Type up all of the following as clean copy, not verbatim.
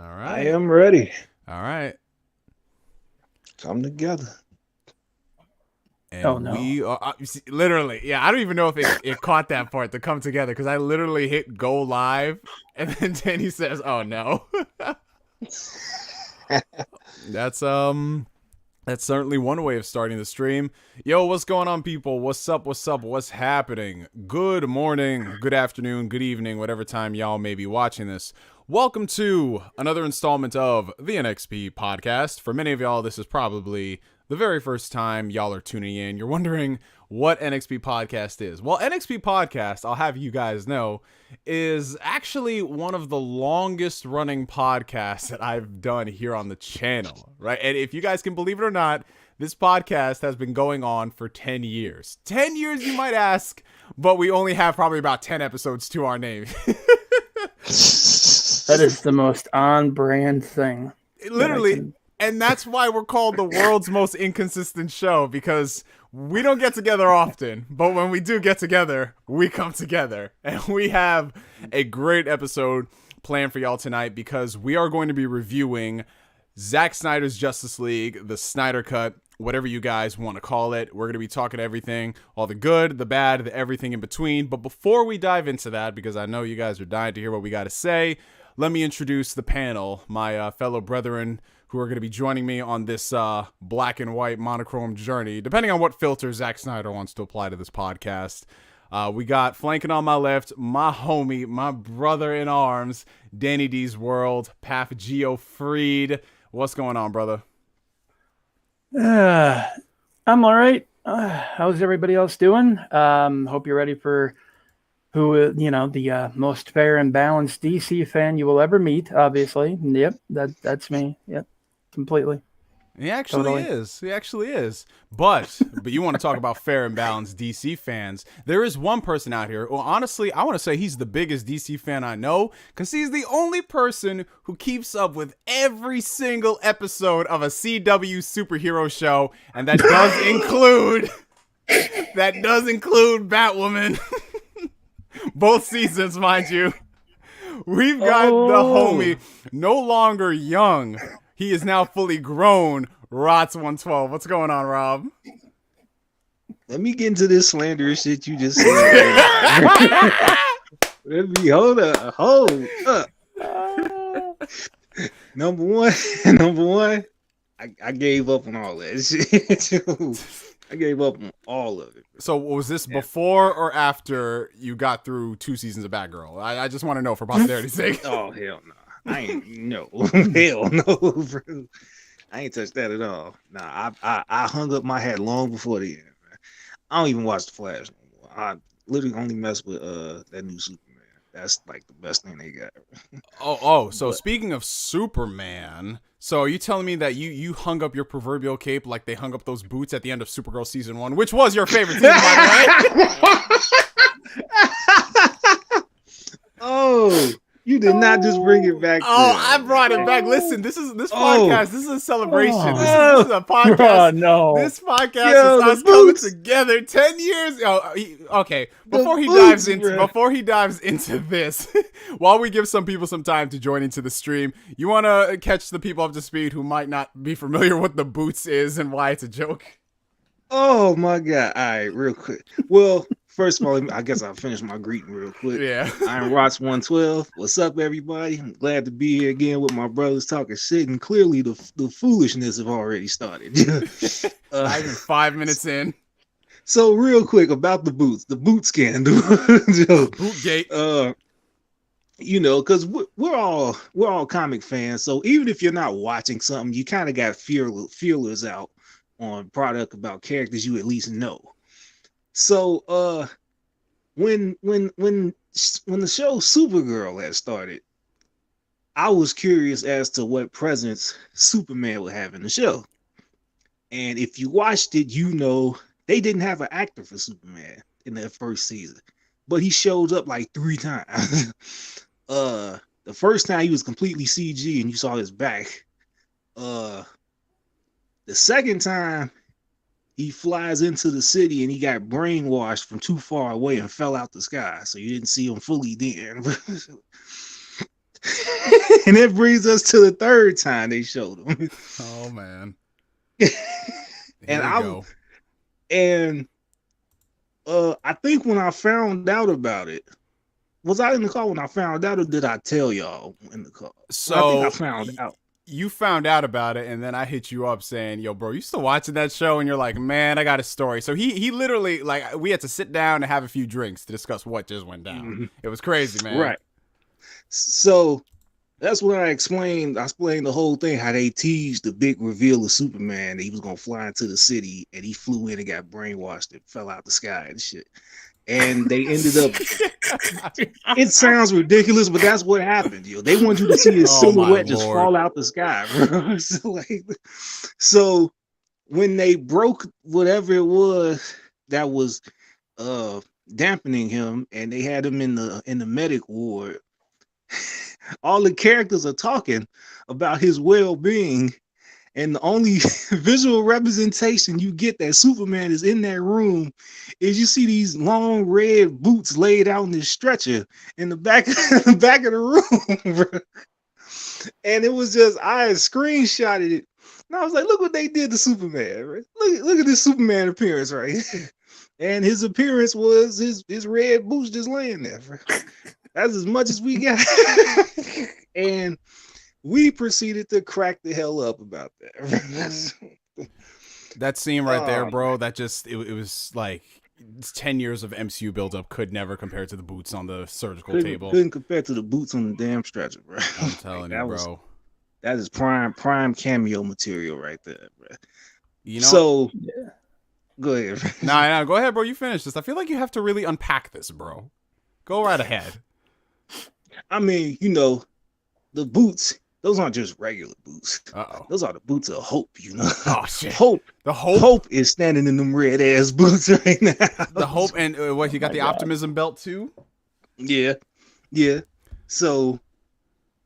All I right. am ready. All right. Come together. Oh And no. we are you see, literally, yeah, I don't even know if it caught that part to come together because I literally hit go live and then Danny says, oh no. That's that's certainly one way of starting the stream. Yo, what's going on, people? What's up? What's up? What's happening? Good morning, good afternoon, good evening, whatever time y'all may be watching this. Welcome to another installment of the NXP podcast. For many of y'all, this is probably the very first time y'all are tuning in. You're wondering what NXP podcast is. Well, NXP podcast, I'll have you guys know, is actually one of the longest running podcasts that I've done here on the channel, right? And if you guys can believe it or not, this podcast has been going on for 10 years. 10 years, you might ask, but we only have probably about 10 episodes to our name. That is the most on-brand thing. Literally, and that's why we're called the world's most inconsistent show, because we don't get together often, but when we do get together, we come together. And we have a great episode planned for y'all tonight because we are going to be reviewing Zack Snyder's Justice League, the Snyder Cut, whatever you guys want to call it. We're going to be talking everything, all the good, the bad, the everything in between. But before we dive into that, because I know you guys are dying to hear what we got to say, let me introduce the panel, my fellow brethren who are going to be joining me on this black and white monochrome journey, depending on what filter Zack Snyder wants to apply to this podcast. We got flanking on my left, my homie, my brother in arms, Danny D's World, Paf Geo Freed. What's going on, brother? I'm all right. How's everybody else doing? Hope you're ready for the most fair and balanced DC fan you will ever meet. Obviously, yep, that's me. Yep, completely. He actually is. He actually is. But you want to talk about fair and balanced DC fans. There is one person out here. Well, honestly, I want to say he's the biggest DC fan I know because he's the only person who keeps up with every single episode of a CW superhero show. And that does include Batwoman. Both seasons, mind you. We've got the homie, no longer young. He is now fully grown. Rots112. What's going on, Rob? Let me get into this slanderous shit you just said. Hold up. Number one, I gave up on all that shit. I gave up on all of it. So was this before or after you got through 2 seasons of Batgirl? I just want to know for posterity's sake. Oh, hell no. I ain't, no. Hell no, bro. I ain't touched that at all. Nah, I hung up my hat long before the end, man. I don't even watch The Flash no more. I literally only mess with that new Superman. That's like the best thing they got. So speaking of Superman, so are you telling me that you hung up your proverbial cape like they hung up those boots at the end of Supergirl season 1, which was your favorite season, by the way? Oh, you did not just bring it back. I brought it back. Listen, this podcast. This is a celebration. This is a podcast. No. This podcast is us coming together. 10 years. Okay. Before he dives into this, while we give some people some time to join into the stream, you want to catch the people up to speed who might not be familiar what the boots is and why it's a joke. Oh my God! All right, real quick. Well, first of all, I guess I'll finish my greeting real quick. Yeah. I'm Rots112. What's up, everybody? I'm glad to be here again with my brothers talking shit, and clearly the foolishness have already started. Not even 5 minutes in. So real quick about the boot scandal. Bootgate. Because we're all comic fans. So even if you're not watching something, you kind of got feelers out on product about characters you at least know. So when the show Supergirl had started, I was curious as to what presence Superman would have in the show. And if you watched it, you know they didn't have an actor for Superman in that first season, but he showed up like 3 times. The first time he was completely CG and you saw his back. The second time he flies into the city and he got brainwashed from too far away and fell out the sky, so you didn't see him fully then. And that brings us to the third time they showed him. Oh man. And Here we go. I think when I found out about it, was I in the car when I found out, or did I tell y'all in the car? So I think I found out. You found out about it, and then I hit you up saying, "Yo, bro, you still watching that show?" And you're like, "Man, I got a story." So he literally, like, we had to sit down and have a few drinks to discuss what just went down. Mm-hmm. It was crazy, man. Right. So that's when I explained the whole thing, how they teased the big reveal of Superman, that he was gonna fly into the city, and he flew in and got brainwashed and fell out the sky and shit. And they ended up. It sounds ridiculous, but that's what happened. They want you to see his silhouette just fall out the sky, bro. So when they broke whatever it was that was dampening him, and they had him in the medic ward, all the characters are talking about his well-being. And the only visual representation you get that Superman is in that room is you see these long red boots laid out in this stretcher in the back of the room. Bro. And it was just, I screenshotted it. And I was like, look what they did to Superman. Right? Look at this Superman appearance right here. And his appearance was his red boots just laying there. Bro. That's as much as we got. And we proceeded to crack the hell up about that. That scene right there, bro, that just, it was like 10 years of MCU buildup could never compare to the boots on the surgical table. Couldn't compare to the boots on the damn stretcher, bro. I'm telling you, bro. That is prime cameo material right there, bro. You know? So, go ahead. Nah, go ahead, bro. You finish this. I feel like you have to really unpack this, bro. Go right ahead. I mean, the boots, those aren't just regular boots. Uh-oh. Those are the boots of hope, Oh, shit. Hope. The hope? Hope is standing in them red-ass boots right now. The hope, and what, you got the optimism belt, too? Yeah. So,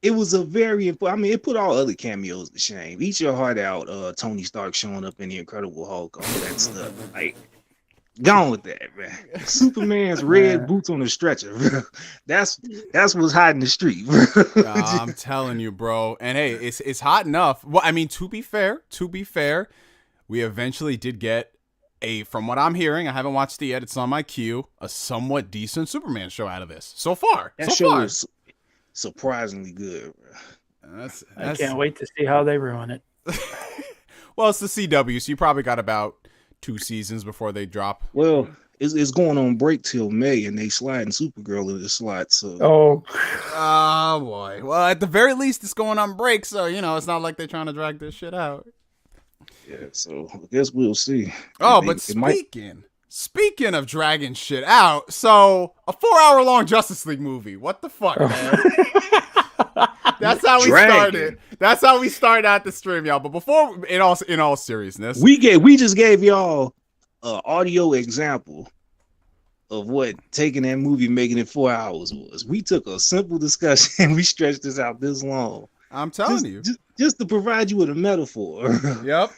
it was a very important, I mean, it put all other cameos to shame. Eat your heart out, Tony Stark showing up in the Incredible Hulk, all that stuff. Like, gone with that, man. Superman's red boots on the stretcher, bro. That's what's hot in the street, bro. I'm telling you, bro. And hey, it's hot enough. Well, I mean, to be fair, we eventually did get from what I'm hearing, I haven't watched it yet, it's on my queue, a somewhat decent Superman show out of this. So far. That show is surprisingly good, bro. I can't wait to see how they ruin it. Well, it's the CW, so you probably got about 2 seasons before they drop. Well, it's going on break till May, and they sliding Supergirl in the slot. So, oh boy. Well, at the very least, it's going on break, so it's not like they're trying to drag this shit out. Yeah, so I guess we'll see. Oh, but speaking of dragging shit out, so a 4-hour-long Justice League movie. What the fuck, man? That's how we started. That's how we started at the stream, y'all. But before, in all seriousness, we just gave y'all an audio example of what taking that movie, making it 4 hours was. We took a simple discussion and we stretched this out this long. I'm telling you, just to provide you with a metaphor. Yep,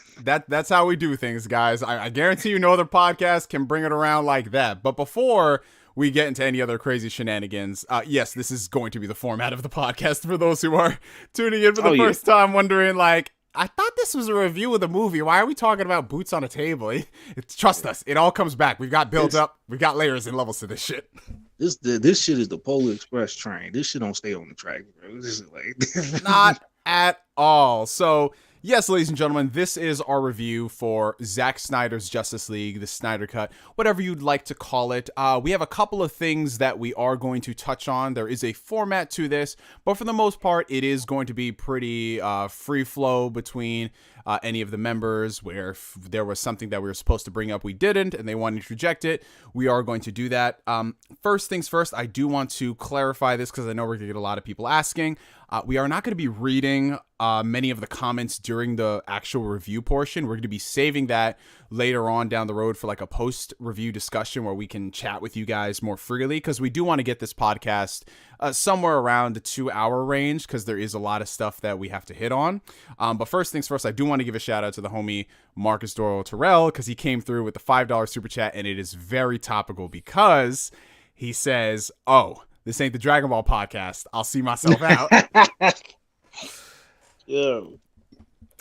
that's how we do things, guys. I guarantee you, no other podcast can bring it around like that. But before we get into any other crazy shenanigans, yes, this is going to be the format of the podcast for those who are tuning in for the first time, wondering, like, I thought this was a review of the movie. Why are we talking about boots on a table? Trust us, it all comes back. We've got build up. We've got layers and levels to this shit. This shit is the Polar Express train. This shit don't stay on the track, bro. This is like not at all. So, yes, ladies and gentlemen, this is our review for Zack Snyder's Justice League, the Snyder Cut, whatever you'd like to call it. We have a couple of things that we are going to touch on. There is a format to this, but for the most part, it is going to be pretty free flow between any of the members, where if there was something that we were supposed to bring up, we didn't, and they wanted to reject it, we are going to do that. First things first, I do want to clarify this because I know we're going to get a lot of people asking. We are not going to be reading many of the comments during the actual review portion. We're going to be saving that later on down the road for like a post-review discussion where we can chat with you guys more freely, because we do want to get this podcast somewhere around the 2-hour range, because there is a lot of stuff that we have to hit on. But first things first, I do want to give a shout out to the homie Marcus Doyle Terrell, because he came through with the $5 super chat, and it is very topical because he says, oh, This ain't the Dragon Ball podcast. I'll see myself out. Yeah.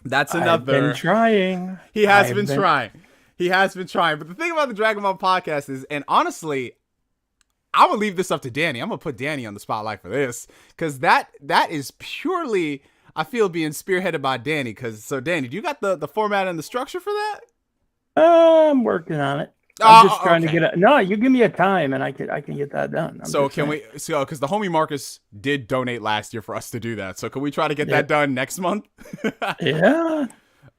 That's another. I've been trying. He has been trying. He has been trying. But the thing about the Dragon Ball podcast is, and honestly, I would leave this up to Danny. I'm gonna put Danny on the spotlight for this, because that is purely, I feel, being spearheaded by Danny. So Danny, do you got the format and the structure for that? I'm working on it. I'm just trying to get it. No, you give me a time and I can get that done. Because the homie Marcus did donate last year for us to do that. So can we try to get that done next month? Yeah.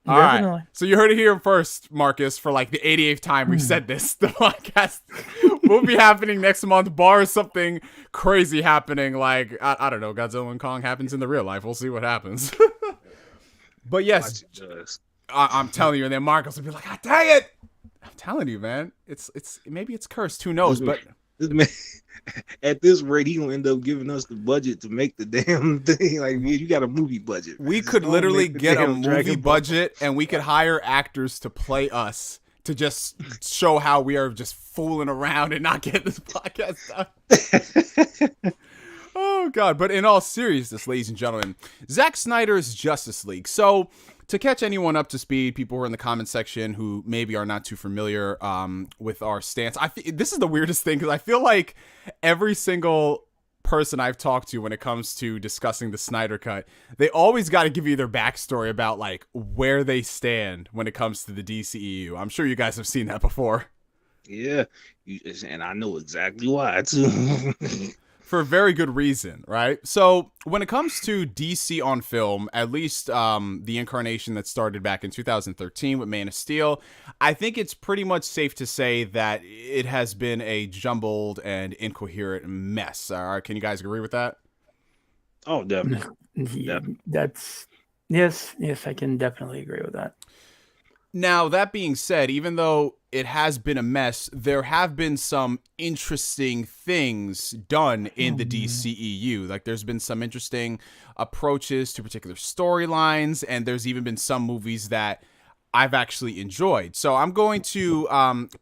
All right. So you heard it here first, Marcus, for like the 88th time we've said this. The podcast will be happening next month, bar something crazy happening, like, I don't know, Godzilla and Kong happens in the real life. We'll see what happens. But yes, I'm telling you, and then Marcus will be like, "God dang it." I'm telling you, man. It's maybe it's cursed. Who knows? But this man, at this rate, he gonna end up giving us the budget to make the damn thing. Like, man, you got a movie budget. We could literally get a movie budget, and we could hire actors to play us to just show how we are just fooling around and not getting this podcast done. Oh God! But in all seriousness, ladies and gentlemen, Zack Snyder's Justice League. So, to catch anyone up to speed, people who are in the comment section who maybe are not too familiar with our stance, this is the weirdest thing, because I feel like every single person I've talked to when it comes to discussing the Snyder Cut, they always got to give you their backstory about like where they stand when it comes to the DCEU. I'm sure you guys have seen that before. Yeah, and I know exactly why too. For a very good reason, right? So when it comes to DC on film, at least the incarnation that started back in 2013 with Man of Steel, I think it's pretty much safe to say that it has been a jumbled and incoherent mess. Can you guys agree with that? Oh, definitely. Yeah, yes, I can definitely agree with that. Now, that being said, even though it has been a mess, there have been some interesting things done in the DCEU. Like, there's been some interesting approaches to particular storylines, and there's even been some movies that I've actually enjoyed. So I'm going to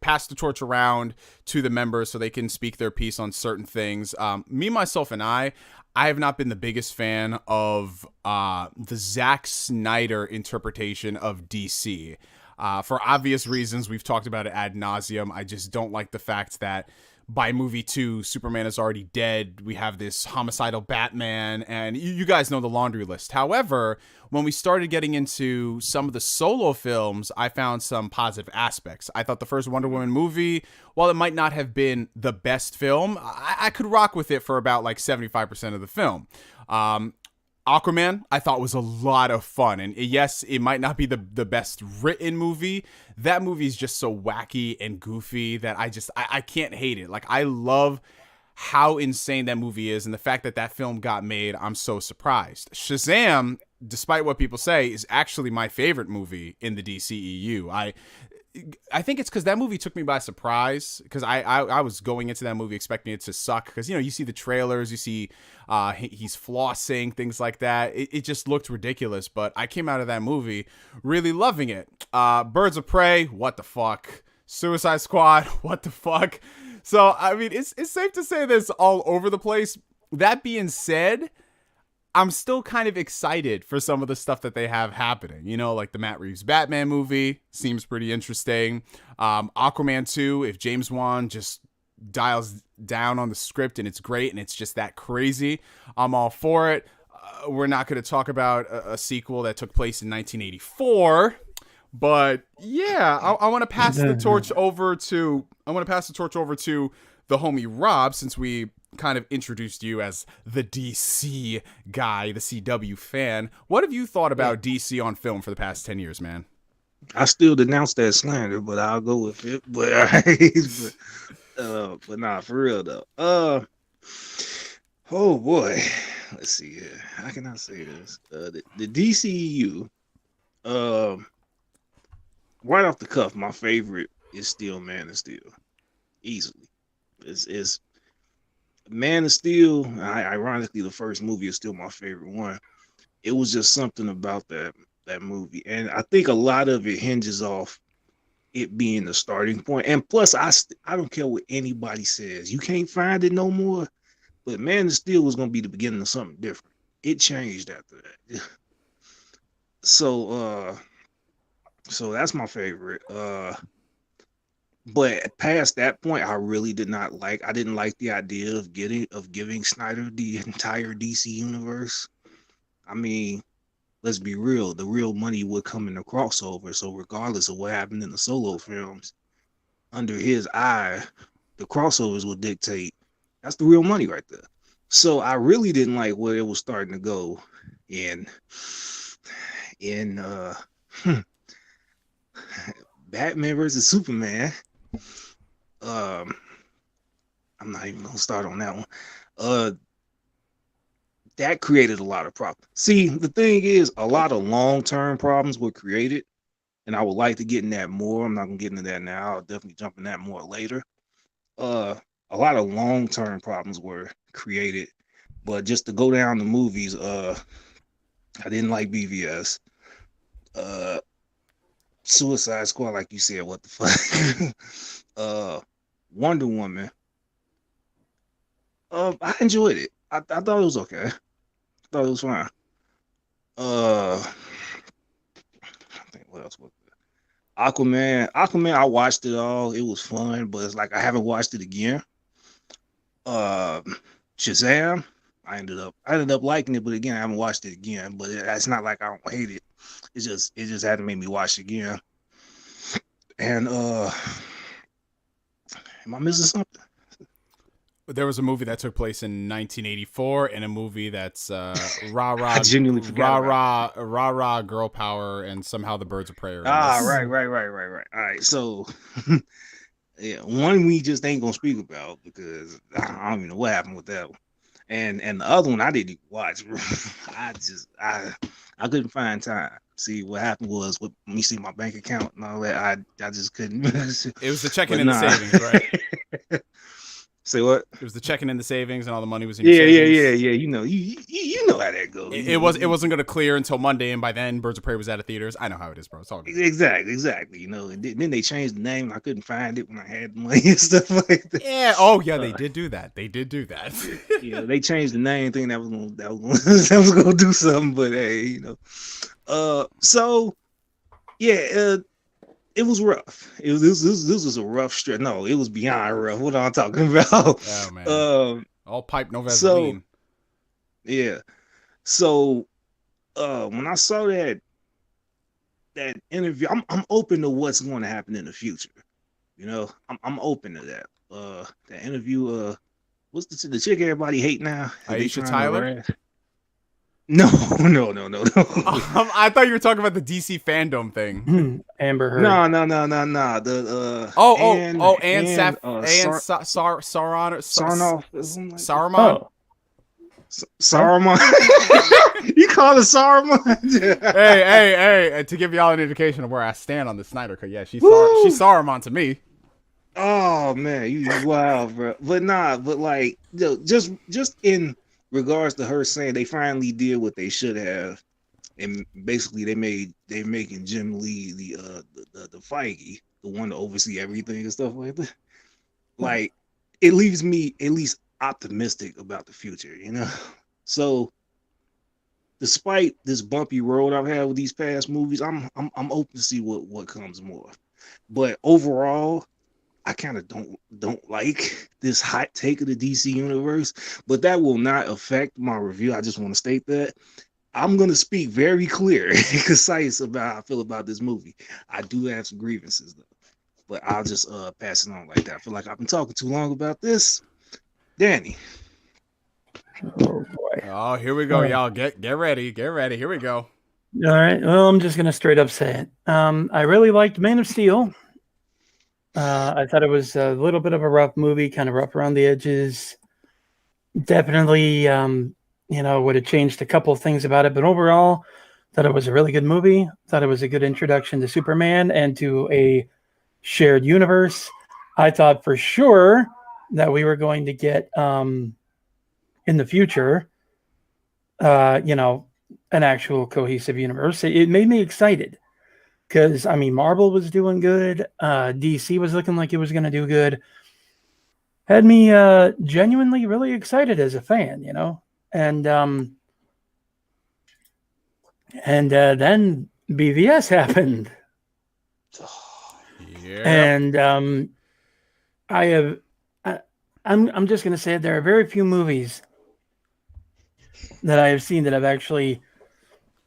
pass the torch around to the members so they can speak their piece on certain things. Me, myself, and I have not been the biggest fan of the Zack Snyder interpretation of DC. For obvious reasons, we've talked about it ad nauseum. I just don't like the fact that by movie 2, Superman is already dead. We have this homicidal Batman, and you guys know the laundry list. However, when we started getting into some of the solo films, I found some positive aspects. I thought the first Wonder Woman movie, while it might not have been the best film, I could rock with it for about like 75% of the film. Aquaman, I thought, was a lot of fun. And yes, it might not be the best written movie. That movie is just so wacky and goofy that I can't hate it. Like, I love how insane that movie is. And the fact that that film got made, I'm so surprised. Shazam, despite what people say, is actually my favorite movie in the DCEU. I think it's because that movie took me by surprise, because I was going into that movie expecting it to suck, because, you know, you see the trailers, you see he's flossing, things like that. It just looked ridiculous, but I came out of that movie really loving it. Birds of Prey, what the fuck? Suicide Squad, what the fuck? So, I mean, it's safe to say this all over the place. That being said, I'm still kind of excited for some of the stuff that they have happening. You know, like the Matt Reeves Batman movie seems pretty interesting. Aquaman 2, if James Wan just dials down on the script and it's great and it's just that crazy, I'm all for it. We're not going to talk about a sequel that took place in 1984, but yeah, I want to pass the torch over to the homie Rob, since we kind of introduced you as the DC guy, the CW fan. What have you thought about DC on film for the past 10 years, man? I still denounce that slander, but I'll go with it. But nah, for real though. Oh boy, let's see here. How can I say this? The DCEU, right off the cuff, my favorite is still Man of Steel, easily. It's Man of Steel. Ironically, the first movie is still my favorite one. It was just something about that movie, and I think a lot of it hinges off it being the starting point. And plus, I don't care what anybody says. You can't find it no more. But Man of Steel was gonna be the beginning of something different. It changed after that. So that's my favorite. But past that point, I really did not like. I didn't like the idea of giving Snyder the entire DC universe. I mean, let's be real. The real money would come in the crossover. So regardless of what happened in the solo films, under his eye, the crossovers will dictate. That's the real money right there. So I really didn't like where it was starting to go in Batman versus Superman. I'm not even gonna start on that one. That created a lot of problems. See, the thing is, a lot of long-term problems were created, and I would like to get in that more. I'm not gonna get into that now. I'll definitely jump in that more later. A lot of long-term problems were created, but just to go down the movies, I didn't like BVS. Suicide Squad, like you said, what the fuck? Wonder Woman. I enjoyed it. I thought it was okay. I thought it was fine. I think what else was there? Aquaman, I watched it all. It was fun, but it's like I haven't watched it again. Shazam, I ended up liking it, but again, I haven't watched it again. But it's not like I don't hate it. It just had to make me watch it again. And am I missing something? There was a movie that took place in 1984 and a movie that's rah rah girl power and somehow the birds of prey are right. All right, so yeah, one we just ain't gonna speak about because I don't even know what happened with that one. And the other one I didn't even watch. I couldn't find time. See, what happened was with me see my bank account and all that, I just couldn't. It was the checking in the savings, right? Say what? It was the checking in the savings and all the money was in yeah. You know how that goes. It wasn't going to clear until Monday, and by then Birds of Prey was out of theaters. I know how it is, bro. It's all good. Exactly. You know, and then they changed the name. And I couldn't find it when I had money and stuff like that. Yeah. Oh yeah, they did do that. Yeah, they changed the name. Thing that was gonna do something, but hey, you know. So yeah. It was rough. This was a rough stretch. No, it was beyond rough. What am I talking about? Oh man. All pipe, no Vaseline. So, yeah. So when I saw that interview, I'm open to what's going to happen in the future. You know, I'm open to that. That interview, what's the chick everybody hate now? Aisha Tyler? No. I thought you were talking about the DC fandom thing. Amber Heard. No. The Saruman. Saruman. You call it Saruman? hey! To give y'all an indication of where I stand on the Snyder Cut, yeah, she's Saruman to me. Oh man, you wild, bro. But like, just in regards to her saying they finally did what they should have, and basically they're making Jim Lee the Feige, the one to oversee everything and stuff like that. Like, it leaves me at least optimistic about the future, you know. So, despite this bumpy road I've had with these past movies, I'm open to see what comes more. But overall, I kind of don't like this hot take of the DC universe, but that will not affect my review. I just want to state that I'm going to speak very clear and concise about how I feel about this movie. I do have some grievances though, but I'll just pass it on like that. I feel like I've been talking too long about this. Danny. Oh boy. Oh, here we go, y'all. Get ready. Here we go. All right. Well, I'm just gonna straight up say it. I really liked Man of Steel. I thought it was a little bit of a rough movie, kind of rough around the edges. Definitely, would have changed a couple of things about it, but overall, thought it was a really good movie. Thought it was a good introduction to Superman and to a shared universe. I thought for sure that we were going to get, in the future, an actual cohesive universe. It made me excited. Because, Marvel was doing good. DC was looking like it was going to do good. had me genuinely really excited as a fan, you know, and then BVS happened, and I'm just gonna say there are very few movies that I have seen that have actually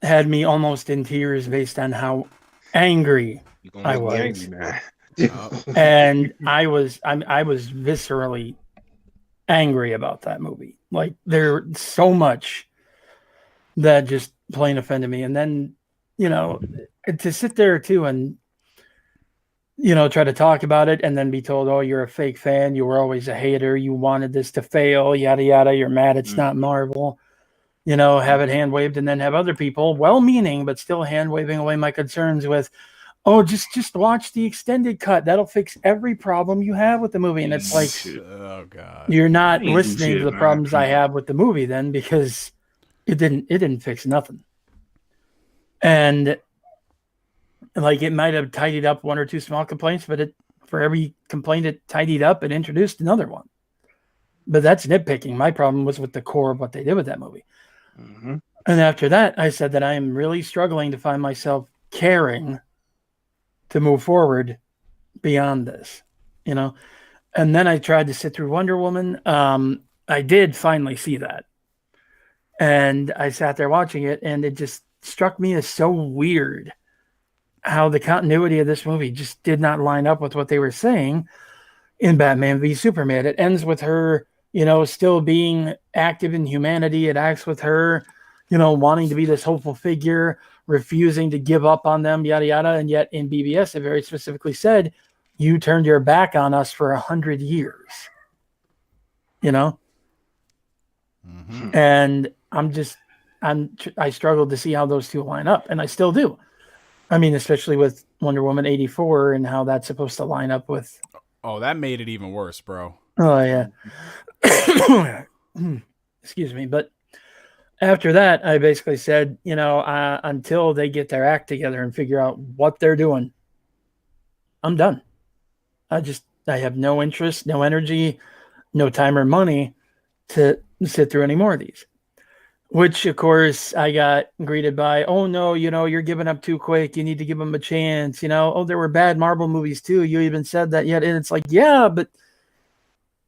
had me almost in tears based on how angry I was. Angry, And I was viscerally angry about that movie. Like there's so much that just plain offended me. And then, you know, to sit there too and, you know, try to talk about it and then be told, oh, you're a fake fan. You were always a hater. You wanted this to fail, yada, yada. You're mad it's not Marvel. You know, have it hand waved and then have other people, well-meaning, but still hand waving away my concerns with, oh, just watch the extended cut. That'll fix every problem you have with the movie. And it's like, oh god, you're not listening to the problems I have with the movie then, because it didn't fix nothing. And like it might have tidied up one or two small complaints, but for every complaint it tidied up, it introduced another one. But that's nitpicking. My problem was with the core of what they did with that movie. Mm-hmm. And after that, I said that I am really struggling to find myself caring to move forward beyond this, you know? And then I tried to sit through Wonder Woman. I did finally see that. And I sat there watching it, and it just struck me as so weird how the continuity of this movie just did not line up with what they were saying in Batman v Superman. It ends with her, you know, still being active in humanity. It acts with her, you know, wanting to be this hopeful figure, refusing to give up on them, yada, yada. And yet in BBS, it very specifically said, you turned your back on us for 100 years, you know? Mm-hmm. And I struggled to see how those two line up, and I still do. I mean, especially with Wonder Woman 84 and how that's supposed to line up with. Oh, that made it even worse, bro. Oh, yeah. Excuse me. But after that, I basically said, you know, until they get their act together and figure out what they're doing, I'm done. I have no interest, no energy, no time or money to sit through any more of these. Which, of course, I got greeted by, oh, no, you know, you're giving up too quick. You need to give them a chance. You know, oh, there were bad Marvel movies, too. You even said that yet. And it's like, yeah, but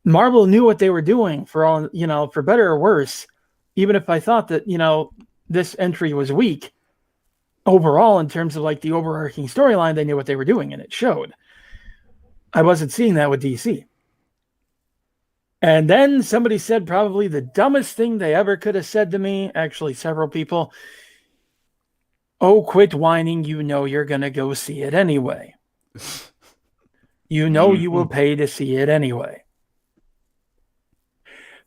Marvel knew what they were doing for all, you know, for better or worse. Even if I thought that, you know, this entry was weak overall in terms of like the overarching storyline, they knew what they were doing and it showed. I wasn't seeing that with DC. And then somebody said probably the dumbest thing they ever could have said to me, actually several people, oh, quit whining, you know you're going to go see it anyway. You know you will pay to see it anyway.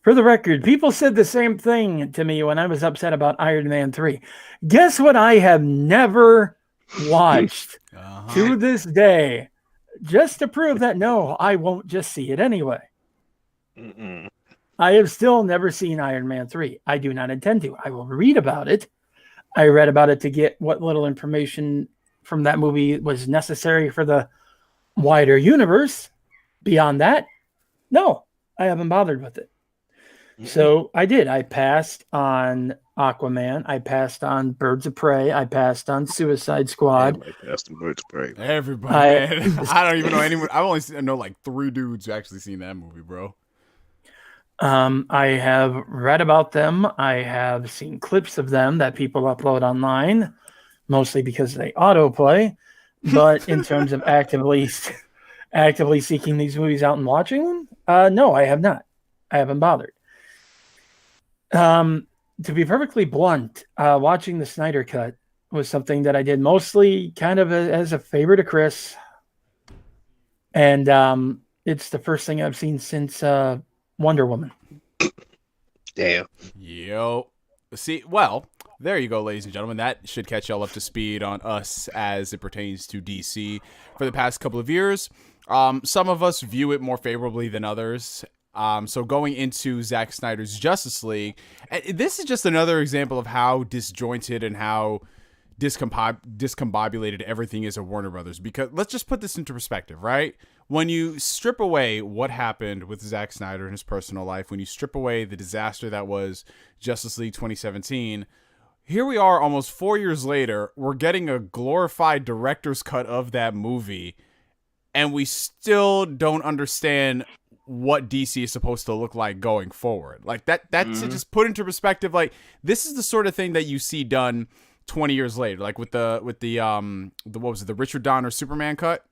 For the record, people said the same thing to me when I was upset about Iron Man 3. Guess what I have never watched to this day, just to prove that, no, I won't just see it anyway. I have still never seen Iron Man 3. I do not intend to. I will read about it. I read about it to get what little information from that movie was necessary for the wider universe. Beyond that, no, I haven't bothered with it. So I did. I passed on Aquaman. I passed on Birds of Prey. I passed on Suicide Squad. I passed on Birds of Prey. Everybody. I don't even know anyone. I only know like 3 dudes who actually seen that movie, bro. I have read about them. I have seen clips of them that people upload online, mostly because they autoplay. But in terms of actively seeking these movies out and watching them, no, I have not. I haven't bothered. To be perfectly blunt, watching the Snyder Cut was something that I did mostly kind of as a favor to Chris. And it's the first thing I've seen since Wonder Woman. Damn. Yo. See, well, there you go, ladies and gentlemen. That should catch y'all up to speed on us as it pertains to DC for the past couple of years. Some of us view it more favorably than others. So going into Zack Snyder's Justice League, this is just another example of how disjointed and how discombobulated everything is at Warner Brothers. Because let's just put this into perspective, right? when you strip away what happened with Zack Snyder in his personal life, when you strip away the disaster that was Justice League 2017, here we are almost 4 years later, we're getting a glorified director's cut of that movie, and we still don't understand what DC is supposed to look like going forward. Like that's to just put into perspective, like this is the sort of thing that you see done 20 years later, like with the what was it, the Richard Donner Superman cut?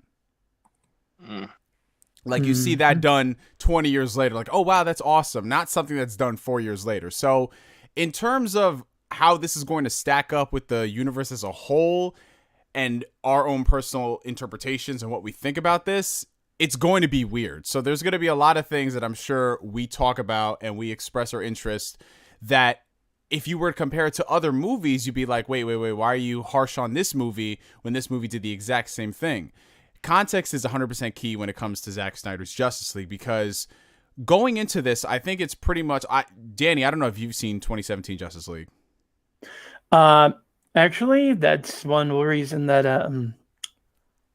Like you see that done 20 years later, like, oh wow, that's awesome. Not something that's done 4 years later. So in terms of how this is going to stack up with the universe as a whole and our own personal interpretations and what we think about this, it's going to be weird. So there's going to be a lot of things that I'm sure we talk about and we express our interest that if you were to compare it to other movies, you'd be like, wait, why are you harsh on this movie when this movie did the exact same thing? Context is 100% key when it comes to Zack Snyder's Justice League, because going into this, I think it's pretty much... Danny, I don't know if you've seen 2017 Justice League. Actually, that's one reason that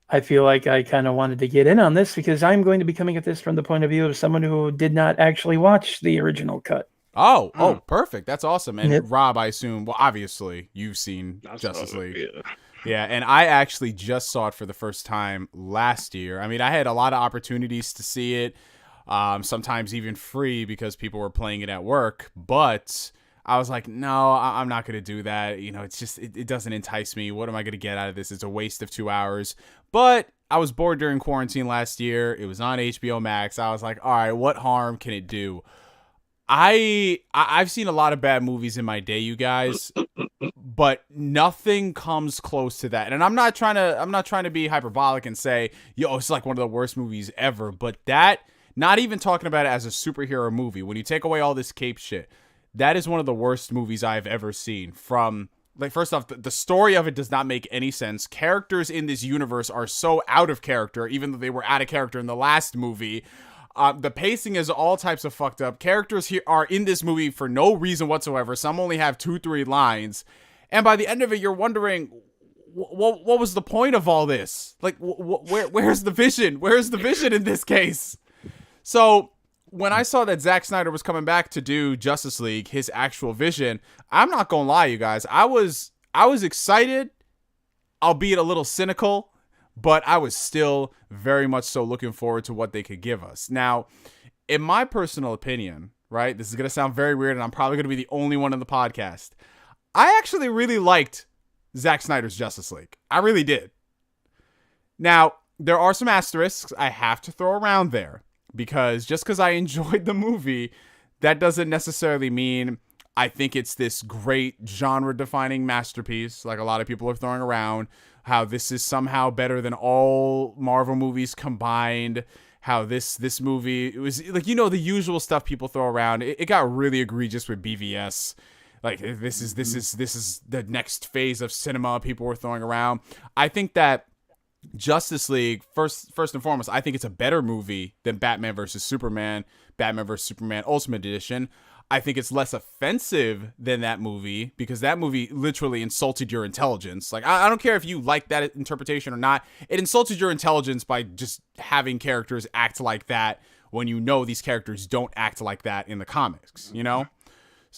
I feel like I kind of wanted to get in on this, because I'm going to be coming at this from the point of view of someone who did not actually watch the original cut. Oh, perfect. That's awesome. And Yep. Rob, I assume, well, obviously you've seen Justice League. Yeah, and I actually just saw it for the first time last year. I mean, I had a lot of opportunities to see it, sometimes even free because people were playing it at work, but I was like, no, I'm not going to do that. You know, it's just, it doesn't entice me. What am I going to get out of this? It's a waste of 2 hours. But I was bored during quarantine last year. It was on HBO Max. I was like, all right, what harm can it do? I've seen a lot of bad movies in my day, you guys, but nothing comes close to that. And I'm not trying to be hyperbolic and say, yo, it's like one of the worst movies ever. But that, not even talking about it as a superhero movie, when you take away all this cape shit, that is one of the worst movies I've ever seen. From, like, first off, the story of it does not make any sense. Characters in this universe are so out of character, even though they were out of character in the last movie. The pacing is all types of fucked up. Characters here are in this movie for no reason whatsoever. Some only have 2-3 lines. And by the end of it, you're wondering, what was the point of all this? Like, where's the vision? Where's the vision in this case? So when I saw that Zack Snyder was coming back to do Justice League, his actual vision, I'm not gonna lie, you guys, I was excited, albeit a little cynical, but I was still very much so looking forward to what they could give us. Now, in my personal opinion, right, this is gonna sound very weird, and I'm probably gonna be the only one in the podcast, I actually really liked Zack Snyder's Justice League. I really did. Now, there are some asterisks I have to throw around there, because just because I enjoyed the movie, that doesn't necessarily mean I think it's this great genre-defining masterpiece, like a lot of people are throwing around, how this is somehow better than all Marvel movies combined, how this movie, it was like, you know, the usual stuff people throw around. It got really egregious with BVS. Like, this is the next phase of cinema people were throwing around. I think that Justice League, first and foremost, I think it's a better movie than Batman vs. Superman Ultimate Edition. I think it's less offensive than that movie, because that movie literally insulted your intelligence. Like, I don't care if you like that interpretation or not. It insulted your intelligence by just having characters act like that when you know these characters don't act like that in the comics, you know?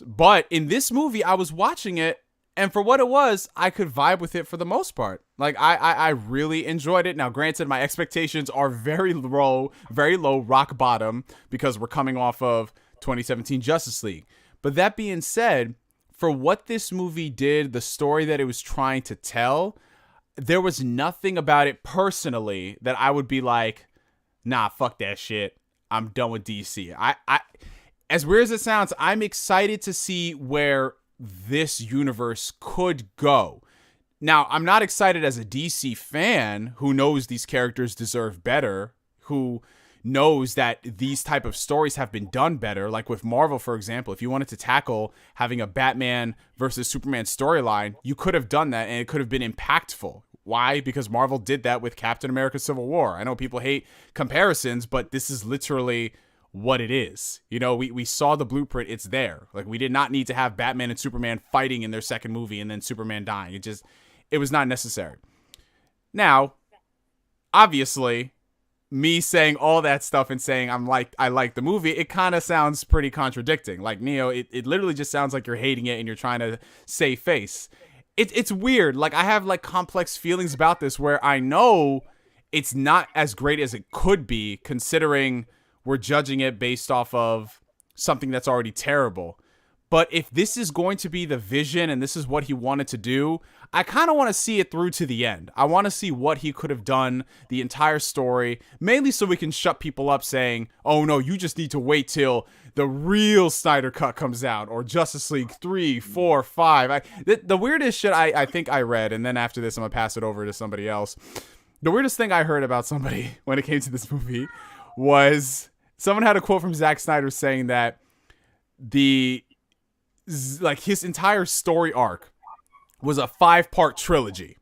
But in this movie, I was watching it, and for what it was, I could vibe with it for the most part. Like, I really enjoyed it. Now, granted, my expectations are very low, rock bottom, because we're coming off of 2017 Justice League. But that being said, for what this movie did, the story that it was trying to tell, there was nothing about it personally that I would be like, nah, fuck that shit. I'm done with DC. I as weird as it sounds, I'm excited to see where this universe could go. Now, I'm not excited as a DC fan who knows these characters deserve better, who knows that these type of stories have been done better. Like with Marvel, for example, if you wanted to tackle having a Batman versus Superman storyline, you could have done that and it could have been impactful. Why? Because Marvel did that with Captain America Civil War. I know people hate comparisons, but this is literally what it is. You know, we saw the blueprint. It's there. Like, we did not need to have Batman and Superman fighting in their second movie and then Superman dying. It was not necessary. Now, obviously, me saying all that stuff and saying I like the movie, it kind of sounds pretty contradicting. Like, Neo, it literally just sounds like you're hating it and you're trying to save face. It's weird. Like, I have like complex feelings about this where I know it's not as great as it could be, considering we're judging it based off of something that's already terrible. But if this is going to be the vision and this is what he wanted to do, I kind of want to see it through to the end. I want to see what he could have done, the entire story, mainly so we can shut people up saying, oh no, you just need to wait till the real Snyder Cut comes out, or Justice League 3, 4, 5. The weirdest shit I think I read, and then after this I'm going to pass it over to somebody else. The weirdest thing I heard about somebody when it came to this movie was someone had a quote from Zack Snyder saying that his entire story arc was a 5-part trilogy,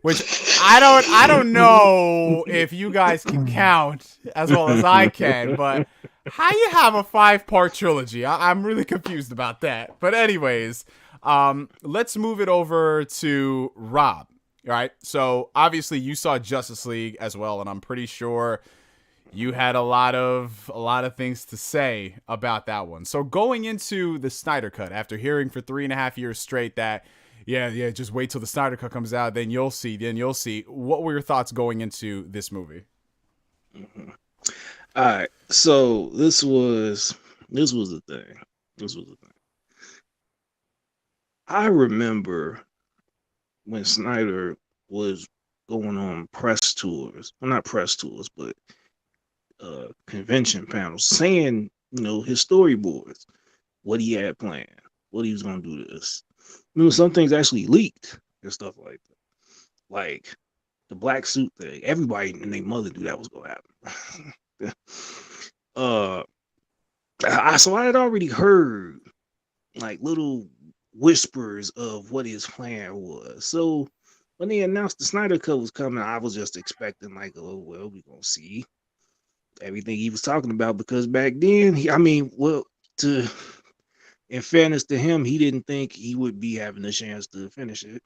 which I don't know if you guys can count as well as I can, but how you have a 5-part trilogy? I'm really confused about that. But anyways, let's move it over to Rob. All right. So obviously you saw Justice League as well, and I'm pretty sure you had a lot of things to say about that one. So going into the Snyder Cut, after hearing for 3.5 years straight that, yeah, just wait till the Snyder Cut comes out, then you'll see. What were your thoughts going into this movie? Mm-hmm. All right. So this was the thing. I remember when Snyder was going on press tours. Well, not press tours, but convention panels, saying, his storyboards, what he had planned, what he was going to do to this. Some things actually leaked and stuff like that. Like the black suit thing. Everybody and their mother knew that was going to happen. So I had already heard like little whispers of what his plan was. So when they announced the Snyder Cut was coming, I was just expecting like, oh, well, we're going to see everything he was talking about, because back then, in fairness to him, he didn't think he would be having a chance to finish it.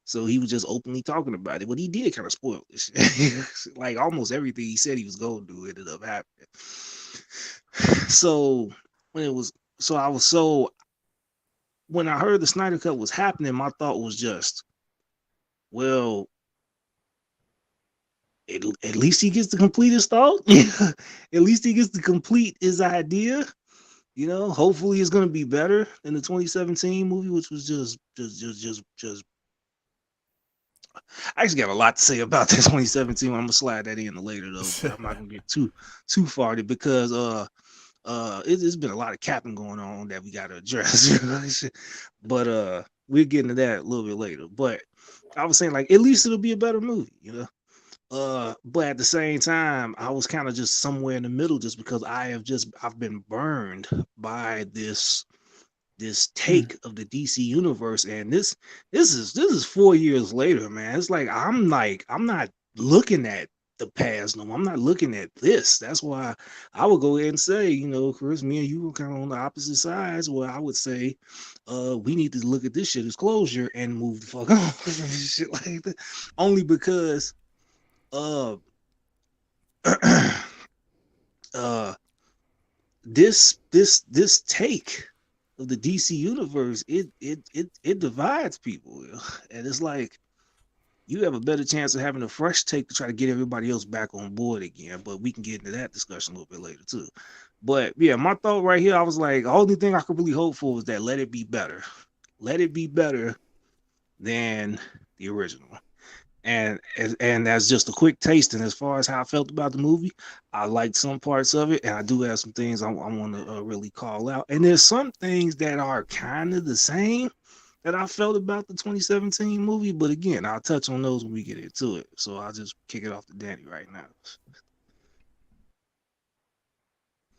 So he was just openly talking about it. But he did kind of spoil this shit. Like almost everything he said he was going to do ended up happening. So when I heard the Snyder Cut was happening, my thought was just, well, at least he gets to complete his thought. At least he gets to complete his idea. Hopefully it's going to be better than the 2017 movie, which was just. I actually got a lot to say about that 2017 one. I'm gonna slide that in later though. But I'm not gonna get too far because it's been a lot of capping going on that we got to address. But we'll get into that a little bit later. But I was saying, like, at least it'll be a better movie, but at the same time, I was kind of just somewhere in the middle, just because I've been burned by this take of the DC universe, and this is 4 years later, man. It's like I'm not looking at the past no more. I'm not looking at this. That's why I would go ahead and say, Chris, me and you were kind of on the opposite sides, where I would say we need to look at this shit as closure and move the fuck on. Shit like that. Only because this take of the DC universe, it divides people, and it's like you have a better chance of having a fresh take to try to get everybody else back on board again. But we can get into that discussion a little bit later too. But yeah, my thought right here, I was like, the only thing I could really hope for is that let it be better than the original. And that's just a quick taste. And as far as how I felt about the movie, I liked some parts of it, and I do have some things I want to really call out. And there's some things that are kind of the same that I felt about the 2017 movie, but again, I'll touch on those when we get into it. So I'll just kick it off to Danny right now.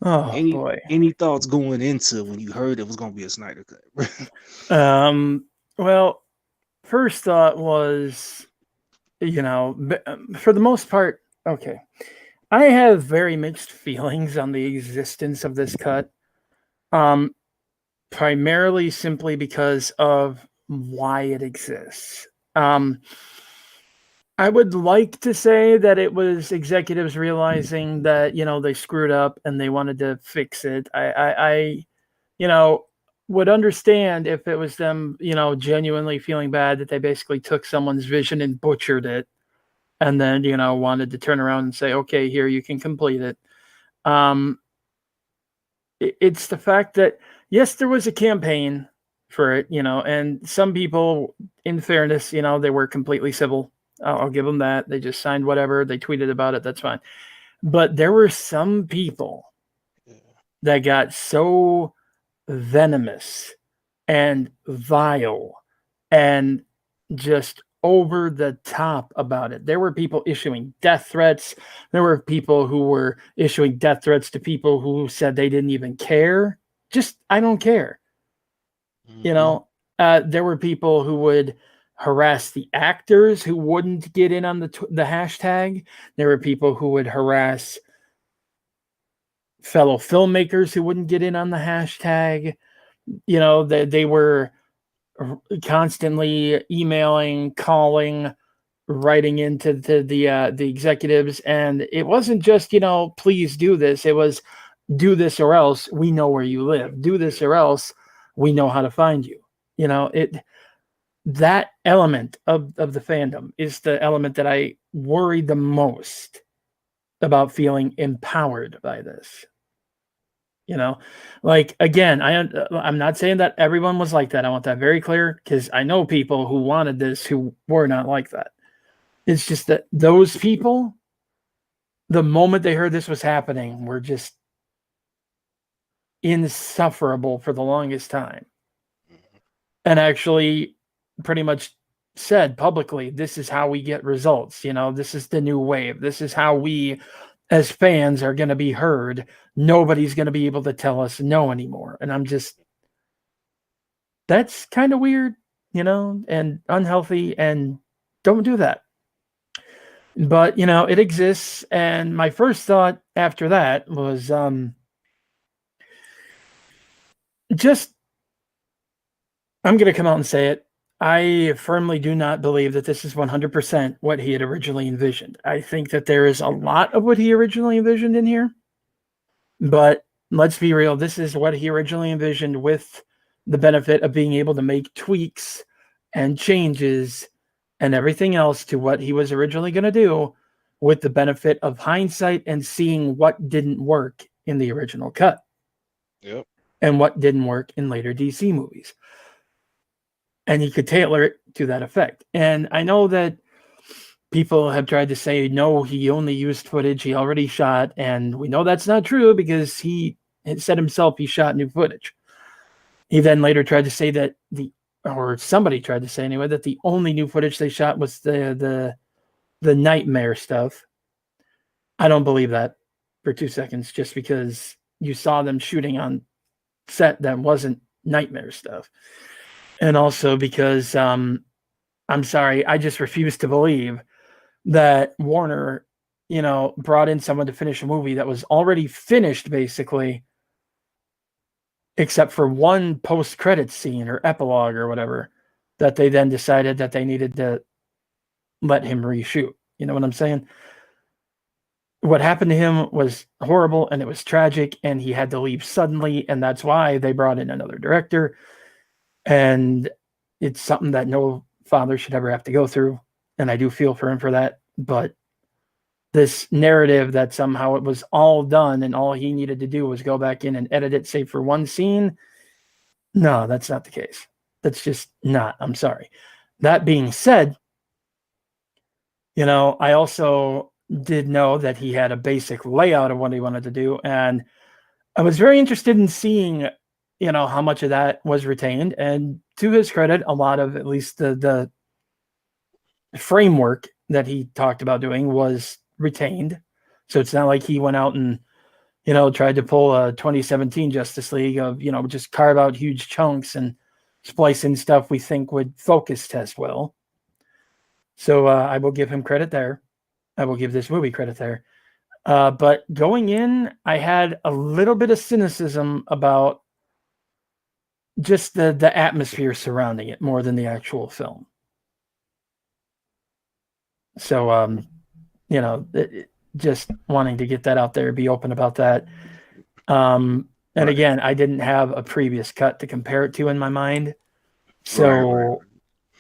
Boy. Any thoughts going into when you heard it was going to be a Snyder Cut? Well, first thought was, for the most part, okay. I have very mixed feelings on the existence of this cut. Primarily simply because of why it exists. I would like to say that it was executives realizing that, they screwed up and they wanted to fix it. I would understand if it was them, genuinely feeling bad that they basically took someone's vision and butchered it and then, wanted to turn around and say, okay, here, you can complete it. It's the fact that, yes, there was a campaign for it, and some people, in fairness, they were completely civil. I'll give them that. They just signed whatever. They tweeted about it. That's fine. But there were some people that got so venomous and vile and just over the top about it. There were people issuing death threats. There were people who were issuing death threats to people who said they didn't even care. Just, I don't care. There were people who would harass the actors who wouldn't get in on the hashtag. There were people who would harass fellow filmmakers who wouldn't get in on the hashtag. They were constantly emailing, calling, writing into the executives, and it wasn't just please do this. It was do this or else we know where you live. Do this or else we know how to find you. That element of the fandom is the element that I worry the most about feeling empowered by this. Again, I'm not saying that everyone was like that. I want that very clear, because I know people who wanted this who were not like that. It's just that those people, the moment they heard this was happening, were just insufferable for the longest time. And actually pretty much said publicly, this is how we get results. This is the new wave. This is how we as fans are going to be heard. Nobody's going to be able to tell us no anymore. And I'm just, that's kind of weird, and unhealthy, and don't do that. But, it exists. And my first thought after that was, just, I'm going to come out and say it. I firmly do not believe that this is 100% what he had originally envisioned. I think that there is a lot of what he originally envisioned in here. But let's be real, this is what he originally envisioned, with the benefit of being able to make tweaks and changes and everything else to what he was originally going to do, with the benefit of hindsight and seeing what didn't work in the original cut. Yep. And what didn't work in later DC movies. And he could tailor it to that effect. And I know that people have tried to say, no, he only used footage he already shot. And we know that's not true, because he had said himself he shot new footage. He then later tried to say that somebody tried to say anyway, that the only new footage they shot was the Knightmare stuff. I don't believe that for 2 seconds, just because you saw them shooting on set that wasn't Knightmare stuff. And also because, I'm sorry, I just refuse to believe that Warner, brought in someone to finish a movie that was already finished, basically, except for one post-credits scene or epilogue or whatever, that they then decided that they needed to let him reshoot. You know what I'm saying? What happened to him was horrible, and it was tragic, and he had to leave suddenly, and that's why they brought in another director. And it's something that no father should ever have to go through. And I do feel for him for that. But this narrative that somehow it was all done and all he needed to do was go back in and edit it, save for one scene. No, that's not the case. That's just not. I'm sorry. That being said, I also did know that he had a basic layout of what he wanted to do. And I was very interested in seeing how much of that was retained. And to his credit, a lot of, at least the framework that he talked about doing, was retained. So it's not like he went out and, tried to pull a 2017 Justice League of, just carve out huge chunks and splice in stuff we think would focus test well. So I will give him credit there. I will give this movie credit there. But going in, I had a little bit of cynicism about just the atmosphere surrounding it more than the actual film. So, just wanting to get that out there, be open about that. And again, I didn't have a previous cut to compare it to in my mind. So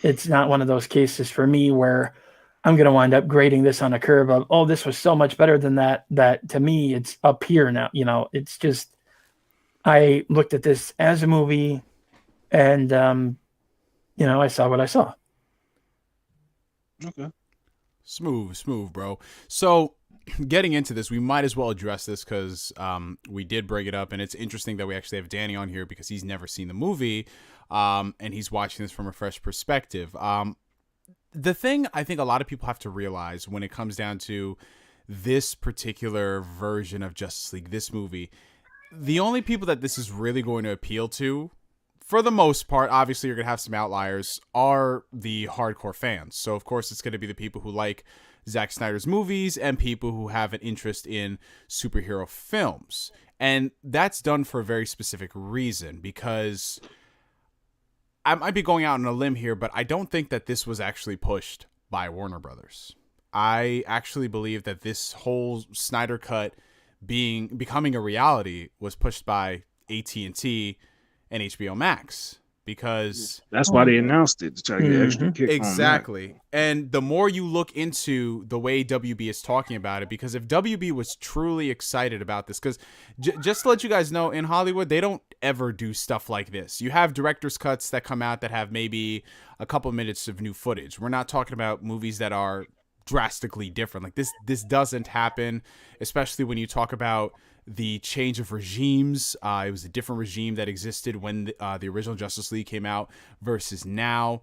it's not one of those cases for me where I'm going to wind up grading this on a curve of, oh, this was so much better than that. That to me, it's up here now. It's just, I looked at this as a movie and, I saw what I saw. Okay. Smooth, bro. So getting into this, we might as well address this because we did bring it up, and it's interesting that we actually have Danny on here because he's never seen the movie, and he's watching this from a fresh perspective. The thing I think a lot of people have to realize when it comes down to this particular version of Justice League, this movie, the only people that this is really going to appeal to, for the most part, obviously you're going to have some outliers, are the hardcore fans. So, of course, it's going to be the people who like Zack Snyder's movies and people who have an interest in superhero films. And that's done for a very specific reason, because I might be going out on a limb here, but I don't think that this was actually pushed by Warner Brothers. I actually believe that this whole Snyder Cut becoming a reality was pushed by AT&T and HBO Max, because that's why they announced it, to try to get extra kick exactly. on that. And the more you look into the way WB is talking about it, because if WB was truly excited about this, because just to let you guys know, in Hollywood, they don't ever do stuff like this. You have director's cuts that come out that have maybe a couple minutes of new footage. We're not talking about movies that are drastically different. Like this doesn't happen, especially when you talk about the change of regimes. It was a different regime that existed when the original Justice League came out versus now.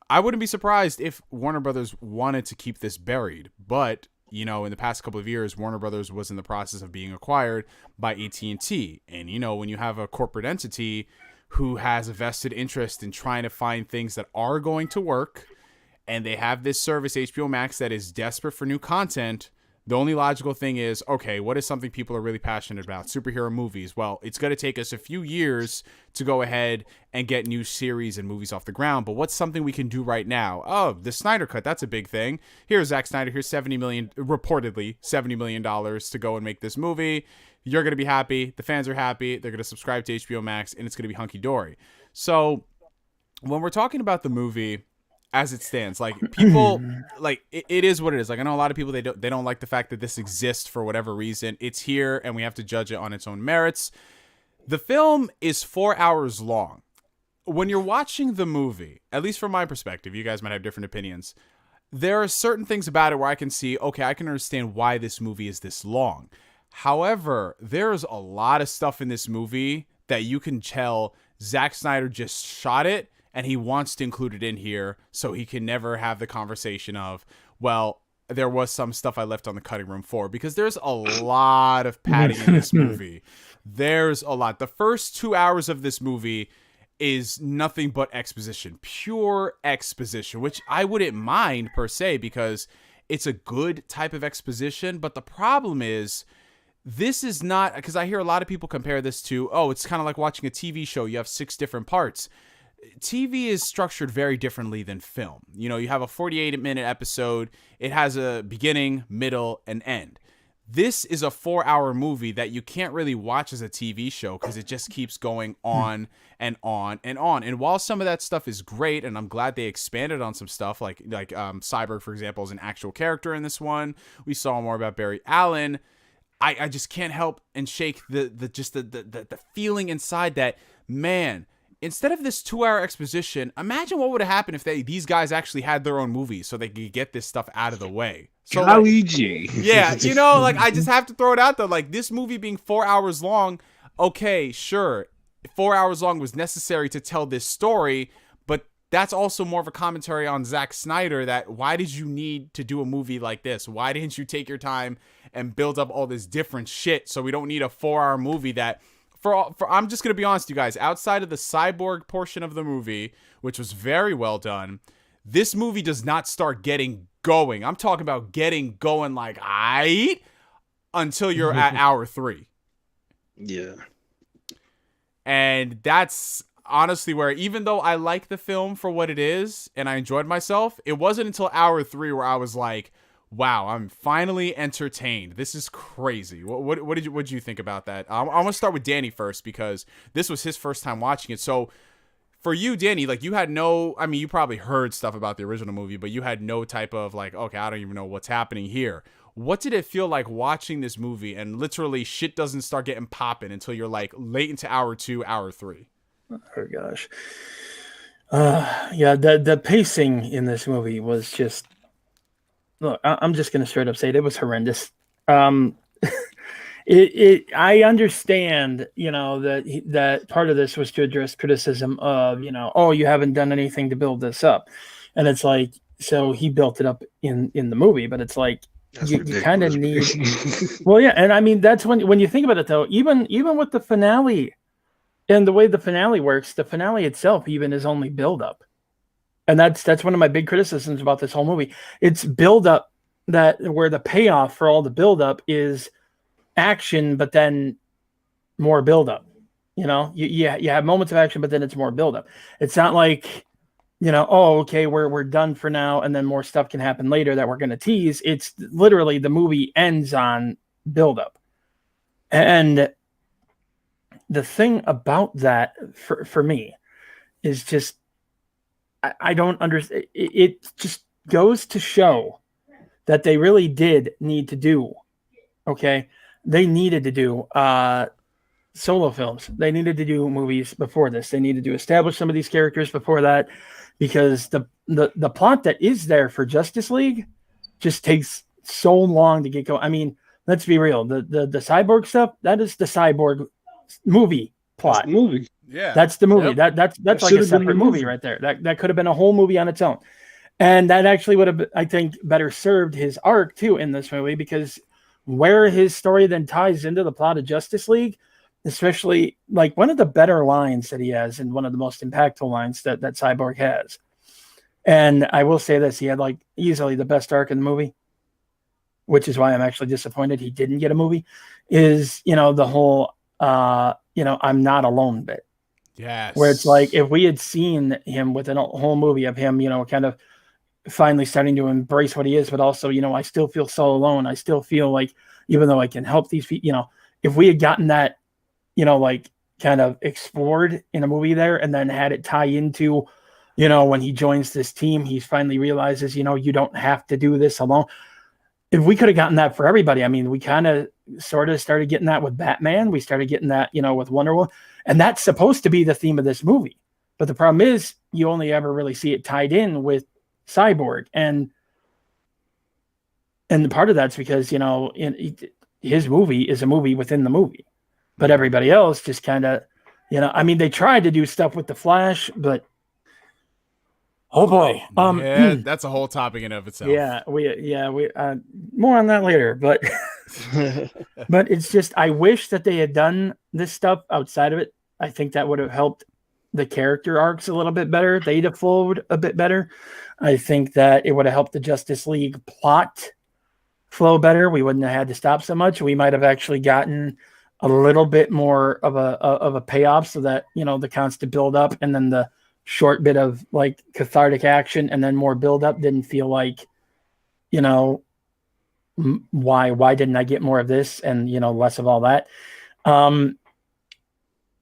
I wouldn't be surprised if Warner Brothers wanted to keep this buried, but in the past couple of years, Warner Brothers was in the process of being acquired by AT&T. And when you have a corporate entity who has a vested interest in trying to find things that are going to work, and they have this service, HBO Max, that is desperate for new content, the only logical thing is, okay, what is something people are really passionate about? Superhero movies. Well, it's going to take us a few years to go ahead and get new series and movies off the ground. But what's something we can do right now? Oh, the Snyder Cut. That's a big thing. Here's Zack Snyder. Here's reportedly $70 million to go and make this movie. You're going to be happy. The fans are happy. They're going to subscribe to HBO Max, and it's going to be hunky-dory. So when we're talking about the movie as it stands, like, people, like, it is what it is. Like, I know a lot of people, they don't like the fact that this exists for whatever reason. It's here, and we have to judge it on its own merits. The film is 4 hours long. When you're watching the movie, at least from my perspective, you guys might have different opinions, there are certain things about it where I can see, okay, I can understand why this movie is this long. However, there's a lot of stuff in this movie that you can tell Zack Snyder just shot it, and he wants to include it in here so he can never have the conversation of, well, there was some stuff I left on the cutting room floor, because there's a lot of padding in this movie. There's a lot. The first 2 hours of this movie is nothing but exposition, pure exposition, which I wouldn't mind per se, because it's a good type of exposition. But the problem is, this is not, because I hear a lot of people compare this to, oh, it's kind of like watching a TV show. You have 6 different parts. TV is structured very differently than film. You have a 48-minute episode. It has a beginning, middle, and end. This is a 4-hour movie that you can't really watch as a TV show, because it just keeps going on and on and on. And while some of that stuff is great, and I'm glad they expanded on some stuff, like Cyborg, for example, is an actual character in this one. We saw more about Barry Allen. I just can't help and shake the feeling inside that, man, instead of this 2-hour exposition, imagine what would have happened if these guys actually had their own movies so they could get this stuff out of the way. So, yeah, I just have to throw it out there. Like, this movie being 4 hours long, okay, sure, 4 hours long was necessary to tell this story, but that's also more of a commentary on Zack Snyder, that why did you need to do a movie like this? Why didn't you take your time and build up all this different shit so we don't need a 4-hour movie that... I'm just going to be honest with you guys, outside of the Cyborg portion of the movie, which was very well done, this movie does not start getting going. I'm talking about getting going like, until you're at hour 3. Yeah. And that's, honestly where even though I like the film for what it is and I enjoyed myself, it wasn't until hour 3 where I was like, wow, I'm finally entertained. This is crazy. What did you think about that? I'm gonna start with Danny first because this was his first time watching it. So for you, Danny, like you had no, I mean, you probably heard stuff about the original movie, but you had no type of like, okay, I don't even know what's happening here. What did it feel like watching this movie and literally shit doesn't start getting popping until you're like late into hour 2, hour 3? Oh gosh. Yeah, the pacing in this movie was just, look, I'm just gonna straight up say it was horrendous. I understand, that part of this was to address criticism of, oh, you haven't done anything to build this up. And it's like, so he built it up in the movie, but it's like, you kind of need, well, yeah. And I mean, that's when you think about it though, even with the finale and the way the finale works, the finale itself even is only build up. And that's one of my big criticisms about this whole movie. It's build up where the payoff for all the build up is action, but then more build up. You have moments of action, but then it's more build up. It's not like, oh, okay, we're done for now, and then more stuff can happen later that we're going to tease. It's literally the movie ends on build up. And the thing about that for me is just, I don't understand. It just goes to show that they really did need to do, okay? They needed to do solo films. They needed to do movies before this. They needed to establish some of these characters before that, because the plot that is there for Justice League just takes so long to get going. I mean, let's be real. The Cyborg stuff, that is the Cyborg movie plot. That's the movie. Yeah, that's the movie. Yep. That's like a separate movie right there. That could have been a whole movie on its own, and that actually would have, I think, better served his arc too in this movie, because where his story then ties into the plot of Justice League, especially like one of the better lines that he has and one of the most impactful lines that Cyborg has. And I will say this, he had like easily the best arc in the movie, which is why I'm actually disappointed he didn't get a movie, is, the whole, I'm not alone bit. Yes. Where it's like, if we had seen him with a whole movie of him, kind of finally starting to embrace what he is, but also, I still feel so alone. I still feel like, even though I can help these people, if we had gotten that, like kind of explored in a movie there, and then had it tie into, when he joins this team, he finally realizes, you don't have to do this alone. If we could have gotten that for everybody, I mean, we kind of sort of started getting that with Batman. We started getting that, with Wonder Woman, and that's supposed to be the theme of this movie. But the problem is, you only ever really see it tied in with Cyborg, and the part of that's because, his movie is a movie within the movie, but everybody else just kind of, I mean, they tried to do stuff with the Flash, but oh boy, yeah, that's a whole topic in of itself. Yeah, we more on that later, but but it's just, I wish that they had done this stuff outside of it. I think that would have helped the character arcs a little bit better. They'd have flowed a bit better. I think that it would have helped the Justice League plot flow better. We wouldn't have had to stop so much. We might have actually gotten a little bit more of a payoff, so that, the constant build up and then the short bit of like cathartic action and then more build up didn't feel like, why didn't I get more of this and, less of all that.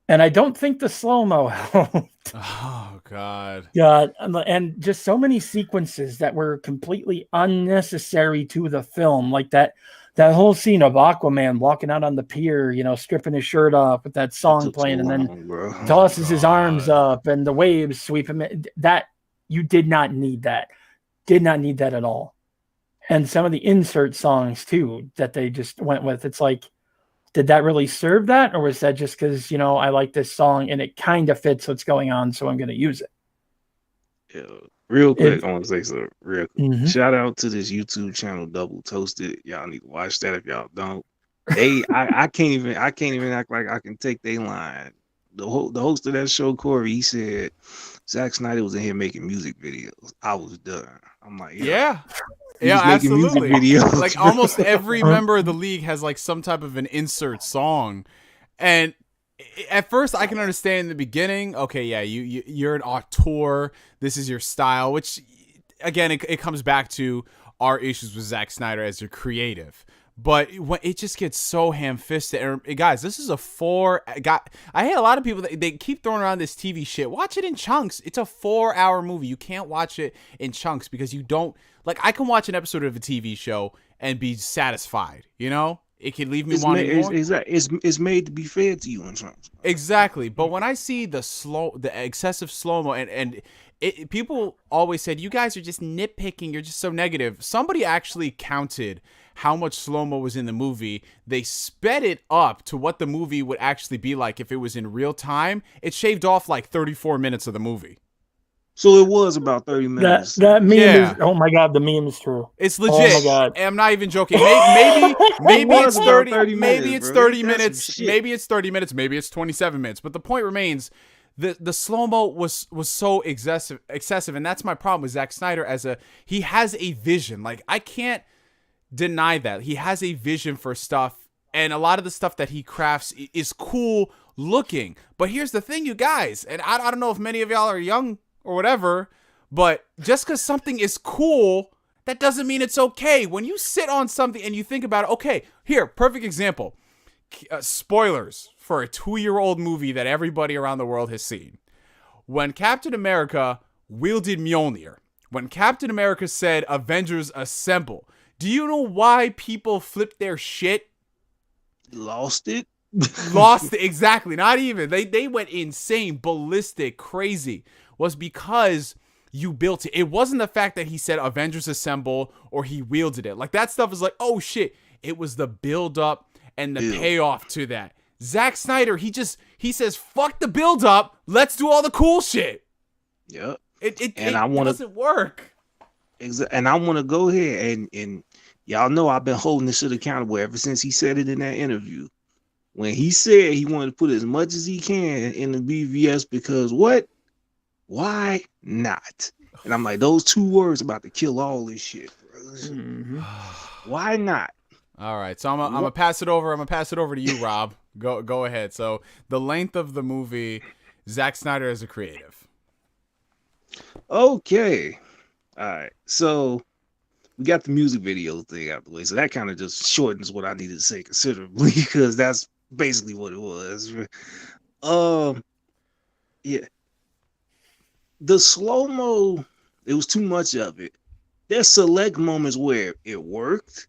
And I don't think the slow-mo helped. Oh, God. Yeah, and just so many sequences that were completely unnecessary to the film, like that whole scene of Aquaman walking out on the pier, stripping his shirt off with that song playing, and then tosses his arms up and the waves sweep him. That, you did not need that. Did not need that at all. And some of the insert songs, too, that they just went with, it's like, did that really serve that? Or was that just because, I like this song and it kind of fits what's going on, so I'm going to use it? Yeah. Real quick, I want to say something real quick. Mm-hmm. Shout out to this YouTube channel, Double Toasted. Y'all need to watch that if y'all don't. I can't even act like I can take their line. The host of that show, Corey, he said Zack Snyder was in here making music videos. I was done. I'm like, yeah, absolutely. Videos, like almost every member of the league has like some type of an insert song, and At first, I can understand in the beginning. Okay, yeah, you're an auteur. This is your style, which, again, it comes back to our issues with Zack Snyder as your creative. But when it just gets so ham-fisted, and guys, this is I hate a lot of people that they keep throwing around this TV shit. Watch it in chunks. It's a 4-hour movie. You can't watch it in chunks because you don't like. I can watch an episode of a TV show and be satisfied. You know, it can leave me wanting more. It's made to be fed to you in chunks. Exactly. But when I see the excessive slow-mo, and people always said, you guys are just nitpicking. You're just so negative. Somebody actually counted how much slow-mo was in the movie. They sped it up to what the movie would actually be like if it was in real time. It shaved off like 34 minutes of the movie. So it was about 30 minutes. That meme is, oh my God, the meme is true. It's legit. Oh my God. I'm not even joking. Maybe it's 30 maybe it's 30 minutes. Maybe it's 30 minutes. Maybe it's 27 minutes. But the point remains, the slow-mo was so excessive, and that's my problem with Zack Snyder. He has a vision. Like, I can't deny that he has a vision for stuff, and a lot of the stuff that he crafts is cool looking. But here's the thing, you guys, and I don't know if many of y'all are young or whatever, but just because something is cool, that doesn't mean it's okay. When you sit on something and you think about it, okay, here, perfect example, spoilers for a 2-year-old movie that everybody around the world has seen. When Captain America wielded Mjolnir, when Captain America said Avengers Assemble, do you know why people flipped their shit? Lost it? Lost it, exactly. Not even. They went insane, ballistic, crazy. Was because you built it. It wasn't the fact that he said Avengers Assemble or he wielded it. Like, that stuff is like, oh shit. It was the build up and the payoff to that. Zack Snyder, he says, fuck the build up. Let's do all the cool shit. Yep. It doesn't work. And I want to go ahead and y'all know I've been holding this shit accountable ever since he said it in that interview. When he said he wanted to put as much as he can in the BVS because what? Why not? And I'm like, those 2 words about to kill all this shit. Mm-hmm. Why not? All right, so I'm gonna pass it over. I'm gonna pass it over to you, Rob. Go ahead. So the length of the movie, Zack Snyder as a creative. Okay. All right, so we got the music video thing out the way, so that kind of just shortens what I needed to say considerably because that's basically what it was. Yeah, the slow-mo, it was too much of it. There's select moments where it worked.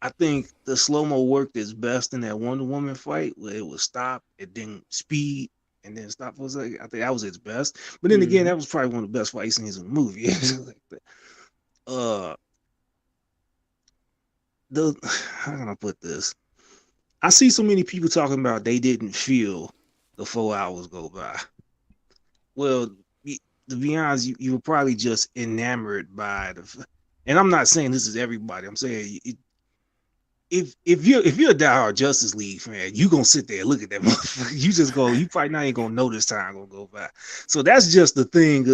I think the slow-mo worked its best in that Wonder Woman fight where it would stop, it then speed, and then stop for a second. I think that was its best. But then again, that was probably one of the best fight scenes in the movie. How can I put this? I see so many people talking about they didn't feel the 4 hours go by. Well, to be honest, you were probably just enamored by and I'm not saying this is everybody. I'm saying if you're a diehard Justice League fan, you gonna sit there and look at that motherfucker. You probably not ain't gonna know this time gonna go by. So that's just the thing.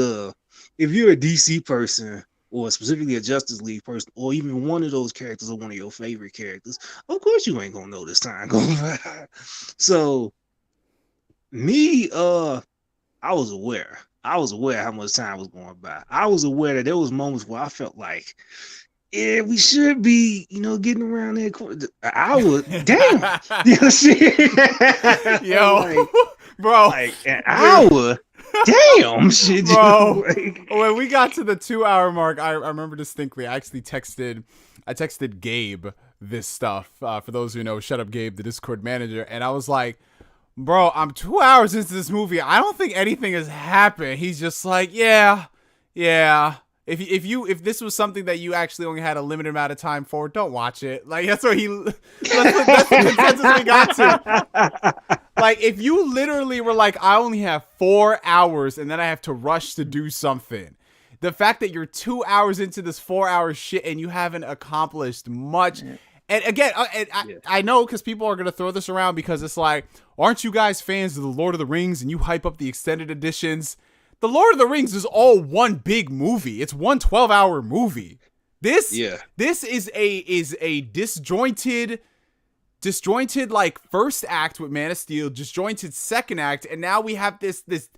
If you're a DC person or specifically a Justice League person, or even one of those characters or one of your favorite characters, of course you ain't gonna know this time go by. So me, I was aware how much time was going by. I was aware that there was moments where I felt like, yeah, we should be, getting around that corner. An hour, damn. Yo, like, bro, like an hour, damn, shit, bro. When we got to the 2-hour mark, I remember distinctly. I actually texted Gabe this stuff. For those who know, Shut Up Gabe, the Discord manager, and I was like, bro, I'm 2 hours into this movie. I don't think anything has happened. He's just like, yeah. If this was something that you actually only had a limited amount of time for, don't watch it. Like, that's what that's the consensus we got to. Like, if you literally were like, I only have 4 hours and then I have to rush to do something. The fact that you're 2 hours into this 4-hour shit and you haven't accomplished much. And again, I know because people are going to throw this around because it's like, aren't you guys fans of The Lord of the Rings and you hype up the extended editions? The Lord of the Rings is all one big movie. It's one 12-hour movie. This is a disjointed, disjointed like first act with Man of Steel, disjointed second act, and now we have this. The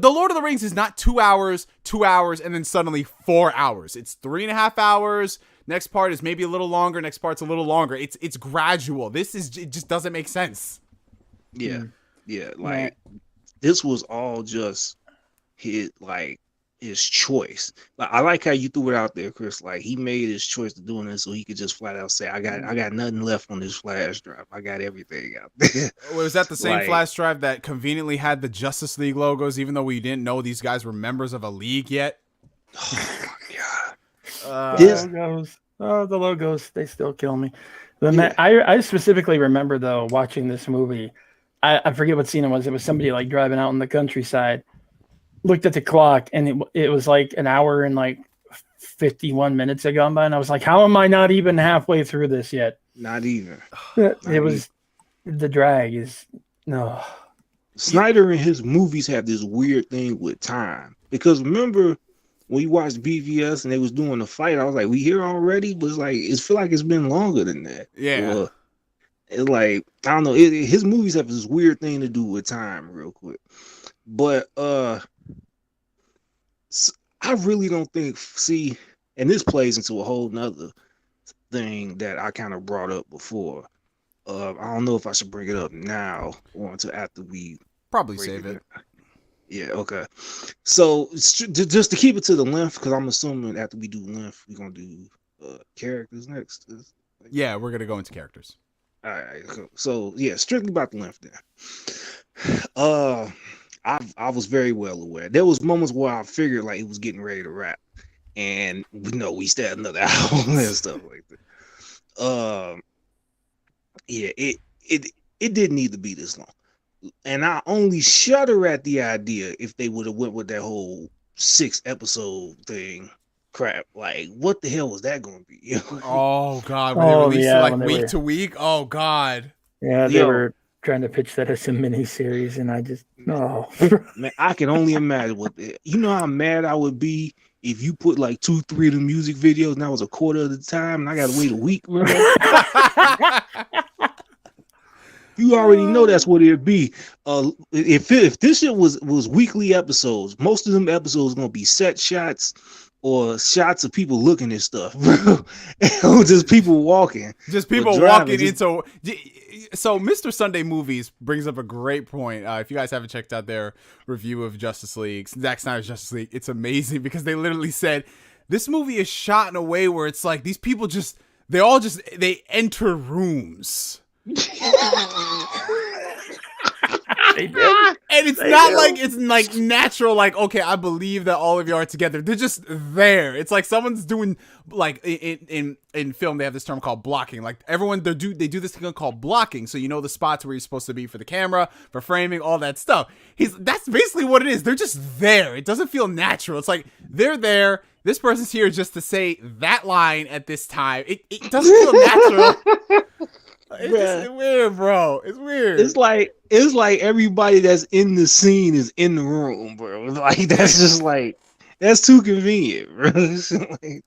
Lord of the Rings is not 2 hours, and then suddenly 4 hours. It's 3.5 hours. Next part is maybe a little longer. Next part's a little longer. It's gradual. It just doesn't make sense. Yeah, like this was all just his choice. Like, I like how you threw it out there, Chris. Like, he made his choice to doing this so he could just flat out say, I got nothing left on this flash drive. I got everything out there. Was that the same flash drive that conveniently had the Justice League logos, even though we didn't know these guys were members of a league yet? Oh my god. The logos, they still kill me. I specifically remember though watching this movie. I forget what scene it was. It was somebody like driving out in the countryside. Looked at the clock and it was like an hour and like 51 minutes had gone by, and I was like, how am I not even halfway through this yet? Not even. The drag is no. Snyder and his movies have this weird thing with time, because remember when you watched BVS and they was doing the fight, I was like, we here already? But it's like, it feel like it's been longer than that. Yeah. It's like, I don't know. His movies have this weird thing to do with time real quick. But I really don't think, and this plays into a whole nother thing that I kind of brought up before. I don't know if I should bring it up now or until after we probably save it. Yeah, okay. So just to keep it to the length, because I'm assuming after we do length, we're gonna do characters next. Yeah, we're gonna go into characters. All right. So yeah, strictly about the length there. I was very well aware. There was moments where I figured like it was getting ready to wrap, and we still had another hour and stuff like that. Yeah, it didn't need to be this long. And I only shudder at the idea if they would have went with that whole 6-episode thing crap. Like, what the hell was that going to be? Oh God, when they released it like week to week. Oh God. Yeah, they were trying to pitch that as a mini series, and I just man, I can only imagine how mad I would be if you put like 2-3 of the music videos and that was a quarter of the time, and I got to wait a week. You already know that's what it'd be. If this shit was weekly episodes, most of them episodes gonna be set shots or shots of people looking at stuff, just people walking. Just people walking into. So Mr. Sunday Movies brings up a great point. If you guys haven't checked out their review of Justice League, Zack Snyder's Justice League, it's amazing because they literally said this movie is shot in a way where it's like these people they enter rooms. They did. And it's not like it's like natural, like, okay, I believe that all of you are together. They're just there. It's like someone's doing, like, in film they have this term called blocking. Like everyone they do this thing called blocking, so you know the spots where you're supposed to be for the camera, for framing, all that stuff. That's basically what it is. They're just there. It doesn't feel natural. It's like they're there. This person's here just to say that line at this time. It doesn't feel natural. It's just weird, bro. It's weird. It's like everybody that's in the scene is in the room, bro. Like that's just like that's too convenient, bro. Like,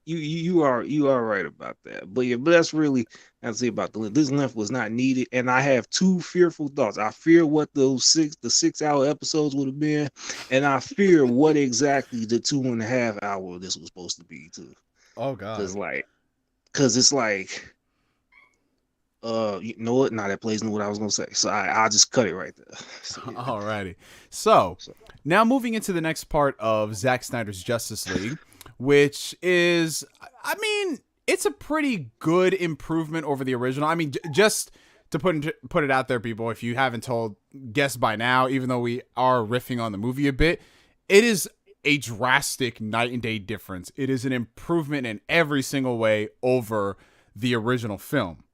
you are right about that. But that's really I'd say about the length. This length was not needed, and I have two fearful thoughts. I fear what the 6-hour episodes would have been, and I fear what exactly the 2.5 hour this was supposed to be too. Oh God. Because it's like. You know what? Nah, that plays into what I was gonna say. So I'll just cut it right there. So, yeah. Alrighty. So now moving into the next part of Zack Snyder's Justice League, which is, I mean, it's a pretty good improvement over the original. I mean, just to put it out there, people, if you haven't guessed by now, even though we are riffing on the movie a bit, it is a drastic night and day difference. It is an improvement in every single way over the original film.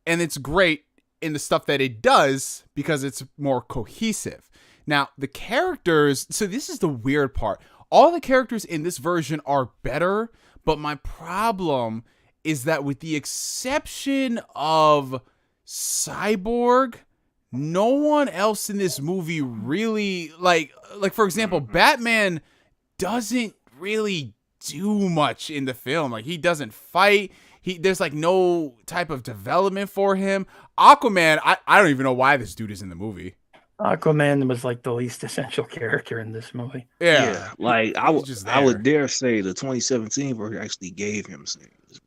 And it's great in the stuff that it does because it's more cohesive. Now, the characters, so this is the weird part. All the characters in this version are better, but my problem is that with the exception of Cyborg, no one else in this movie really, like for example, Batman doesn't really do much in the film. Like, he doesn't fight. There's like no type of development for him. Aquaman, I don't even know why this dude is in the movie. Aquaman was like the least essential character in this movie. Yeah, like I would dare say the 2017 version actually gave him scenes.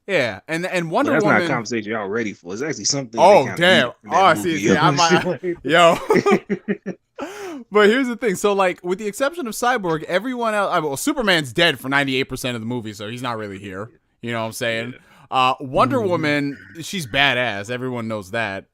Yeah, and Wonder that's Woman. Not a conversation y'all ready for. It's actually something. Oh damn! Oh, see, yo. But here's the thing. So, like, with the exception of Cyborg, everyone else. Well, Superman's dead for 98% of the movie, so he's not really here. You know what I'm saying? Wonder Woman, she's badass. Everyone knows that.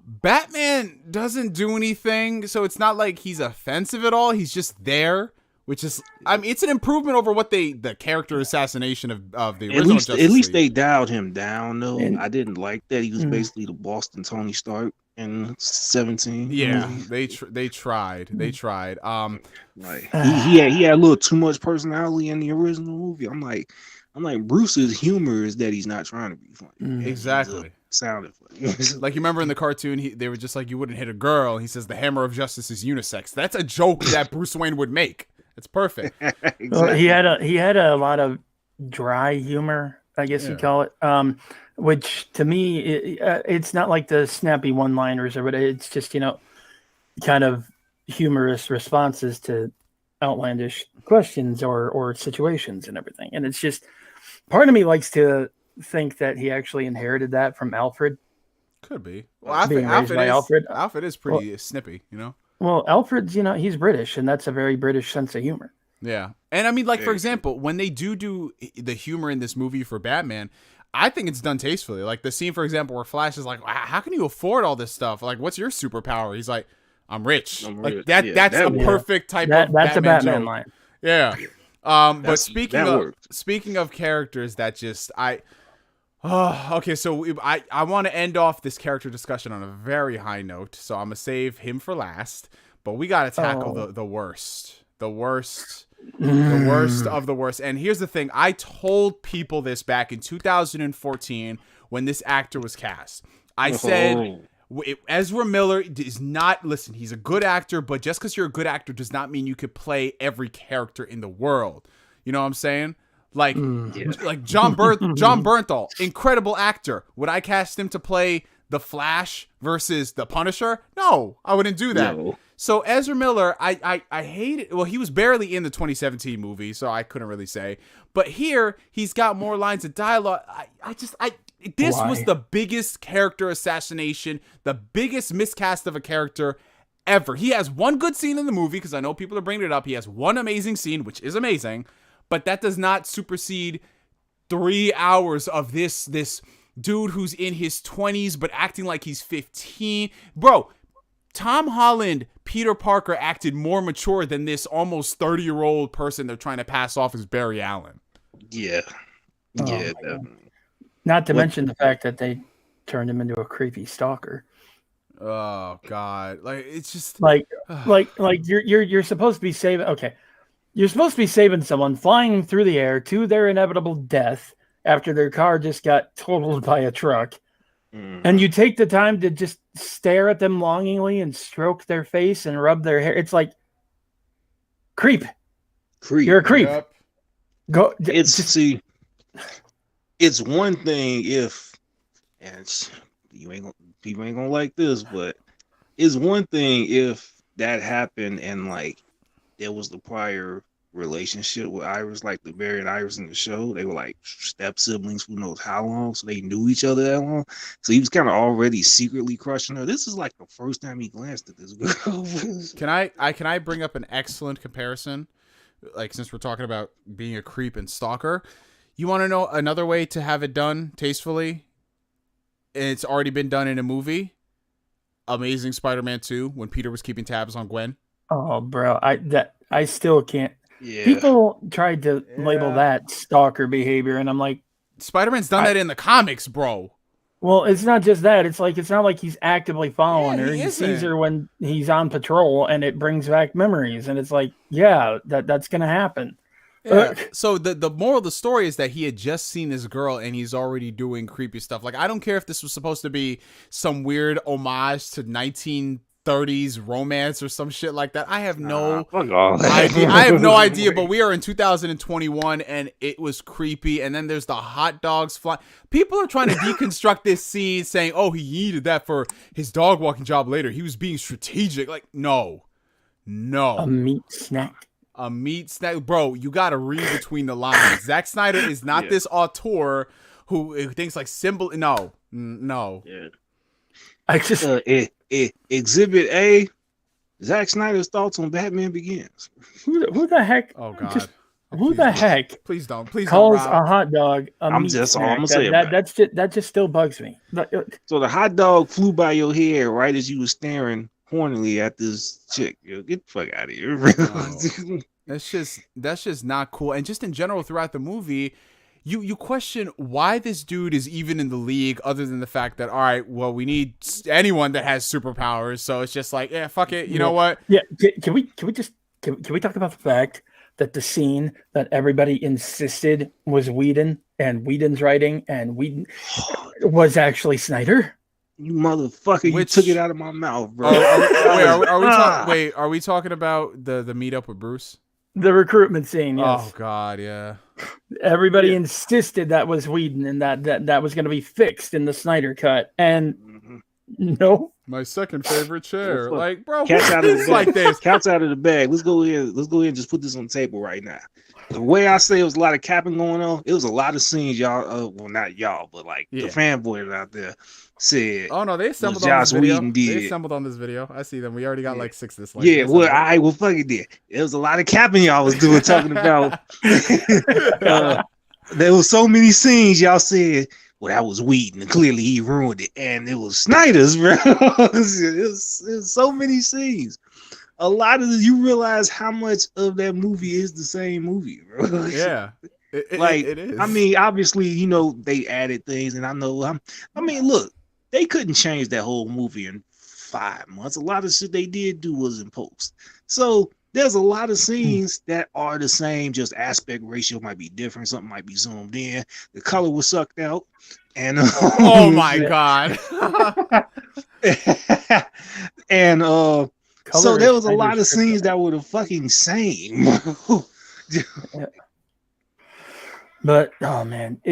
Batman doesn't do anything, so it's not like he's offensive at all. He's just there, which is, I mean, it's an improvement over what the character assassination of the original Justice At least League. they dialed him down, though. I didn't like that. He was basically the Boston Tony Stark in 17. Yeah, they tried. Like he had a little too much personality in the original movie. I'm like Bruce's humor is that he's not trying to be funny. Exactly. Sounded funny. Like, you remember in the cartoon, they were just like, you wouldn't hit a girl. He says the hammer of justice is unisex. That's a joke that Bruce Wayne would make. It's perfect. Exactly. Well, he had a lot of dry humor, I guess you call it. Which to me, it's not like the snappy one-liners or whatever. It's just, kind of humorous responses to outlandish questions or situations and everything. And it's just, part of me likes to think that he actually inherited that from Alfred. Could be. Well, I think Alfred is pretty snippy, Well, Alfred's, he's British, and that's a very British sense of humor. Yeah. And I mean, like, for example, when they do the humor in this movie for Batman, I think it's done tastefully. Like the scene, for example, where Flash is like, how can you afford all this stuff? Like, what's your superpower? He's like, I'm rich. Like that's a perfect type of that's Batman a Batman joke. line. Yeah. But speaking of characters that just okay, so I want to end off this character discussion on a very high note, so I'm gonna save him for last. But we gotta tackle the worst of the worst. And here's the thing: I told people this back in 2014 when this actor was cast. I said, Ezra Miller is not. Listen, he's a good actor, but just because you're a good actor does not mean you could play every character in the world. You know what I'm saying? Like John Bernthal, incredible actor. Would I cast him to play the Flash versus the Punisher? No, I wouldn't do that. No. So Ezra Miller, I hate it. Well, he was barely in the 2017 movie, so I couldn't really say. But here, he's got more lines of dialogue. This was the biggest character assassination, the biggest miscast of a character ever. He has one good scene in the movie, because I know people are bringing it up. He has one amazing scene, which is amazing. But that does not supersede 3 hours of this dude who's in his 20s but acting like he's 15. Bro, Tom Holland, Peter Parker acted more mature than this almost 30-year-old person they're trying to pass off as Barry Allen. Yeah. Yeah. Not to mention the fact that they turned him into a creepy stalker. Oh God. Like, it's just like you're supposed to be saving. Okay. You're supposed to be saving someone flying through the air to their inevitable death after their car just got totaled by a truck. And you take the time to just stare at them longingly and stroke their face and rub their hair. It's like, creep. You're a creep. Yep. Go. It's one thing if, and people ain't gonna like this, but it's one thing if that happened and like there was the prior relationship with Iris, like the Barry and Iris in the show. They were like step siblings, who knows how long, so they knew each other that long. So he was kind of already secretly crushing her. This is like the first time he glanced at this girl. Can I bring up an excellent comparison? Like, since we're talking about being a creep and stalker, you want to know another way to have it done tastefully? And it's already been done in a movie. Amazing Spider-Man 2, when Peter was keeping tabs on Gwen. Oh, bro, I still can't. Yeah. People tried to label that stalker behavior, and I'm like, Spider-Man's done that in the comics, bro. Well, it's not just that. It's not like he's actively following her. He sees her when he's on patrol, and it brings back memories. And it's like, that's gonna happen. Yeah. So the moral of the story is that he had just seen this girl, and he's already doing creepy stuff. Like, I don't care if this was supposed to be some weird homage to 30s romance or some shit like that. I have no fuck off. idea. I have no idea, but we are in 2021 and it was creepy. And then there's the hot dogs flying. People are trying to deconstruct this scene saying, oh, he needed that for his dog walking job later. He was being strategic. Like, no. A meat snack. A meat snack. Bro, you got to read between the lines. Zack Snyder is not this auteur who thinks like symbol. No. Yeah. I just Exhibit A, Zack Snyder's thoughts on Batman Begins. Who the heck? Oh God! Who the heck? Please don't calls don't, a hot dog a I'm meat just snack. all I'm gonna say. That just still bugs me. So the hot dog flew by your head right as you were staring hornily at this chick. Yo, get the fuck out of here. No. That's just not cool. And just in general throughout the movie, you question why this dude is even in the league, other than the fact that, all right, well, we need anyone that has superpowers. So it's just like, yeah, fuck it. You know what? Yeah. Can we talk about the fact that the scene that everybody insisted was Whedon and Whedon's writing and Whedon was actually Snyder? You motherfucker! You took it out of my mouth, bro. Are we talking about the meetup with Bruce? The recruitment scene, yes. Oh God, yeah. Everybody insisted that was Whedon and that was going to be fixed in the Snyder cut, and no. My second favorite chair, like, bro, cat's out of the like this. Cat's out of the bag. Let's go in and just put this on the table right now. The way I say it was a lot of capping going on. It was a lot of scenes, y'all. Well, not y'all, but like the fanboys out there said. Oh no, they assembled on this video. They assembled on this video. I see them. We already got like 6 dislikes. Yeah, well, well, fuck it. Then it was a lot of capping y'all was doing, talking about. There was so many scenes y'all said. Well, that was Whedon, and clearly he ruined it, and it was Snyder's, bro. it was so many scenes. A lot of you realize how much of that movie is the same movie, bro. Yeah, it is. I mean, obviously, you know, they added things, and I know. I mean, look, they couldn't change that whole movie in 5 months. A lot of shit they did do was in post. So there's a lot of scenes that are the same, just aspect ratio might be different. Something might be zoomed in. The color was sucked out. And oh my God. And so there was a lot of scenes that were the fucking same. But oh man,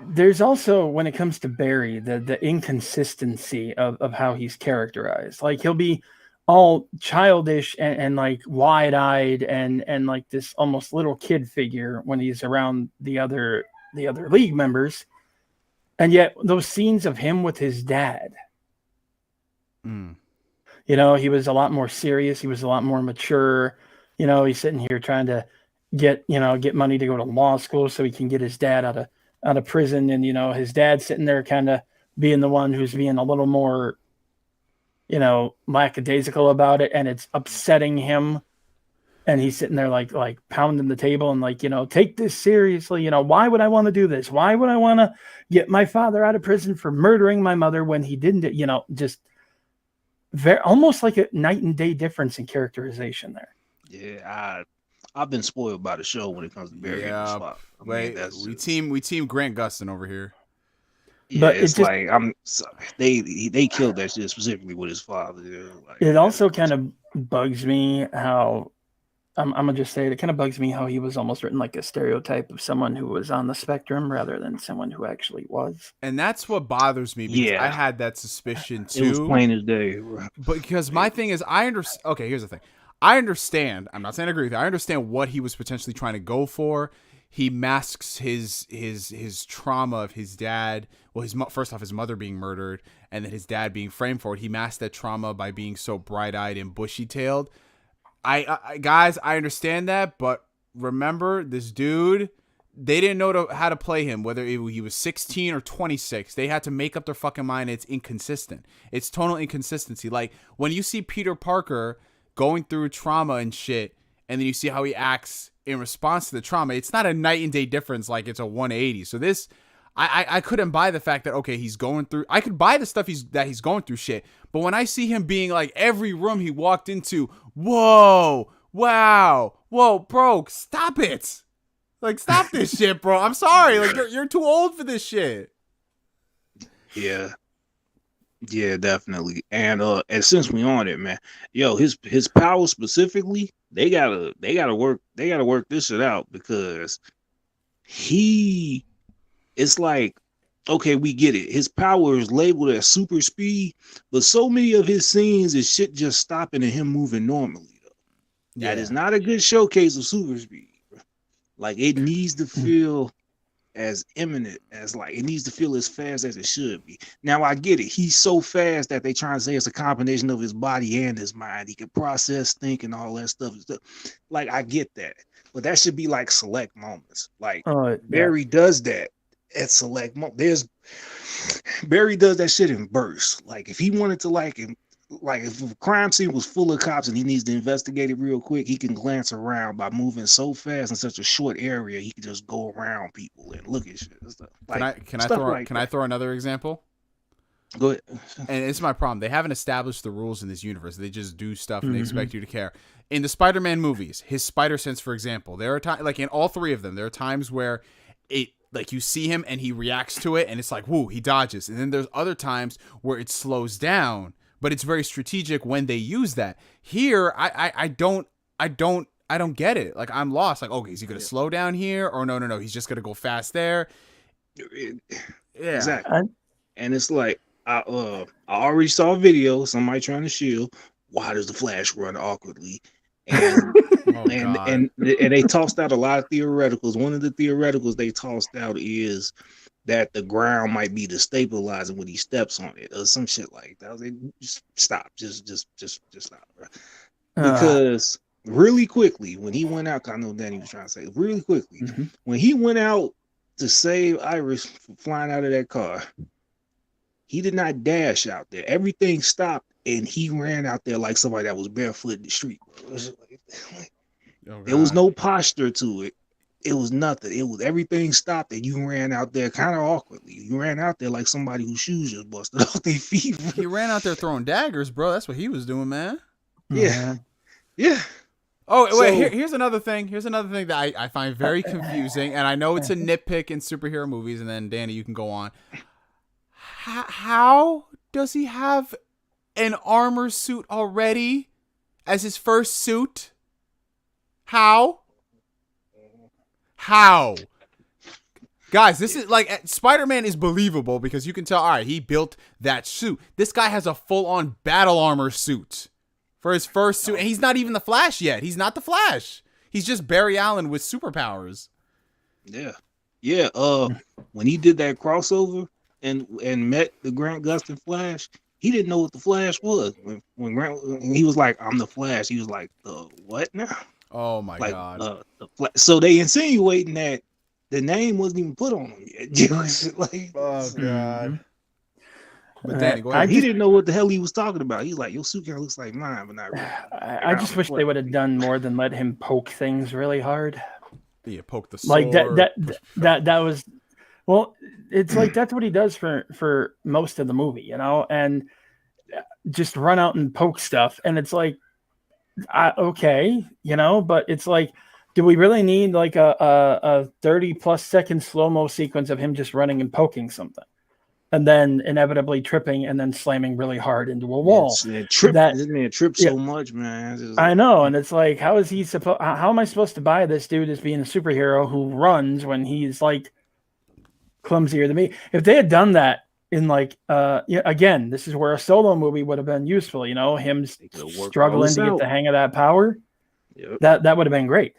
there's also, when it comes to Barry, the inconsistency of how he's characterized. Like, he'll be all childish and like wide-eyed and like this almost little kid figure when he's around the other league members, and yet those scenes of him with his dad, you know, he was a lot more serious, he was a lot more mature. You know, he's sitting here trying to get money to go to law school so he can get his dad out of prison, and you know, his dad's sitting there kind of being the one who's being a little more, you know, lackadaisical about it, and it's upsetting him. And he's sitting there like pounding the table and like, you know, take this seriously. You know, why would I want to do this? Why would I want to get my father out of prison for murdering my mother when he didn't? You know, just almost like a night and day difference in characterization there. Yeah, I've been spoiled by the show when it comes to Barry. Yeah, we team Grant Gustin over here. Yeah, but it's like they killed that shit specifically with his father. Like, it also kind of bugs me how I'm gonna just say it kind of bugs me how he was almost written like a stereotype of someone who was on the spectrum rather than someone who actually was. And that's what bothers me, because I had that suspicion too. It was plain as day. But because my thing is, I understand. Okay, here's the thing. I understand. I'm not saying I agree with you. I understand what he was potentially trying to go for. He masks his trauma of his dad. Well, first off, his mother being murdered, and then his dad being framed for it. He masked that trauma by being so bright-eyed and bushy-tailed. Guys, I understand that, but remember, this dude, they didn't know how to play him, whether he was 16 or 26. They had to make up their fucking mind. It's inconsistent. It's total inconsistency. Like, when you see Peter Parker going through trauma and shit, and then you see how he acts in response to the trauma, it's not a night and day difference. Like, it's a 180. So this, I couldn't buy the fact that, okay, he's going through, I could buy the stuff that he's going through shit, but when I see him being like, every room he walked into, whoa, wow, whoa, bro, stop it. Like, stop this shit, bro. I'm sorry. Like, you're too old for this shit. Yeah. Yeah, definitely. And since we on it, man, yo, his power specifically, they gotta work this shit out because he it's like, okay, we get it. His power is labeled as super speed, but so many of his scenes is shit just stopping and him moving normally though. That is not a good showcase of super speed, bro. Like it needs to feel as imminent as, like, it needs to feel as fast as it should be. Now I get it. He's so fast that they trying to say it's a combination of his body and his mind. He can process, think, and all that stuff. Like I get that, but that should be like select moments. Like Barry does that at select moments. Barry does that shit in bursts. Like if he wanted to, like if a crime scene was full of cops and he needs to investigate it real quick, he can glance around by moving so fast in such a short area. He can just go around people and look at shit and stuff. Like, can I throw another example? Go ahead. And it's my problem. They haven't established the rules in this universe. They just do stuff and they expect you to care. In the Spider-Man movies, his spider sense, for example, there are times, like in all three of them, there are times where it, like you see him and he reacts to it and it's like, whoo, he dodges. And then there's other times where it slows down, but it's very strategic when they use that. Here, I don't get it. Like I'm lost. Like, okay, is he gonna slow down here, or no, he's just gonna go fast there? Yeah, exactly. And it's like I already saw a video, somebody trying to shield. Why does the Flash run awkwardly? And and they tossed out a lot of theoreticals. One of the theoreticals they tossed out is that the ground might be destabilizing when he steps on it, or some shit like that. I was like, just stop, just stop, bro. Because really quickly, when he went out, I know Danny was trying to say, really quickly, when he went out to save Iris from flying out of that car, he did not dash out there. Everything stopped, and he ran out there like somebody that was barefoot in the street. There was no posture to it. It was nothing. It was everything stopped, and you ran out there kind of awkwardly. You ran out there like somebody whose shoes just busted off their feet. He ran out there throwing daggers, bro. That's what he was doing, man. Yeah. Oh, wait. Here's another thing. Here's another thing that I find very confusing, and I know it's a nitpick in superhero movies. And then Danny, you can go on. How does he have an armor suit already as his first suit? How? Guys, this is like Spider-Man is believable because you can tell, all right, he built that suit. This guy has a full-on battle armor suit for his first suit, and he's not even the Flash yet. He's not the Flash. He's just Barry Allen with superpowers. Yeah. When he did that crossover and met the Grant Gustin Flash, he didn't know what the Flash was. When he was like, "I'm the Flash," he was like, what now?" Oh my god! So they insinuating that the name wasn't even put on him yet. Like, oh god! But Danny, go ahead. He didn't know what the hell he was talking about. He's like, "Your suit kind of looks like mine, but not really." I just wish they would have done more than let him poke things really hard. Yeah, poke the sword. Like that was. Well, it's like that's what he does for most of the movie, you know, and just run out and poke stuff, and it's like. Okay, you know, but it's like, do we really need like a 30+ second slow-mo sequence of him just running and poking something and then inevitably tripping and then slamming really hard into a wall? This man tripped so much, man. I know, and it's like, how am I supposed to buy this dude as being a superhero who runs when he's like clumsier than me? If they had done that in like again, this is where a solo movie would have been useful, you know, him struggling to get the hang of that power. That would have been great.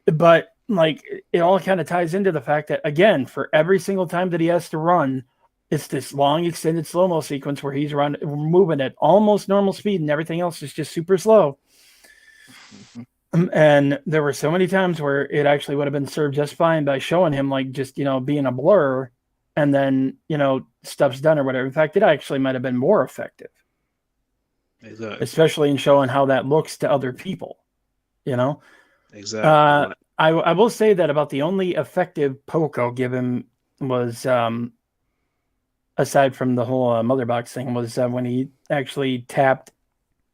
But like it all kind of ties into the fact that, again, for every single time that he has to run, it's this long extended slow-mo sequence where he's moving at almost normal speed and everything else is just super slow. And there were so many times where it actually would have been served just fine by showing him like just, you know, being a blur, and then, you know, stuff's done or whatever. In fact, it actually might have been more effective. Exactly. Especially in showing how that looks to other people, you know? Exactly. I will say that about the only effective poke I'll give him was, aside from the whole mother box thing, was when he actually tapped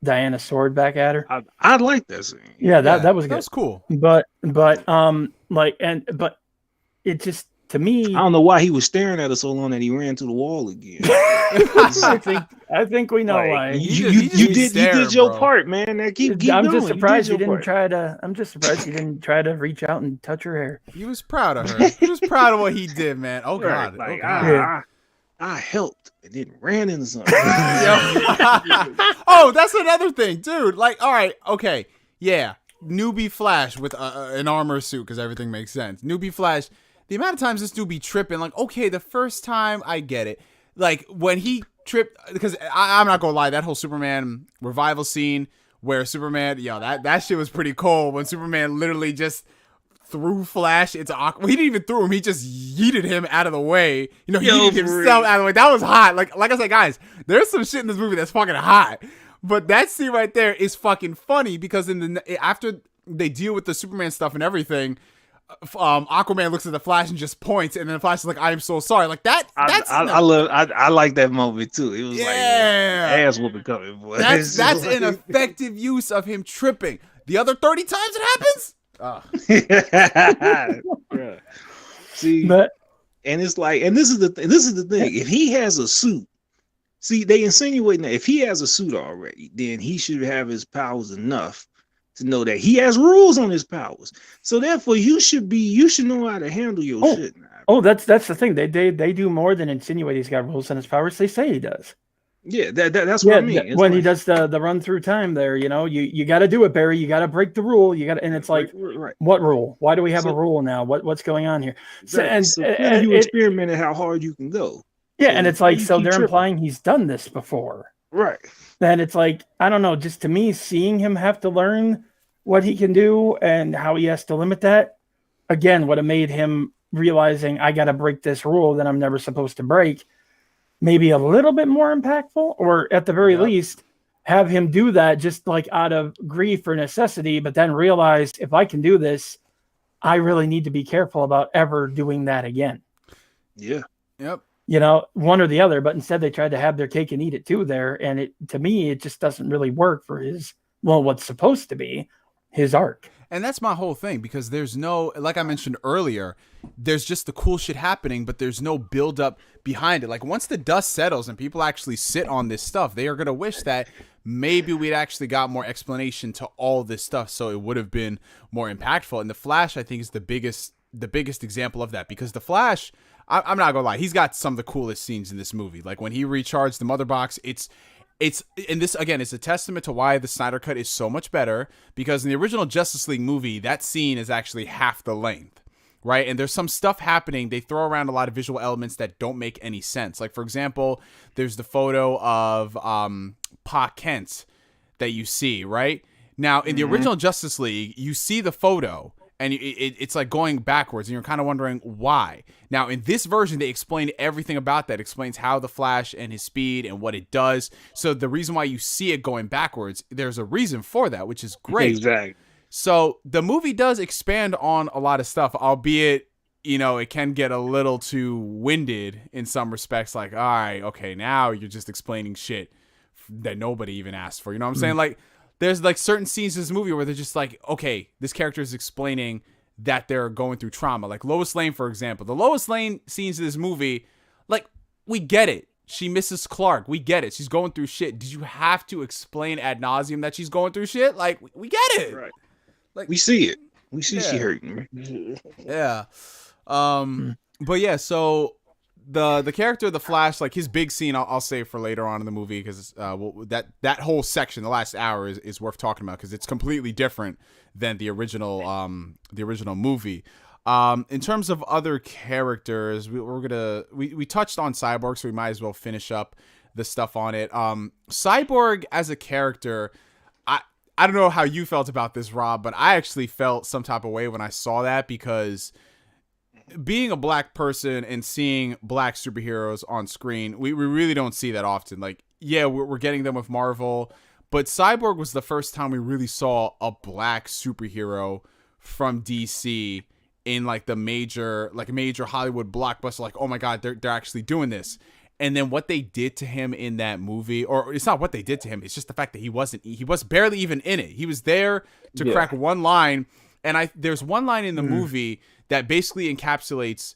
Diana's sword back at her. I like that scene. Yeah, that was good. That was cool. But it just, to me, I don't know why he was staring at us so long that he ran to the wall again. I think we know why. You did your part, man. Now keep I'm going. just surprised he didn't part. try to. I'm just surprised he didn't try to reach out and touch her hair. He was proud of her. He was proud of what he did, man. Oh Right, God. like, oh, God. I helped and then ran into something. Oh, that's another thing, dude. Like, all right, okay, yeah, newbie Flash with an armor suit because everything makes sense. Newbie Flash. The amount of times this dude be tripping, like, okay, the first time I get it. Like, when he tripped, because I'm not gonna lie, that whole Superman revival scene where Superman, that shit was pretty cool. When Superman literally just threw Flash into Aquaman. He didn't even throw him, he just yeeted him out of the way. He yeeted himself out of the way. That was hot. Like I said, guys, there's some shit in this movie that's fucking hot. But that scene right there is fucking funny because after they deal with the Superman stuff and everything, Aquaman looks at the Flash and just points, and then the Flash is like, "I am so sorry." Like that. I like that moment too. It was like ass whooping coming, boy. That's an effective use of him tripping. The other 30 times it happens. See, and it's like, and this is the thing. If he has a suit, see, they insinuating that if he has a suit already, then he should have his powers enough to know that he has rules on his powers. So therefore, you should know how to handle your shit. Now. Oh, that's the thing. They do more than insinuate he's got rules on his powers. They say he does. Yeah, that's what I mean. When he does the run through time there, you got to do it, Barry. You got to break the rule. You got to, and it's like, right. What rule? Why do we have a rule now? What's going on here? And you experimented how hard you can go. Yeah, and it's like, so they're implying he's done this before. Right. Then it's like, I don't know, just to me, seeing him have to learn what he can do and how he has to limit that, again, would have made him realizing I got to break this rule that I'm never supposed to break, maybe a little bit more impactful, or at the very least, have him do that just like out of grief or necessity, but then realize if I can do this, I really need to be careful about ever doing that again. Yeah. Yep. One or the other, but instead they tried to have their cake and eat it too there. And to me, it just doesn't really work for what's supposed to be his arc. And that's my whole thing, because there's no, like I mentioned earlier, there's just the cool shit happening, but there's no build up behind it. Like once the dust settles and people actually sit on this stuff, they are going to wish that maybe we'd actually got more explanation to all this stuff, so it would have been more impactful. And the Flash, I think, is the biggest example of that, because the Flash, I'm not gonna lie, he's got some of the coolest scenes in this movie. Like when he recharged the mother box, and this again is a testament to why the Snyder Cut is so much better, because in the original Justice League movie, that scene is actually half the length, right? And there's some stuff happening. They throw around a lot of visual elements that don't make any sense. Like for example, there's the photo of Pa Kent that you see, right? Now in the original Justice League, you see the photo and it's like going backwards, and you're kind of wondering why. Now, in this version, they explain everything about that. It explains how the Flash and his speed and what it does. So the reason why you see it going backwards, there's a reason for that, which is great. Exactly. So the movie does expand on a lot of stuff, albeit, it can get a little too winded in some respects. Like, all right, okay, now you're just explaining shit that nobody even asked for. You know what I'm saying? Like, there's like certain scenes in this movie where they're just like, okay, this character is explaining that they're going through trauma. Like Lois Lane, for example. The Lois Lane scenes in this movie, like, we get it. She misses Clark. We get it. She's going through shit. Did you have to explain ad nauseum that she's going through shit? Like, we get it. Right. Like, we see it. We see she hurting. Yeah. But yeah, so the character of the Flash, like his big scene, I'll save for later on in the movie, because that whole section, the last hour, is worth talking about, because it's completely different than the original movie. In terms of other characters, we touched on Cyborg, so we might as well finish up the stuff on it. Cyborg as a character, I don't know how you felt about this, Rob, but I actually felt some type of way when I saw that, because being a black person and seeing black superheroes on screen, we really don't see that often. Like, yeah, we're getting them with Marvel, but Cyborg was the first time we really saw a black superhero from DC in like the major Hollywood blockbuster. Like, oh my God, they're actually doing this. And then what they did to him in that movie, or it's not what they did to him, it's just the fact that he was barely even in it. He was there to crack one line. And there's one line in the movie that basically encapsulates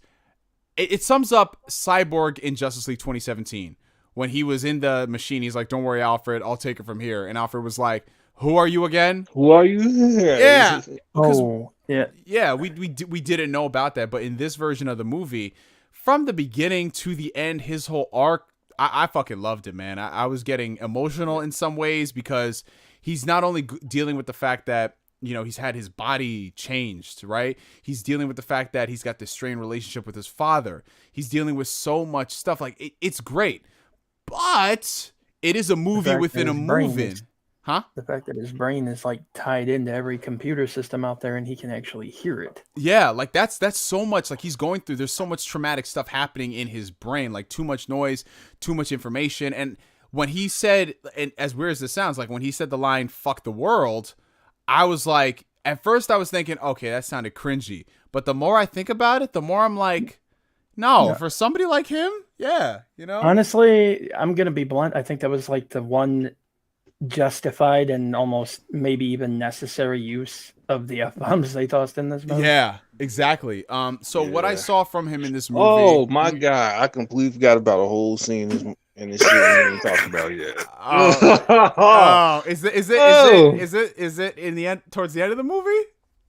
it sums up Cyborg in Justice League 2017 when he was in the machine. He's like, "Don't worry, Alfred, I'll take it from here." And Alfred was like, "Who are you again?" Who are you? Yeah, because yeah, we didn't know about that, but in this version of the movie, from the beginning to the end, his whole arc, I fucking loved it, man. I was getting emotional in some ways because he's not only dealing with the fact that, you know, he's had his body changed, right? He's dealing with the fact that he's got this strained relationship with his father. He's dealing with so much stuff. Like, it's great, but it is a movie within a movie. Huh? The fact that his brain is like tied into every computer system out there and he can actually hear it. Yeah, like that's so much, like he's going through, there's so much traumatic stuff happening in his brain, like too much noise, too much information. And when he said, and as weird as this sounds, like when he said the line "fuck the world," I was like, at first I was thinking, okay, that sounded cringy. But the more I think about it, the more I'm like, no, for somebody like him, yeah, you know? Honestly, I'm going to be blunt. I think that was like the one justified and almost maybe even necessary use of the F-bombs they tossed in this movie. Yeah, exactly. So what I saw from him in this movie. Oh my god, I completely forgot about a whole scene in this shit we ain't talking about yet. Is it in the end, towards the end of the movie?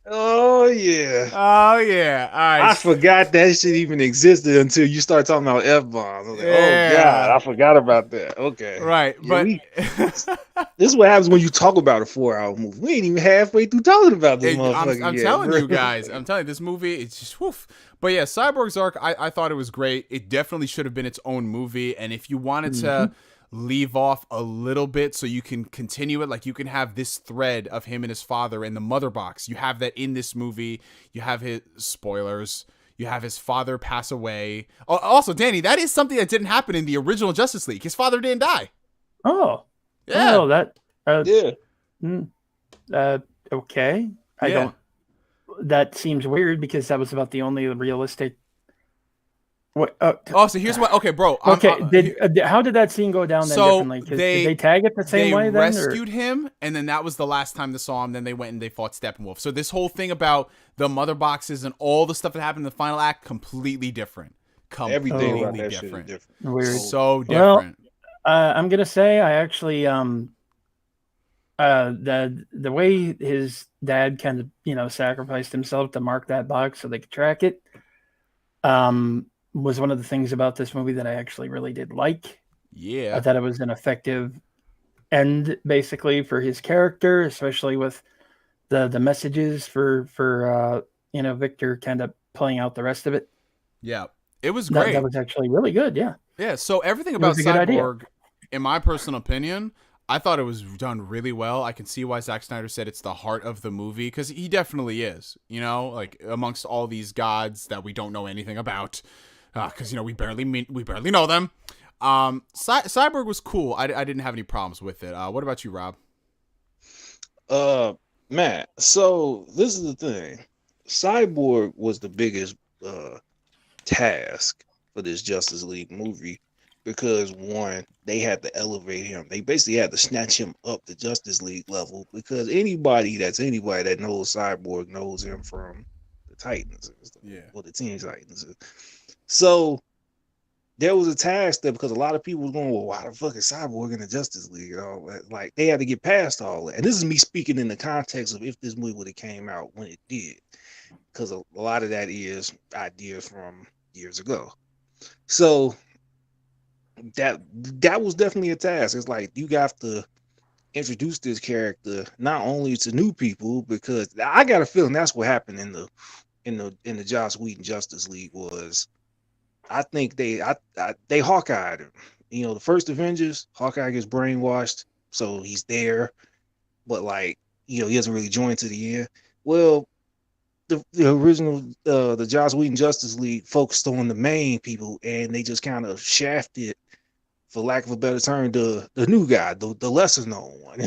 Oh yeah. Oh yeah. All right. I forgot that shit even existed until you start talking about F-bombs. Like, yeah. Oh god, I forgot about that. Okay. Right. Yeah, but this is what happens when you talk about a 4-hour movie. We ain't even halfway through talking about this motherfucker. I'm telling you guys. I'm telling you, this movie, it's just woof. But yeah, Cyborg's arc, I thought it was great. It definitely should have been its own movie. And if you wanted to leave off a little bit so you can continue it, like you can have this thread of him and his father in the mother box. You have that in this movie. You have his spoilers. You have his father pass away. Oh, also, Danny, that is something that didn't happen in the original Justice League. His father didn't die. Oh, yeah. Oh, that. Yeah. Okay. I don't. That seems weird because that was about the only realistic. What? So here's what. Okay, bro. Okay. How did that scene go down then differently? Did they tag it the same way then? They rescued him, and then that was the last time they saw him. Then they went and they fought Steppenwolf. So this whole thing about the mother boxes and all the stuff that happened in the final act, completely different. Everything about that shit is different. Weird. So different. Well, I'm gonna say I actually the way his dad kind of sacrificed himself to mark that box so they could track it was one of the things about this movie that I actually really did like. Yeah, I thought it was an effective end basically for his character, especially with the messages for Victor kind of playing out the rest of it. Yeah, it was great. That was actually really good. Yeah. So everything about Cyborg, in my personal opinion, I thought it was done really well. I can see why Zack Snyder said it's the heart of the movie, because he definitely is, like amongst all these gods that we don't know anything about, because we barely know them. Cyborg was cool. I didn't have any problems with it. What about you, Rob? Matt, so this is the thing. Cyborg was the biggest task for this Justice League movie because, one, they had to elevate him. They basically had to snatch him up to Justice League level, because anybody that knows Cyborg knows him from the Titans, or the Teen Titans. So there was a task there, because a lot of people were going, well, why the fuck is Cyborg in the Justice League and all that? Like, they had to get past all that. And this is me speaking in the context of if this movie would have came out when it did, because a lot of that is ideas from years ago. So that was definitely a task. It's like you got to introduce this character not only to new people, because I got a feeling that's what happened in the Joss Whedon Justice League was, I think they Hawkeyed him. The first Avengers, Hawkeye gets brainwashed, so he's there, but he doesn't really join to the end. Well, the original the Joss Whedon Justice League focused on the main people, and they just kind of shafted, for lack of a better term, the new guy, the lesser known one.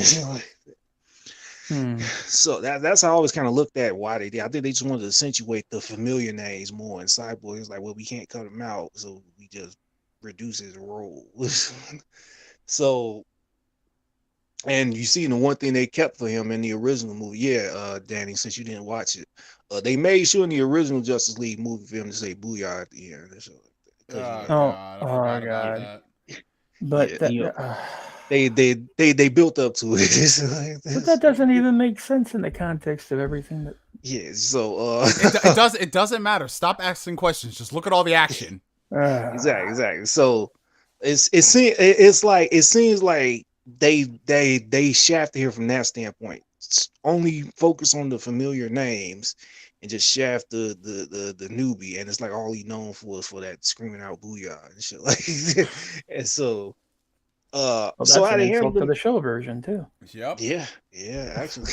So that's how I always kind of looked at why they did. I think they just wanted to accentuate the familiar names more. And Cyborg is like, well, we can't cut him out, so we just reduce his role. So, and you see the one thing they kept for him in the original movie, Danny, since you didn't watch it, They made sure in the original Justice League movie for him to say "booyah" at the end. So, Oh, God, I forgot about that. But yeah, that, they built up to it. but that doesn't even make sense in the context of everything that. Yeah, so It doesn't matter. Stop asking questions. Just look at all the action. exactly. So it seems like they shafted here from that standpoint. Only focus on the familiar names and just shaft the newbie, and it's like all he known for is for that screaming out booyah and shit like. And so Well, that's so out an of him, insult to the show version too. Yep. yeah, actually,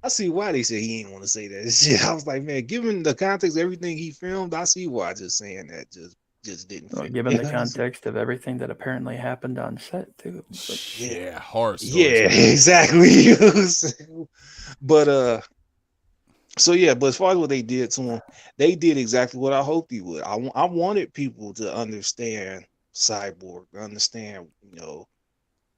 I see why they said he ain't want to say that shit. I was like, man, given the context of everything he filmed, I see why just saying that just didn't Well, fit. given the context of everything that apparently happened on set too. But, Yeah, horror stories. Yeah, exactly. But so yeah, but as far as what they did to him, they did exactly what I hoped he would. I wanted people to understand Cyborg, to understand,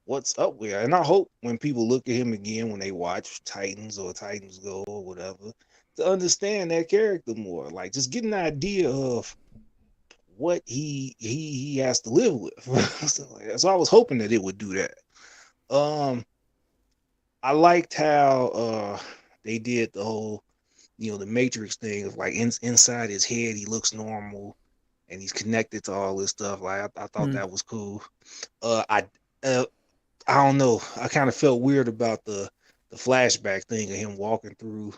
what's up with her. And I hope when people look at him again, when they watch Titans or Titans Go or whatever, to understand that character more. Like just get an idea of what he has to live with. So I was hoping that it would do that. I liked how they did the whole, the Matrix thing of like inside his head he looks normal and he's connected to all this stuff. Like I thought that was cool. I don't know. I kind of felt weird about the flashback thing of him walking through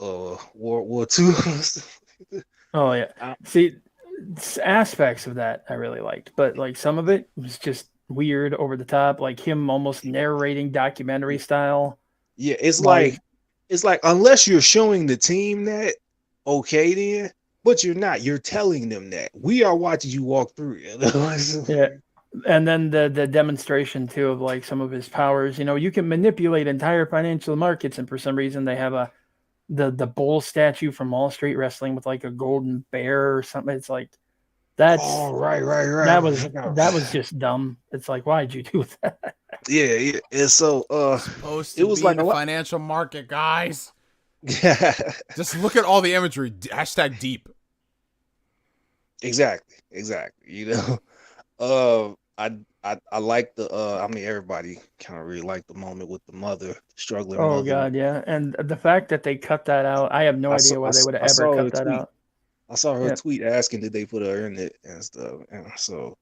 World War II. oh yeah. See, aspects of that I really liked, but like some of it was just weird, over the top, like him almost narrating documentary style. Yeah, it's like unless you're showing the team that, okay then, but you're not. You're telling them that we are watching you walk through. Yeah. And then the demonstration too of like some of his powers. You can manipulate entire financial markets, and for some reason they have the bull statue from Wall Street wrestling with like a golden bear or something. It's like that's right. That was just dumb. It's like, why'd you do that? Yeah. And so supposed to it was be like the a financial market, guys. Yeah. Just look at all the imagery. Hashtag deep. Exactly. I like the everybody kind of really liked the moment with the mother, struggling mother. Oh god, yeah. And the fact that they cut that out, I have no idea why they would have ever cut that out. I saw her tweet asking did they put her in it and stuff. And so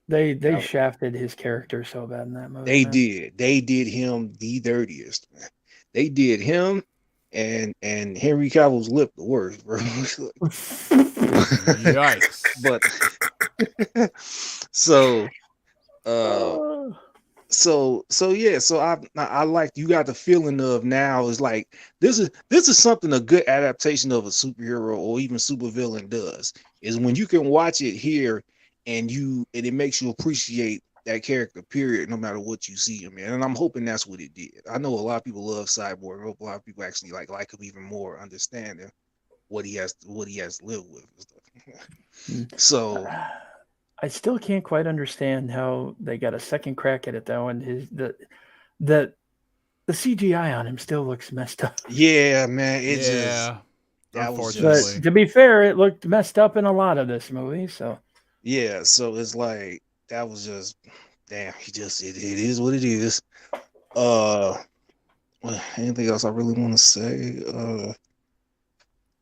they shafted his character so bad in that movie. They did him the dirtiest, man. They did him and Henry Cavill's lip the worst, bro. Yikes. But so I like, you got the feeling of now is like this is something a good adaptation of a superhero or even supervillain does, is when you can watch it here and it makes you appreciate that character, period, no matter what you see him in. And I'm hoping that's what it did. I know a lot of people love Cyborg. I hope a lot of people actually like him even more, understanding what he has to live with and stuff. So I still can't quite understand how they got a second crack at it though, and the CGI on him still looks messed up. Yeah, man. But to be fair, it looked messed up in a lot of this movie. So yeah, so it's like that was just damn. It is what it is. Anything else I really want to say?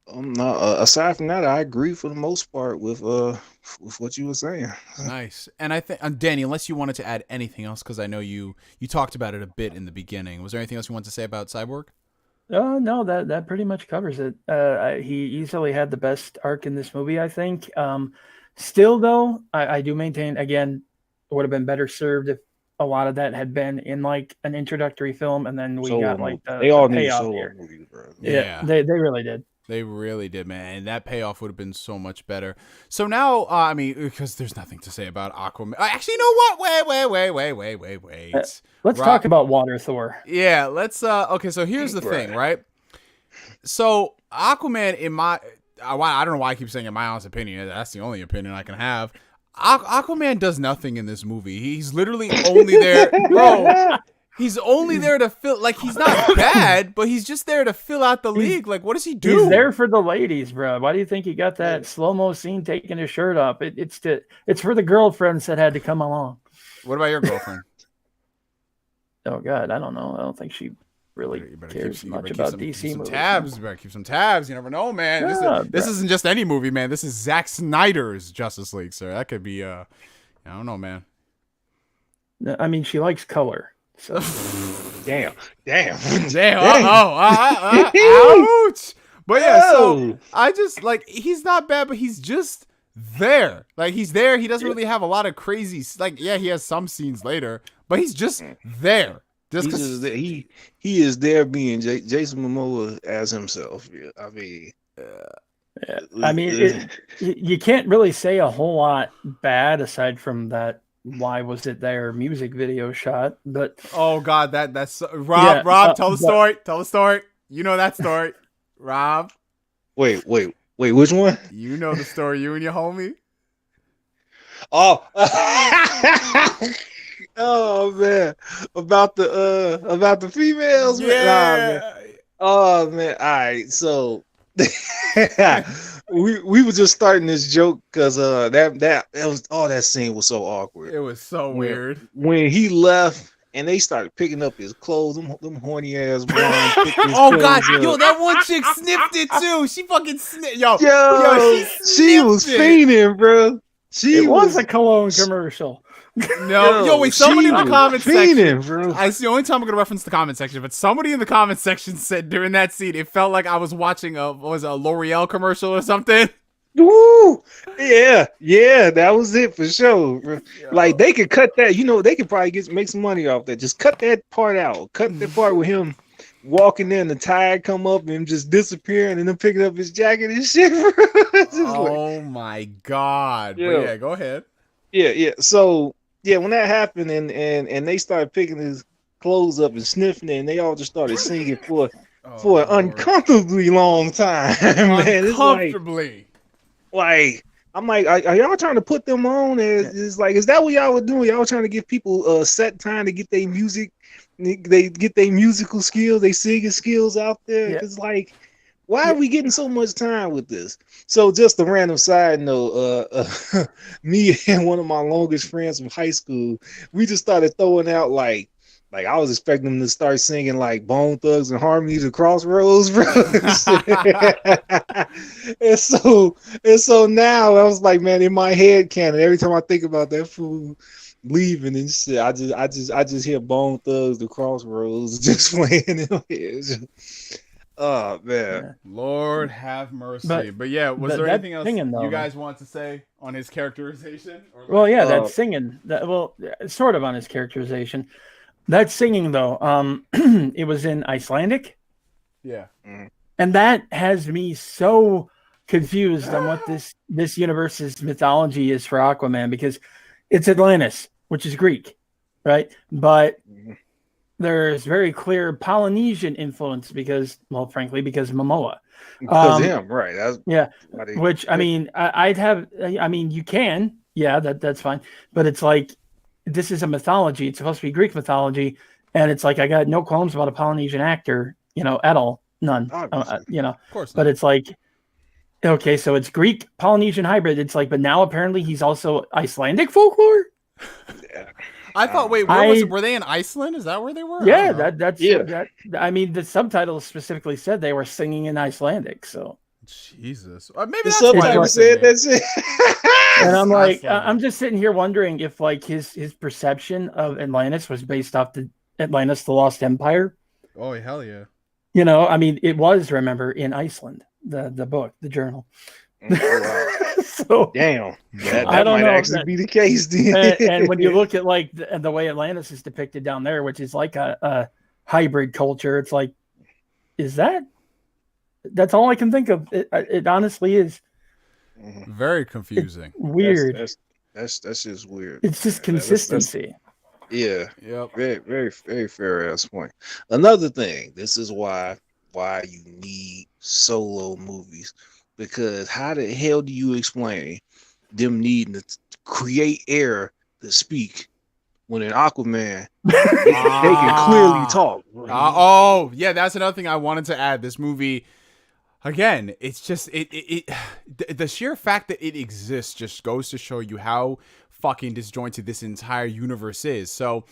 Aside from that, I agree for the most part with what you were saying. Nice. And I think, Danny, unless you wanted to add anything else, because I know you talked about it a bit in the beginning. Was there anything else you wanted to say about Cyborg? No, that pretty much covers it. He easily had the best arc in this movie, I think. Still, though, I do maintain, again, it would have been better served if a lot of that had been in like an introductory film, and then we got like they all need solo movies, bro. Yeah, they really did. They really did, man. And that payoff would have been so much better. So now, I mean, because there's nothing to say about Aquaman. Actually, you know what? Wait. Let's talk about Water Thor. Yeah, let's. Okay, so here's the thing, right? So Aquaman, I don't know why I keep saying in my honest opinion. That's the only opinion I can have. Aquaman does nothing in this movie. He's literally only there, bro. He's only there to fill, like, he's not bad, but he's just there to fill out the league. Like, what does he do? He's there for the ladies, bro. Why do you think he got that slow-mo scene taking his shirt off? It's for the girlfriends that had to come along. What about your girlfriend? Oh, God, I don't know. I don't think she really cares much about DC movies. You better keep some tabs. You never know, man. This isn't just any movie, man. This is Zack Snyder's Justice League, sir. That could be, I don't know, man. I mean, she likes color. So. Damn. Ouch. But yeah, so I just, like, he's not bad, but he's just there. Like, he's there. He doesn't really have a lot of crazy, like, yeah, he has some scenes later, but he's just there. He is there being Jason Momoa as himself. Yeah, I mean, you can't really say a whole lot bad aside from that. Why was it there? Music video shot, but oh God, that's Rob. Rob, tell the story. You know that story, Rob. Wait, which one? You know the story. You and your homie. Oh, oh man, about the females. Yeah. Man. Nah, man. Oh man. All right, so. we were just starting this joke because that scene was so awkward. It was so weird when he left and they started picking up his clothes. Them horny ass blondes. Oh God, yo, that one chick sniffed it too. She fucking sniffed. Yo, she was fiending, bro. It was a cologne commercial. No, wait, somebody in the comment section. Bro. It's the only time I'm gonna reference the comment section, but somebody in the comment section said during that scene, it felt like I was watching a L'Oreal commercial or something. Woo! Yeah, that was it for sure. Yo. Like they could cut that, they could probably make some money off that. Just cut that part out. Cut that part with him walking in, the tide come up and him just disappearing and then picking up his jacket and shit. Oh my God. Yeah. But yeah, go ahead. Yeah. So yeah, when that happened and they started picking his clothes up and sniffing it, and they all just started singing for an uncomfortably long time. Man, uncomfortably. Like I'm like, are y'all trying to put them on? Is that what y'all were doing? Y'all trying to give people set time to get their music, they get their musical skills, they singing skills out there? Because why are we getting so much time with this? So just a random side note, me and one of my longest friends from high school, we just started throwing out like I was expecting them to start singing like Bone Thugs and Harmony to Crossroads, bro. and so now I was like, man, in my head canon, every time I think about that fool leaving and shit, I just hear Bone Thugs to Crossroads just playing in my head. Oh man, Lord have mercy. But yeah, was there anything else you guys want to say on his characterization? Well, yeah, that singing. Sort of on his characterization. That singing though, it was in Icelandic. Yeah, and that has me so confused on what this universe's mythology is for Aquaman, because it's Atlantis, which is Greek, right? But there's very clear Polynesian influence because Momoa. Because him, right? Which I mean, you can, that's fine, but it's like this is a mythology. It's supposed to be Greek mythology, and it's like I got no qualms about a Polynesian actor, at all, none, of course. But it's like, okay, so it's Greek Polynesian hybrid. It's like, but now apparently he's also Icelandic folklore. Yeah. I thought, wait, were they in Iceland? Is that where they were? Yeah, that. I mean, the subtitles specifically said they were singing in Icelandic. So Jesus, maybe the subtitles said that's it. And I'm like, I'm just sitting here wondering if like his perception of Atlantis was based off the Atlantis, the Lost Empire. Oh hell yeah! I mean, it was, remember, in Iceland, the book, the journal. Oh, wow. So damn, that might actually be the case. And when you look at like the way Atlantis is depicted down there, which is like a hybrid culture, it's like, that's all I can think of. It honestly is very confusing. It's weird. That's just weird. It's just consistency. Yeah. Yep. Very, very, very fair ass point. Another thing, this is why you need solo movies. Because how the hell do you explain them needing to create air to speak when in Aquaman, they can clearly talk. Oh, yeah, that's another thing I wanted to add. This movie, again, it's just the sheer fact that it exists just goes to show you how fucking disjointed this entire universe is. So,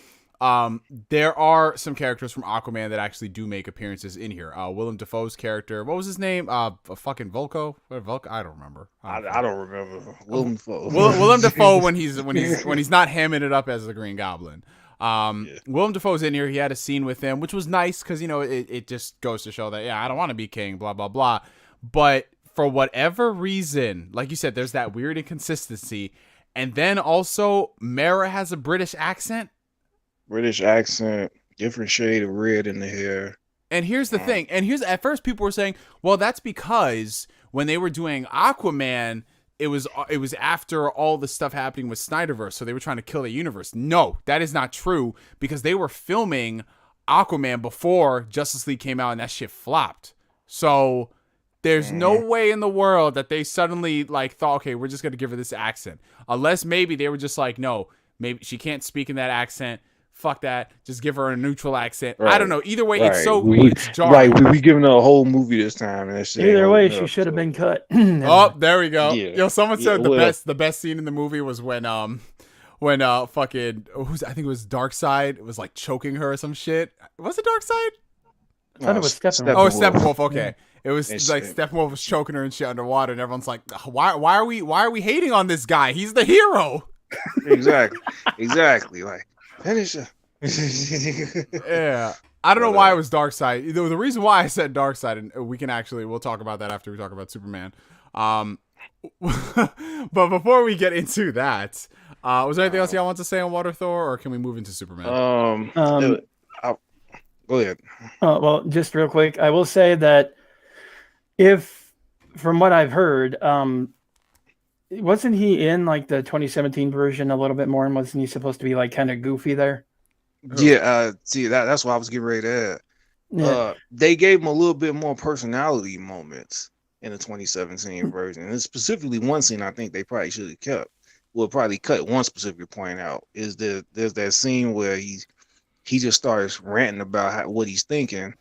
there are some characters from Aquaman that actually do make appearances in here. Willem Dafoe's character, what was his name? Fucking Volko? Volko? I don't remember. I don't remember. Willem Dafoe. Willem Dafoe when he's not hamming it up as the Green Goblin. Willem Dafoe's in here. He had a scene with him, which was nice because, you know, it just goes to show that, yeah, I don't want to be king, blah, blah, blah. But for whatever reason, like you said, there's that weird inconsistency. And then also, Mara has a British accent. Different shade of red in the hair. And here's the thing. And at first people were saying, well, that's because when they were doing Aquaman, it was after all the stuff happening with Snyderverse, so they were trying to kill the universe. No, that is not true, because they were filming Aquaman before Justice League came out, and that shit flopped. So there's no way in the world that they suddenly like thought, okay, we're just gonna give her this accent, unless maybe they were just like, no, maybe she can't speak in that accent. Fuck that. Just give her a neutral accent. Right. I don't know. Either way, it's so it's jarring. Right. We giving her a whole movie this time. And either way, she should have been cut. Oh, there we go. Yeah. Yo, someone said the best scene in the movie was when fucking I think it was Darkseid was like choking her or some shit. Was it Darkseid? I thought it was Steppenwolf. Oh, Steppenwolf. Okay. It was like Steppenwolf was choking her and shit underwater, and everyone's like, why are we hating on this guy? He's the hero. Exactly. Like, finish her. Yeah. I don't know why it was Darkseid. The reason why I said Darkseid, and we'll talk about that after we talk about Superman. But before we get into that, was there anything else y'all want to say on Water Thor, or can we move into Superman? Go ahead. Well, just real quick, I will say that from what I've heard, wasn't he in like the 2017 version a little bit more, and wasn't he supposed to be like kind of goofy there? Yeah, see that's what I was getting ready to add. Yeah. They gave him a little bit more personality moments in the 2017 version. And specifically one scene I think they probably should have kept. Well, probably cut one specific point out is that there's that scene where he just starts ranting about what he's thinking,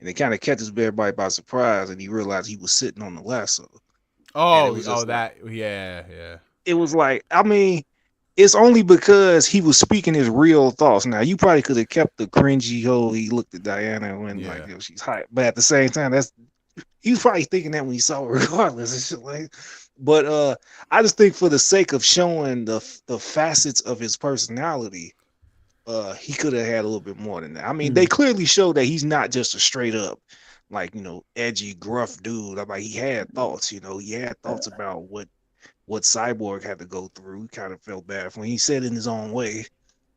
and it kind of catches everybody by surprise, and he realized he was sitting on the lasso. Yeah. It was like, I mean, it's only because he was speaking his real thoughts. Now, you probably could have kept the cringy whole, he looked at Diana when like, you know, she's hot. But at the same time, he was probably thinking that when he saw her regardless and shit like. But I just think for the sake of showing the facets of his personality, he could have had a little bit more than that. I mean, they clearly show that he's not just a straight up, like, you know, edgy, gruff dude. I'm like, he had thoughts, you know, he had thoughts about what Cyborg had to go through. He kind of felt bad when he said in his own way,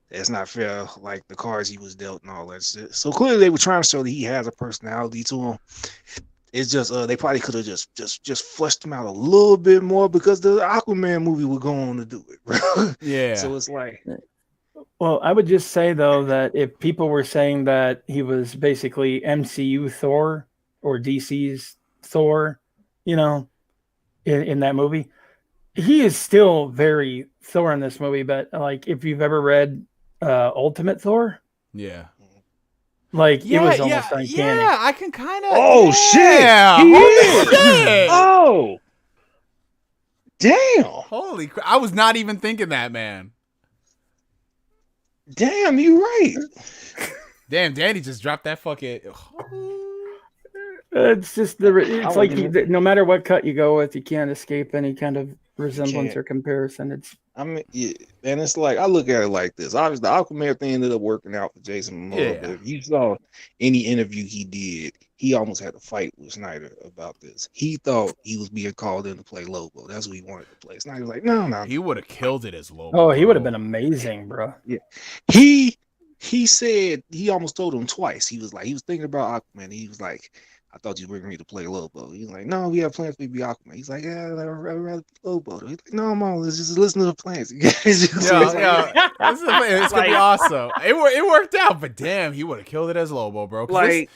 that's not fair, like the cards he was dealt and all that shit. So clearly they were trying to show that he has a personality to him. It's just they probably could have just fleshed him out a little bit more, because the Aquaman movie would go on to do it, bro. Yeah. So it's like, well, I would just say though that if people were saying that he was basically MCU Thor or DC's Thor, you know, in that movie, he is still very Thor in this movie. But like, if you've ever read Ultimate Thor, like it was almost uncanny. Yeah, I can kind of. Oh shit! Holy shit! Oh, damn! Holy crap! I was not even thinking that, man. Damn, you right. Damn, Danny just dropped that fucking. It's just it's like no matter what cut you go with, you can't escape any kind of resemblance or comparison. I mean, yeah, and it's like, I look at it like this. Obviously, the Aquaman thing ended up working out for Jason Momoa. But if you saw any interview he did, he almost had to fight with Snyder about this. He thought he was being called in to play Lobo. That's what he wanted to play. Snyder's like, no. He would have killed it as Lobo. Oh, he would have been amazing, bro. Yeah. He said, he almost told him twice. He was thinking about Aquaman. He was like, I thought you were bringing me to play Lobo. He's like, no, we have plans for you to be Aquaman. He's like, yeah, I'd rather Lobo. He's like, no, Mom, let's just listen to the plans. It's gonna be awesome. It worked out, but damn, he would have killed it as Lobo, bro. Like,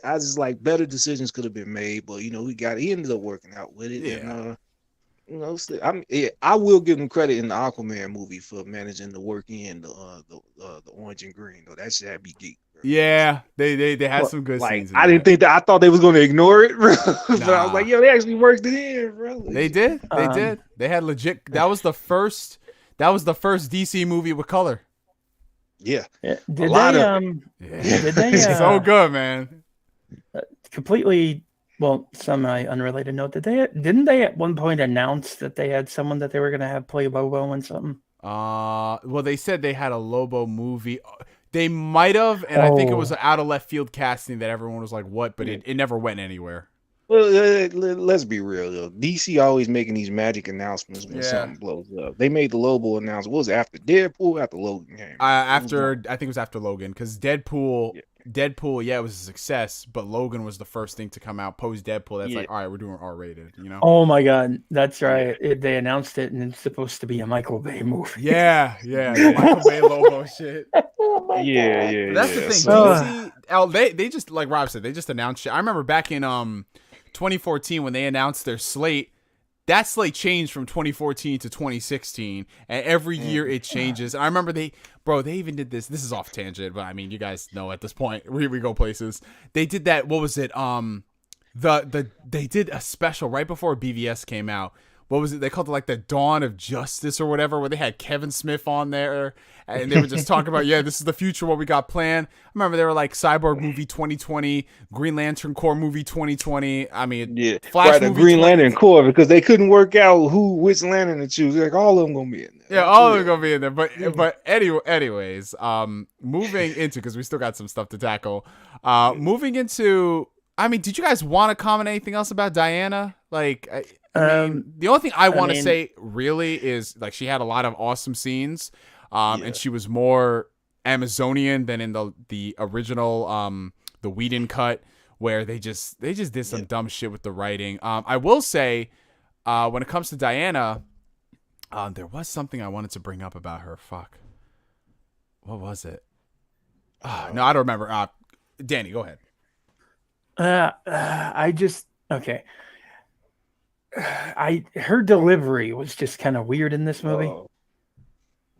I just like, better decisions could have been made, but you know, he ended up working out with it. Yeah. You know, I will give them credit in the Aquaman movie for managing to work in the orange and green. Though that shit be geek. Bro. Yeah, they had some good like, scenes. I didn't think that. I thought they was going to ignore it, bro. But I was Nah. like, yo, they actually worked it in, bro. They did. They did. They had legit. That was the first. That was the first DC movie with color. Yeah. Did Did they? So good, man. Completely. Well, semi unrelated note. Didn't they at one point announce that they had someone that they were going to have play Lobo and something? Well, they said they had a Lobo movie. They might have, and I think it was an out of left field casting that everyone was like, "What?" But it never went anywhere. Well, let's be real though. DC always making these magic announcements when something blows up. They made the Lobo announcement. What was it, after Deadpool? After Logan came? I think it was after Logan, because Deadpool, it was a success, but Logan was the first thing to come out post Deadpool. That's like, all right, we're doing R-rated, you know? Oh my God, that's right. They announced it, and it's supposed to be a Michael Bay movie. Yeah, the Michael Bay Lobo shit. Yeah. That's the thing. DC, they just, like Rob said, they just announced shit. I remember back in 2014 when they announced their slate. That slate changed from 2014 to 2016, and every year it changes. And I remember they even did this. This is off tangent, but I mean, you guys know at this point we go places. They did that. What was it? They did a special right before BVS came out. What was it? They called it like the Dawn of Justice or whatever, where they had Kevin Smith on there, and they were just talking about, this is the future, what we got planned. I remember they were like Cyborg movie 2020, Green Lantern Corps movie 2020. I mean, Flash movie Green Lantern Corps, because they couldn't work out which lantern to choose. Like, all of them gonna be in there. Yeah, all of them gonna be in there. But anyways, moving into, because we still got some stuff to tackle. Moving into, I mean, did you guys want to comment anything else about Diana? Like, I mean, the only thing I want to say really is, like, she had a lot of awesome scenes, and she was more Amazonian than in the original the Whedon cut, where they just did some dumb shit with the writing. I will say, when it comes to Diana, there was something I wanted to bring up about her. Fuck, what was it? No, I don't remember. Danny, go ahead. Okay. Her delivery was just kind of weird in this movie.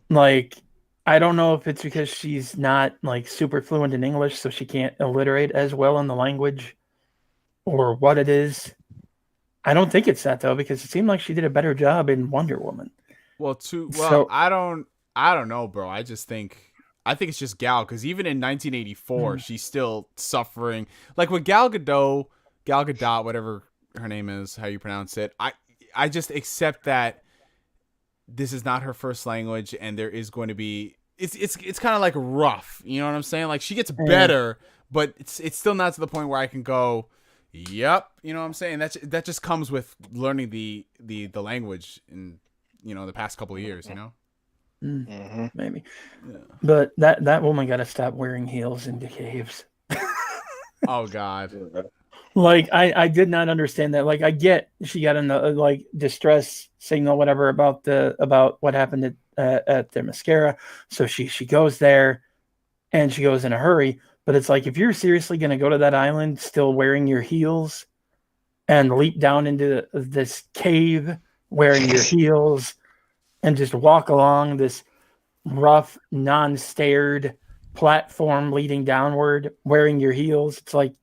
Like, I don't know if it's because she's not like super fluent in English, so she can't alliterate as well in the language, or what it is. I don't think it's that though, because it seemed like she did a better job in Wonder Woman. I don't know, bro. I think it's just Gal, because even in 1984, she's still suffering. Like with Gal Gadot, whatever her name is, how you pronounce it. I just accept that this is not her first language, and there is going to be it's kind of like rough, you know what I'm saying? Like, she gets better, but it's still not to the point where I can go, yep, you know what I'm saying? That just comes with learning the language in, you know, the past couple of years, you know. Maybe, but that woman got to stop wearing heels into caves. Oh God. Like, I did not understand that. Like, I get she got in the like distress signal, whatever, about what happened at the mascara. So she goes there, and she goes in a hurry. But it's like, if you're seriously going to go to that island still wearing your heels and leap down into this cave wearing your heels and just walk along this rough, non-staired platform leading downward wearing your heels, it's like,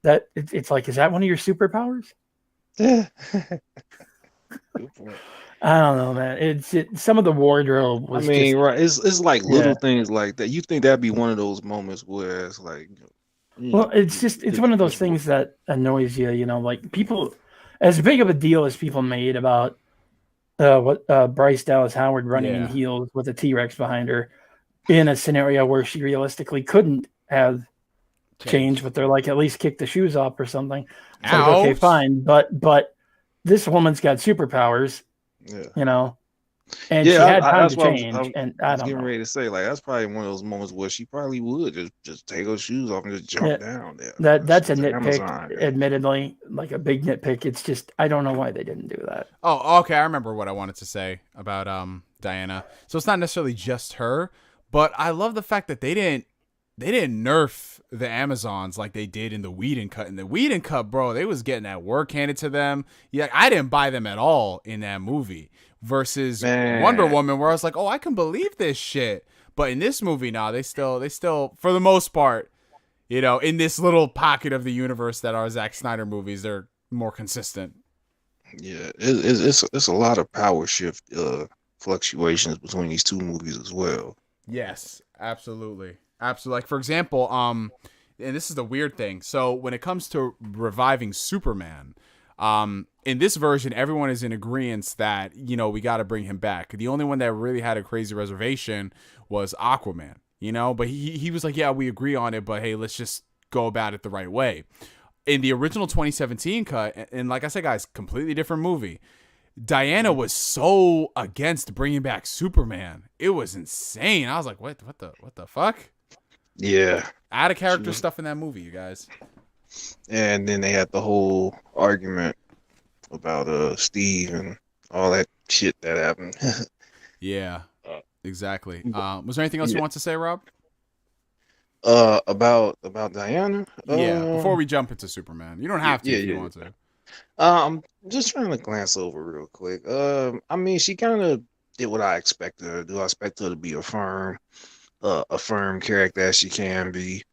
that it's like, is that one of your superpowers? I don't know, man. Some of the wardrobe was, right. It's like little things like that. You think that'd be one of those moments where it's like, well, it's one of those things that annoys you, you know, like people, as big of a deal as people made about what Bryce Dallas Howard running in heels with a T-Rex behind her in a scenario where she realistically couldn't have changed, but they're like, at least kick the shoes off or something. It's like, okay, fine, but this woman's got superpowers, you know, and she had time to change. And I was getting ready to say, like, that's probably one of those moments where she probably would just take her shoes off and just jump down there. That's a nitpick, admittedly, like a big nitpick. It's just, I don't know why they didn't do that. Oh, okay. I remember what I wanted to say about Diana. So it's not necessarily just her, but I love the fact that they didn't they didn't nerf the Amazons like they did in the Whedon cut. In the Whedon cut, bro, they was getting that work handed to them. Yeah, I didn't buy them at all in that movie. Versus Wonder Woman, where I was like, oh, I can believe this shit. But in this movie, now they still, for the most part, you know, in this little pocket of the universe that are Zack Snyder movies, they're more consistent. Yeah, it's a lot of power shift fluctuations between these two movies as well. Yes, absolutely. Absolutely. Like, for example, and this is the weird thing. So when it comes to reviving Superman, in this version, everyone is in agreement that, you know, we got to bring him back. The only one that really had a crazy reservation was Aquaman, you know, but he was like, yeah, we agree on it, but hey, let's just go about it the right way. In the original 2017 cut, and like I said, guys, completely different movie, Diana was so against bringing back Superman. It was insane. I was like, what the fuck? Yeah. Out of character stuff in that movie, you guys. And then they had the whole argument about Steve and all that shit that happened. Yeah, exactly. Was there anything else you want to say, Rob? About Diana? Yeah, before we jump into Superman. You don't have to if you want to. I'm just trying to glance over real quick. I mean, she kind of did what I expected her to do. I expect her to be a firm character as she can be.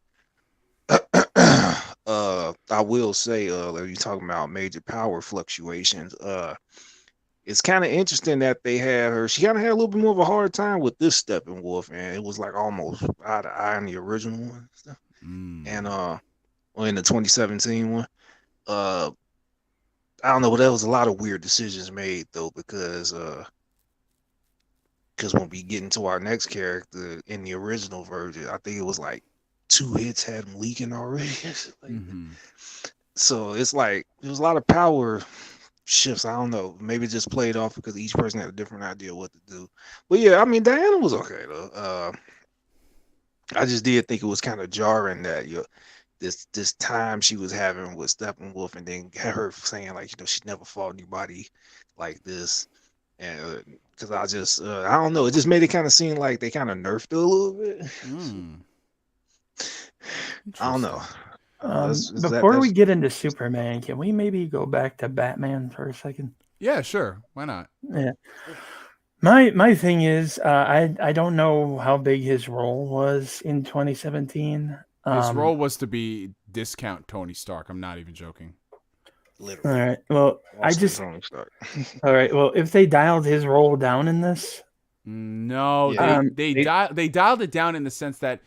I will say, like you talking about major power fluctuations, it's kind of interesting that they had her. She kind of had a little bit more of a hard time with this Steppenwolf, and it was like almost eye to eye in the original one, and in the 2017 one, I don't know, but there was a lot of weird decisions made though, because when we get into our next character in the original version, I think it was like 2 hits had him leaking already. So it's like there was a lot of power shifts. I don't know. Maybe it just played off because each person had a different idea what to do. But yeah, I mean, Diana was okay though. I just did think it was kind of jarring that this time she was having with Steppenwolf, and then her saying like, you know, she never fought anybody like this, and because I don't know, it just made it kind of seem like they kind of nerfed it a little bit. I don't know. Before we get into Superman, can we maybe go back to Batman for a second? Yeah, sure. Why not? Yeah. My thing is, I don't know how big his role was in 2017. His role was to be discount Tony Stark. I'm not even joking. Literally. All right. Well, Tony Stark. All right. Well, if they dialed his role down in this, no, they dialed it down in the sense that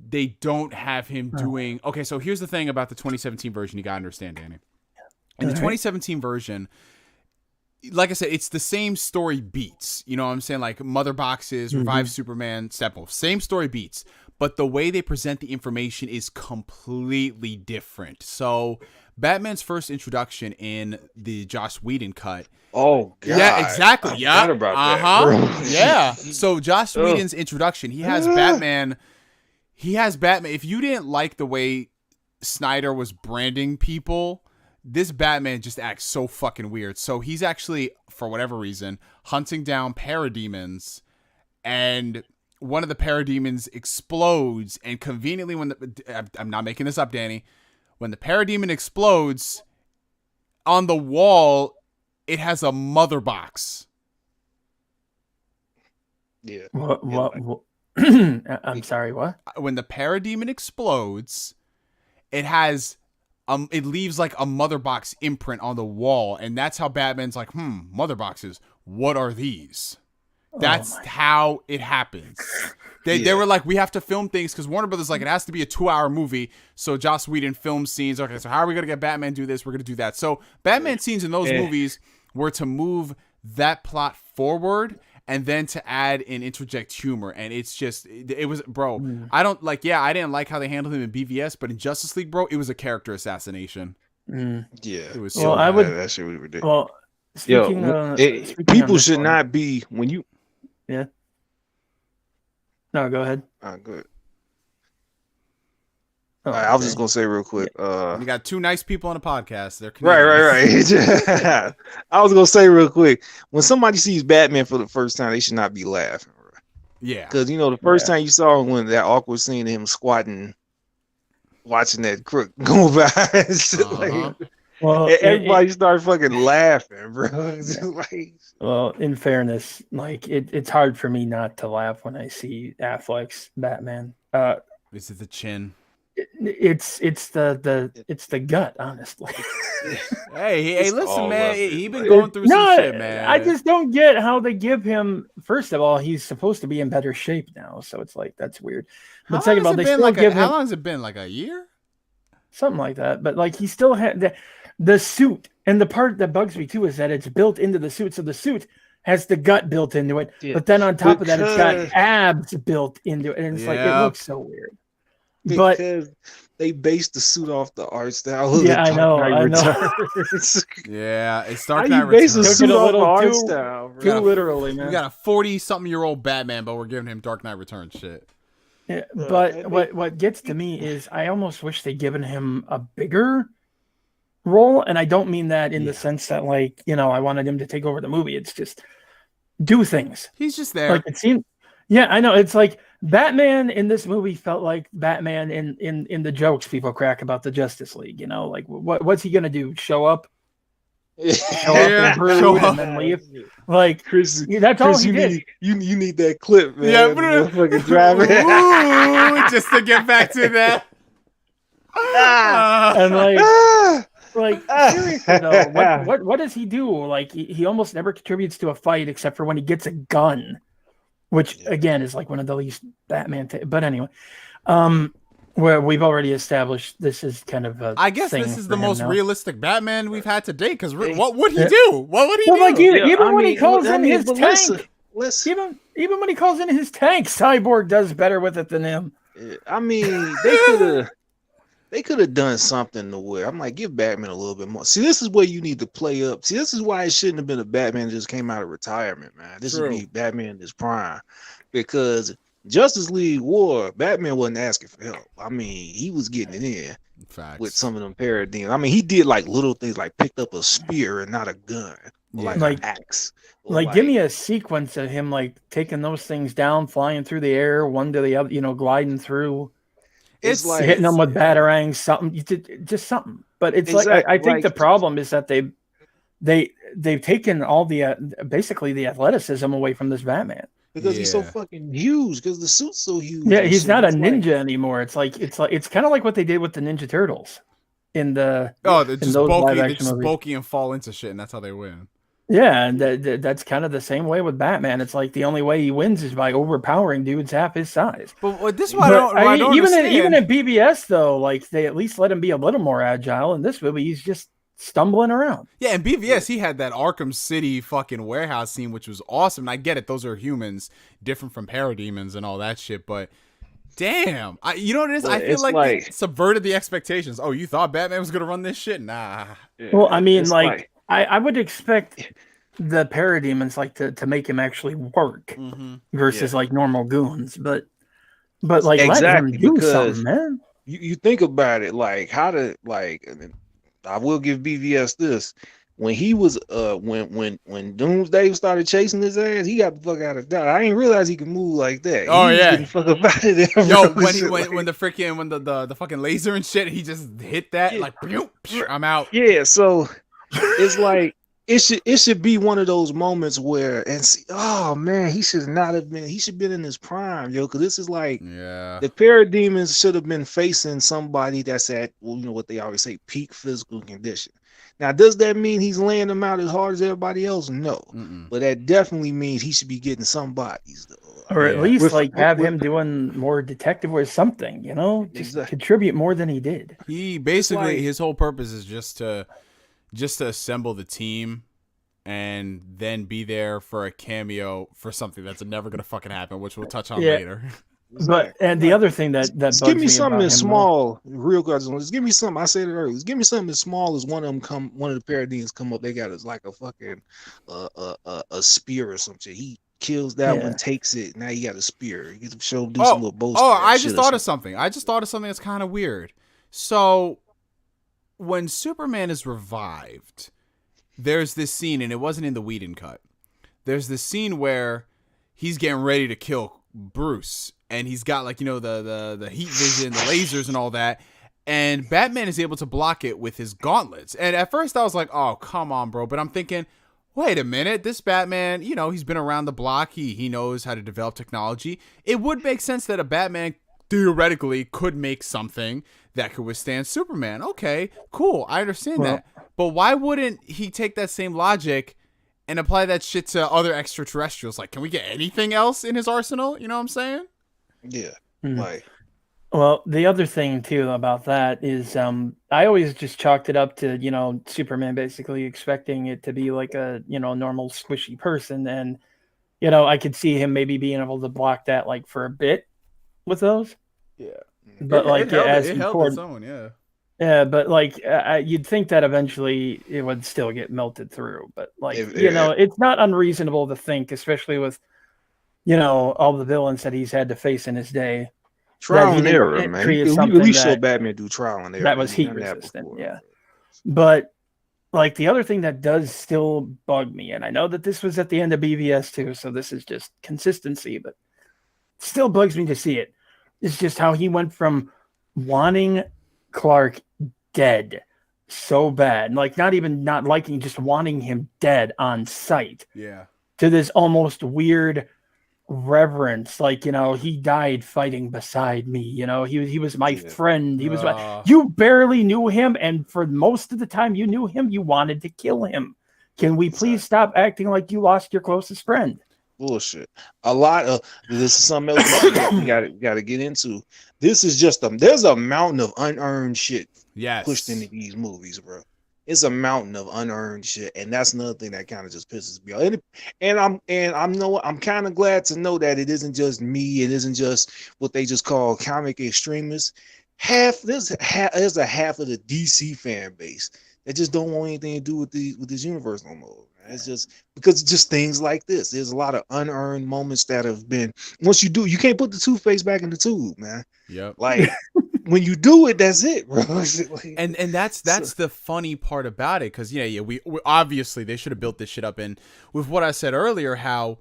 they don't have him doing. Okay, so here's the thing about the 2017 version. You gotta understand, Danny. In the 2017 version, like I said, it's the same story beats. You know what I'm saying? Like Mother Boxes, Revive Superman, Steppenwolf. Same story beats. But the way they present the information is completely different. So Batman's first introduction in the Joss Whedon cut. Oh, God. Yeah, exactly. Yeah. That, yeah. So Joss Whedon's introduction, he has Batman. If you didn't like the way Snyder was branding people, this Batman just acts so fucking weird. So he's actually, for whatever reason, hunting down parademons, and one of the parademons explodes, and conveniently I'm not making this up, Danny, when the parademon explodes, on the wall, it has a mother box. Yeah. What? I'm sorry, what? When the parademon explodes, it has it leaves like a mother box imprint on the wall, and that's how Batman's like, mother boxes, what are these? That's how it happens. They were like, we have to film things because Warner Brothers like, it has to be a 2-hour movie. So Joss Whedon filmed scenes. Okay, so how are we gonna get Batman do this? We're gonna do that. So Batman scenes in those movies were to move that plot forward, and then to add and interject humor. And it's just, it was, bro, I don't like, I didn't like how they handled him in BVS, but in Justice League, bro, it was a character assassination. Yeah. It was so that shit was ridiculous. Well, people should not be, when you. Yeah. No, go ahead. Good. Oh, I was just gonna say real quick. You got 2 nice people on a podcast. They're right. I was gonna say real quick, when somebody sees Batman for the first time, they should not be laughing. Yeah. Because the first time you saw him when that awkward scene of him squatting, watching that crook go by, and shit, like, Well, everybody started fucking laughing, bro. It's like, well, in fairness, like it's hard for me not to laugh when I see Affleck's Batman. Is it the chin? It's the gut, honestly. Hey, listen, all man. of it, He been like- going through some shit, man. I just don't get how they give him. First of all, he's supposed to be in better shape now, so it's like that's weird. But second of all, they still give him how long has it been? Like a year? something like that. But like he still had the suit, and the part that bugs me too is that it's built into the suit, so the suit has the gut built into it. Yeah. But then on top of that, it's got Because- abs built into it, and it's like it Yeah. looks so weird. But because they based the suit off the art style. Of yeah, the I know, Dark Knight I know. Returns. Yeah, it's How Dark you Knight base a Returns. Took it suit a off little the art too- style, bro? Too literally, man. We got a 40-something-year-old Batman, but we're giving him Dark Knight Returns shit. Yeah, but what gets to me is I almost wish they'd given him a bigger role, and I don't mean that in the sense that like I wanted him to take over the movie. It's just do things. He's just there. Like it seemed. Yeah, I know. It's like Batman in this movie felt like Batman in the jokes people crack about the Justice League. Like what's he gonna do? Show up, show up, Yeah, and brew, show and up. then leave. Like Chris, that's all Chris, he you did. need you need that clip, man. Yeah, Motherfucking driving. Ooh, just to get back to that. And Ah! like seriously though, what does he do? Like he almost never contributes to a fight except for when he gets a gun, which again is like one of the least Batman. But anyway, where we've already established this is kind of a. I guess thing this is for the him most now. realistic Batman we've had to date. Because what would he do? What would he Well, do? like even when he calls in his but tank, listen, even when he calls in his tank, Cyborg does better with it than him. I mean, they could have done something to where I'm like, give Batman a little bit more. See, this is where you need to play up. See, this is why it shouldn't have been a Batman that just came out of retirement, man. This would be Batman in his prime, because Justice League War, Batman wasn't asking for help. I mean, he was getting it in with some of them paradigms. I mean, he did like little things like picked up a spear and not a gun, or like an axe. Or Like, give me a sequence of him like taking those things down, flying through the air, one to the other, gliding through. It's like Hitting them with batarangs, something, just something. But it's like I think the problem is that they've taken all the basically the athleticism away from this Batman. Because he's so fucking huge. Because the suit's so huge. Yeah, he's not a ninja anymore. It's kind of like what they did with the Ninja Turtles in the they're just bulky, movies. bulky and fall into shit, and that's how they win. Yeah, and that's kind of the same way with Batman. It's like the only way he wins is by overpowering dudes half his size. But this is why I don't understand. Even in BBS though, like they at least let him be a little more agile. In this movie, he's just stumbling around. Yeah, in BVS, he had that Arkham City fucking warehouse scene, which was awesome. And I get it; those are humans, different from parademons and all that shit. But damn, you know what it is? I feel like they subverted the expectations. Oh, you thought Batman was gonna run this shit? Nah. Well, I mean, I would expect the parademons to make him actually work versus like normal goons, but like let him do something, man. You think about it, like how to I will give BVS this. When he was when Doomsday started chasing his ass, he got the fuck out of Dodge. I didn't realize he could move like that. Oh, he was getting fuck up out of there. Yo, when the fucking laser and shit, he just hit that like I'm out. Yeah, so it's like it should be one of those moments where oh man, he should not have been. He should have been in his prime, yo. Because this is like the parademons should have been facing somebody that's at what they always say, peak physical condition. Now, does that mean he's laying them out as hard as everybody else? No, but that definitely means he should be getting some bodies, though. Or at least have him doing more detective or something, just contribute more than he did. He basically his whole purpose is just to assemble the team and then be there for a cameo for something that's never gonna fucking happen, which we'll touch on later. But and the other thing that just give me something as small, real quick. Just give me something. I said it earlier. Just give me something as small as one of the parademons come up. They got us like a fucking a spear or something. He kills that one, takes it. Now he got a spear. He gets to show do some little boast. I just thought of something. That's kind of weird. So when Superman is revived, there's this scene, and it wasn't in the Whedon cut. There's this scene where he's getting ready to kill Bruce, and he's got like, you know, the heat vision, the lasers and all that. And Batman is able to block it with his gauntlets. And at first I was like, oh, come on, bro. But I'm thinking, wait a minute, this Batman, you know, he's been around the block. He knows how to develop technology. It would make sense that a Batman theoretically could make something that could withstand Superman. Okay, cool. I understand that. But why wouldn't he take that same logic and apply that shit to other extraterrestrials? Like, can we get anything else in his arsenal? You know what I'm saying? Yeah. Mm. Like, well, the other thing too about that is I always just chalked it up to, you know, Superman basically expecting it to be like a, you know, normal squishy person. And, you know, I could see him maybe being able to block that like for a bit with those. Yeah. But like it held its own, yeah. Yeah, but like you'd think that eventually it would still get melted through. But like, you know, it's not unreasonable to think, especially with, you know, all the villains that he's had to face in his day. trial and error, man. We saw Batman do trial and error. That was heat resistant, yeah. But like the other thing that does still bug me, and I know that this was at the end of BVS too, so this is just consistency, but it still bugs me to see it. It's just how he went from wanting Clark dead so bad, like not even not liking, just wanting him dead on sight. Yeah. To this almost weird reverence, like, you know, he died fighting beside me, you know, he was my friend, he was you barely knew him, and for most of the time you knew him, you wanted to kill him. Can we please stop acting like you lost your closest friend? Bullshit. A lot of this is something else we gotta get into. This is just there's a mountain of unearned shit pushed into these movies, bro. It's a mountain of unearned shit, and that's another thing that kind of just pisses me off. I'm kind of glad to know that it isn't just me. It isn't just what they just call comic extremists. There's a half of the DC fan base that just don't want anything to do with this universe no more. It's just because it's just things like this. There's a lot of unearned moments that have been. Once you do, you can't put the toothpaste back in the tube, man. Yep. Like. When you do it, that's it, bro. And that's the funny part about it, because we obviously they should have built this shit up. And with what I said earlier, how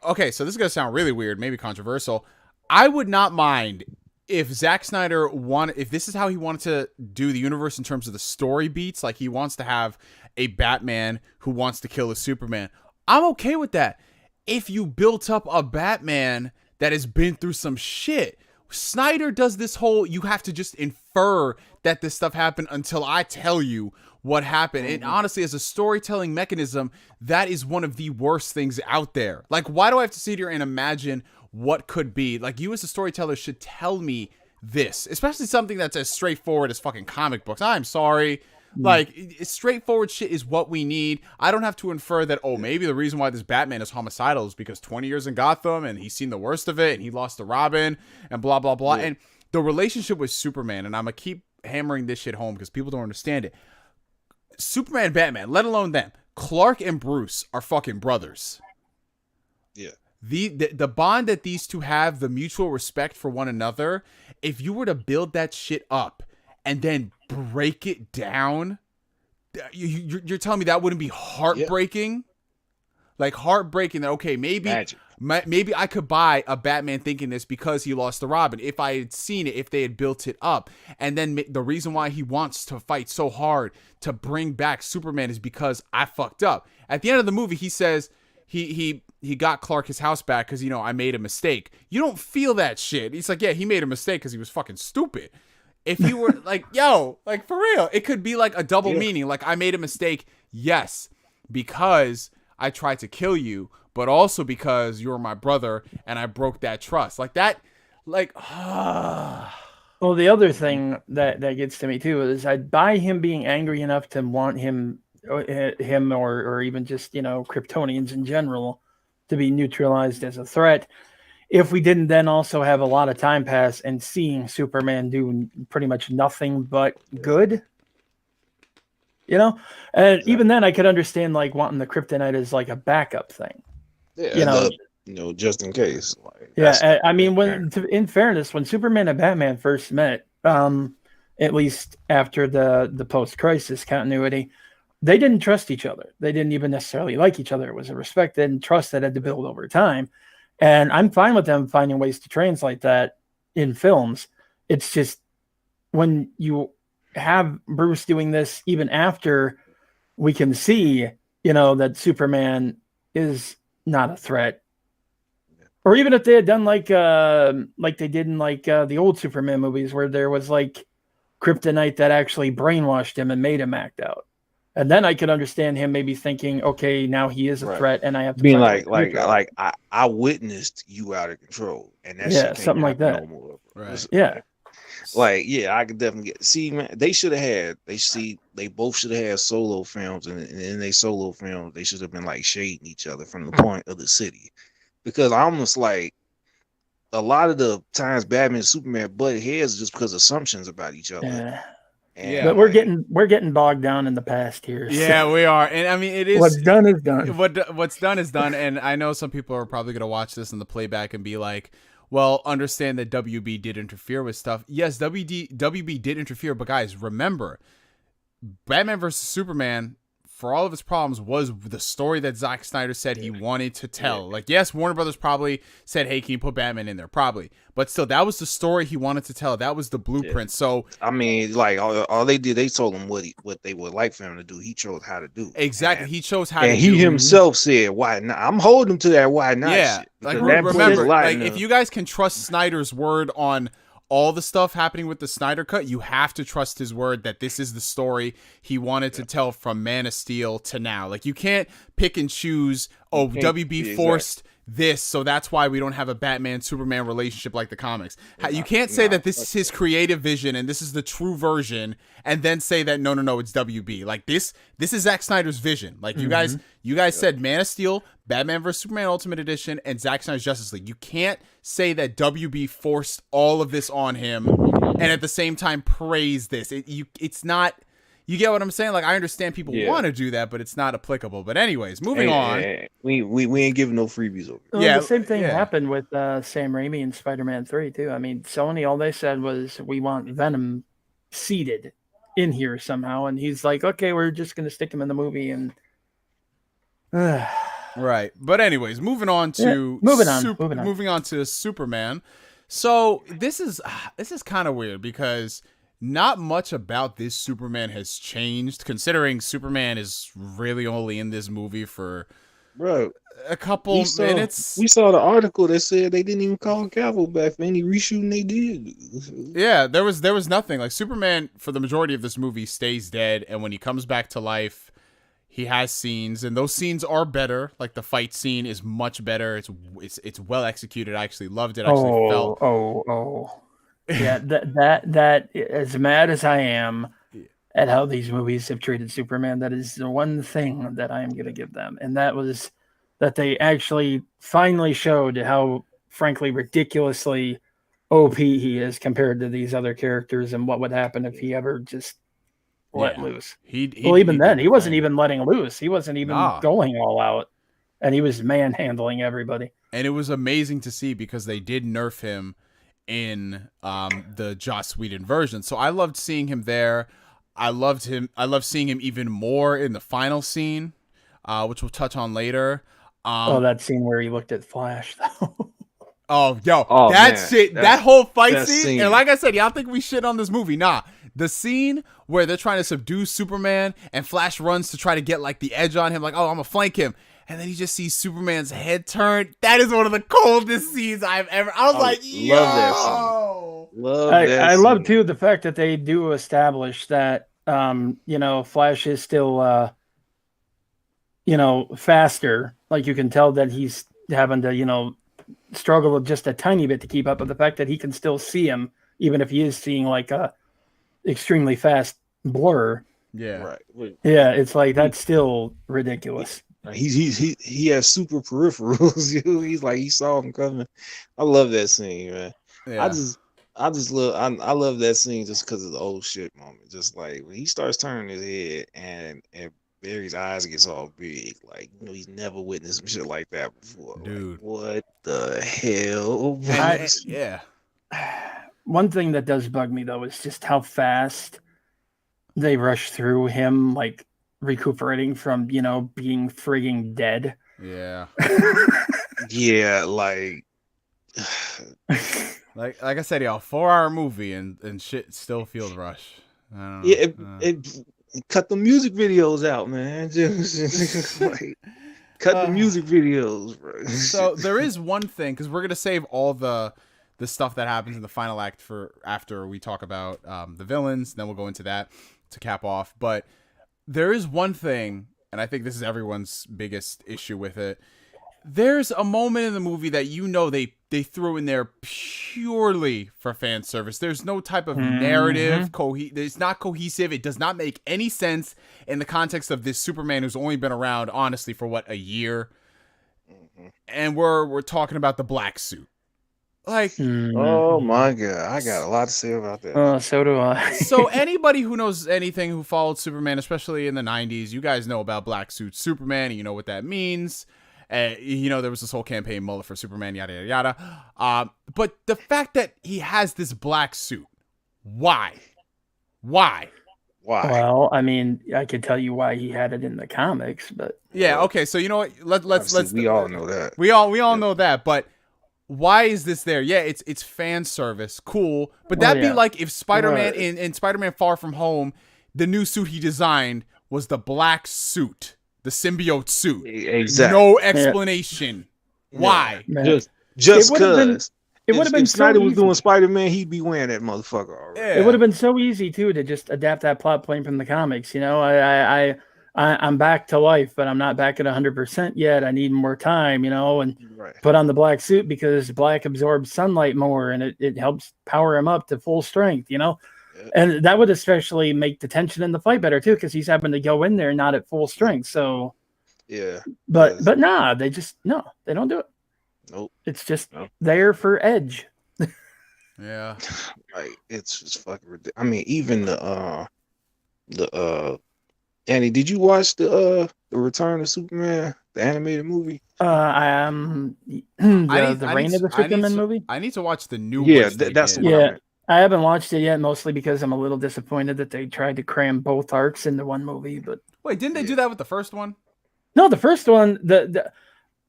okay, so this is gonna sound really weird, maybe controversial. I would not mind if Zack Snyder if this is how he wanted to do the universe in terms of the story beats, like he wants to have a Batman who wants to kill a Superman. I'm okay with that. If you built up a Batman that has been through some shit. Snyder does this whole, you have to just infer that this stuff happened until I tell you what happened. And honestly, as a storytelling mechanism, that is one of the worst things out there. Like, why do I have to sit here and imagine what could be? Like, you as a storyteller should tell me this, especially something that's as straightforward as fucking comic books. I'm sorry. Like, straightforward shit is what we need. I don't have to infer that, oh, maybe the reason why this Batman is homicidal is because 20 years in Gotham and he's seen the worst of it and he lost to Robin and blah, blah, blah. Yeah. And the relationship with Superman, and I'm going to keep hammering this shit home because people don't understand it. Superman and Batman, let alone them, Clark and Bruce are fucking brothers. Yeah. The bond that these two have, the mutual respect for one another, if you were to build that shit up and then break it down, you're telling me that wouldn't be heartbreaking? Yeah. Like heartbreaking that, okay, maybe I could buy a Batman thinking this because he lost to Robin. If I had seen it, if they had built it up. And then the reason why he wants to fight so hard to bring back Superman is because I fucked up. At the end of the movie, he says he got Clark his house back because, I made a mistake. You don't feel that shit. He's like, yeah, he made a mistake because he was fucking stupid. If you were like, yo, like for real, it could be like a double meaning. Like, I made a mistake, yes, because I tried to kill you, but also because you were my brother and I broke that trust. Like that, like, Well, the other thing that gets to me too is I'd buy him being angry enough to want him or even just, Kryptonians in general to be neutralized as a threat. If we didn't then also have a lot of time pass and seeing Superman do pretty much nothing but good, and even then I could understand like wanting the kryptonite as like a backup thing, just in case. Like, I mean, in fairness, when Superman and Batman first met, at least after the post-crisis continuity, they didn't trust each other. They didn't even necessarily like each other. It was a respect and trust that had to build over time. And I'm fine with them finding ways to translate that in films. It's just when you have Bruce doing this, even after we can see, that Superman is not a threat. Or even if they had done like they did in the old Superman movies, where there was like kryptonite that actually brainwashed him and made him act out. And then I could understand him maybe thinking, okay, now he is a threat, and I have to being like I witnessed you out of control, and that shit something like that. No more. Right. Yeah. I could definitely see, man. They should have had. They both should have had solo films, and in their solo films, they should have been like shading each other from the point of the city, because I almost like a lot of the times Batman and Superman butt heads just because assumptions about each other. Yeah. Yeah, but we're getting bogged down in the past here. Yeah, we are, and I mean, it is what's done is done. What's done is done, and I know some people are probably gonna watch this in the playback and be like, "Well, understand that WB did interfere with stuff." Yes, WB did interfere, but guys, remember, Batman vs Superman, for all of its problems, was the story that Zack Snyder said he wanted to tell. Like, yes, Warner Brothers probably said, "Hey, can you put Batman in there?" Probably. But still, that was the story he wanted to tell. That was the blueprint. Yeah. So, I mean, like, all they did, they told him what they would like for him to do. He chose how to do it. Exactly. He chose how to do it. And he himself said, "Why not?" I'm holding him to that why not shit. Like, remember, like, if you guys can trust Snyder's word on all the stuff happening with the Snyder Cut, you have to trust his word that this is the story he wanted to tell from Man of Steel to now. Like, you can't pick and choose, WB forced this, so that's why we don't have a Batman-Superman relationship like the comics. You can't say that this is his creative vision and this is the true version and then say that, no, it's WB. Like, this is Zack Snyder's vision. Like, you guys said Man of Steel, Batman vs. Superman Ultimate Edition, and Zack Snyder's Justice League. You can't say that WB forced all of this on him and at the same time praise this. It's not... You get what I'm saying? Like, I understand people want to do that, but it's not applicable. But anyways, moving on. We ain't giving no freebies over. Well, the same thing happened with Sam Raimi and Spider-Man 3, too. I mean, Sony, all they said was, we want Venom seated in here somehow. And he's like, okay, we're just going to stick him in the movie. And Right. But anyways, moving on to Superman. So this is kind of weird because not much about this Superman has changed, considering Superman is really only in this movie for a couple minutes. We saw the article that said they didn't even call Cavill back for any reshooting they did. Yeah, there was nothing. Like, Superman, for the majority of this movie, stays dead, and when he comes back to life, he has scenes, and those scenes are better. Like, the fight scene is much better. It's well executed. I actually loved it. Yeah, that as mad as I am at how these movies have treated Superman, that is the one thing that I am going to give them. And that was that they actually finally showed how, frankly, ridiculously OP he is compared to these other characters and what would happen if he ever just let loose. Even then, he wasn't even letting loose. He wasn't even going all out. And he was manhandling everybody. And it was amazing to see because they did nerf him in the Joss Whedon version. So I loved seeing him there. I loved seeing him even more in the final scene, which we'll touch on later. That scene where he looked at Flash, though. That whole fight scene. And like I said, y'all think we shit on this movie. Nah. The scene where they're trying to subdue Superman and Flash runs to try to get like the edge on him, like, oh, I'm gonna flank him. And then he just sees Superman's head turn. That is one of the coldest scenes I've ever. I was like, yo. Love that scene. I love, too, the fact that they do establish that, Flash is still, faster. Like, you can tell that he's having to, struggle just a tiny bit to keep up. But the fact that he can still see him, even if he is seeing, like, a extremely fast blur. Yeah. Right. Yeah, it's like, that's still ridiculous. He has super peripherals. He's like, he saw him coming. I love that scene, man. Yeah. I love that scene just because of the old shit moment. Just like when he starts turning his head and Barry's eyes gets all big, like, he's never witnessed some shit like that before. Dude, like, what the hell? Yeah. One thing that does bug me though is just how fast they rush through him, like, recuperating from being frigging dead. Yeah. Yeah, like Like I said, y'all, 4-hour movie and shit still feels rushed. I don't know. yeah, it cut the music videos out, man. Just like cut the music videos, bro. So there is one thing, because we're gonna save all the stuff that happens in the final act for after we talk about the villains. Then we'll go into that to cap off. But there is one thing, and I think this is everyone's biggest issue with it. There's a moment in the movie that they threw in there purely for fan service. There's no type of narrative. It's not cohesive. It does not make any sense in the context of this Superman who's only been around, honestly, for what, a year? And we're talking about the black suit. Like, oh my god, I got a lot to say about that. So do I. So anybody who knows anything, who followed Superman, especially in the 90s, you guys know about black suit Superman, and you know what that means. There was this whole campaign, mullet for Superman, yada, yada, yada. But the fact that he has this black suit, why? Well, I mean, I could tell you why he had it in the comics, but yeah, okay. So you know what? Let's. We all know that. We all know that, but why is this there? Yeah, it's fan service, cool. But that'd be like if Spider-Man in Spider-Man Far From Home, the new suit he designed was the black suit. The symbiote suit. Exactly. No explanation. Yeah. Why? Just because. It would have been if Snyder so was easy. doing Spider-Man, he'd be wearing that motherfucker already. Yeah. It would have been so easy too to just adapt that plot point from the comics. You know, I'm back to life, but I'm not back at 100% yet. I need more time. You know, and put on the black suit because black absorbs sunlight more, and it helps power him up to full strength. You know. And that would especially make the tension in the fight better too, because he's having to go in there not at full strength. So, yeah. But nah, they don't do it. Nope. It's just there for edge. Yeah. Like it's just fucking ridiculous. I mean, even the Annie, did you watch the Return of Superman, the animated movie? The Reign of the Superman movie. I need to watch the new. Yeah, that's the one. Yeah. I haven't watched it yet, mostly because I'm a little disappointed that they tried to cram both arcs into one movie. But wait, didn't they do that with the first one? No, the first one.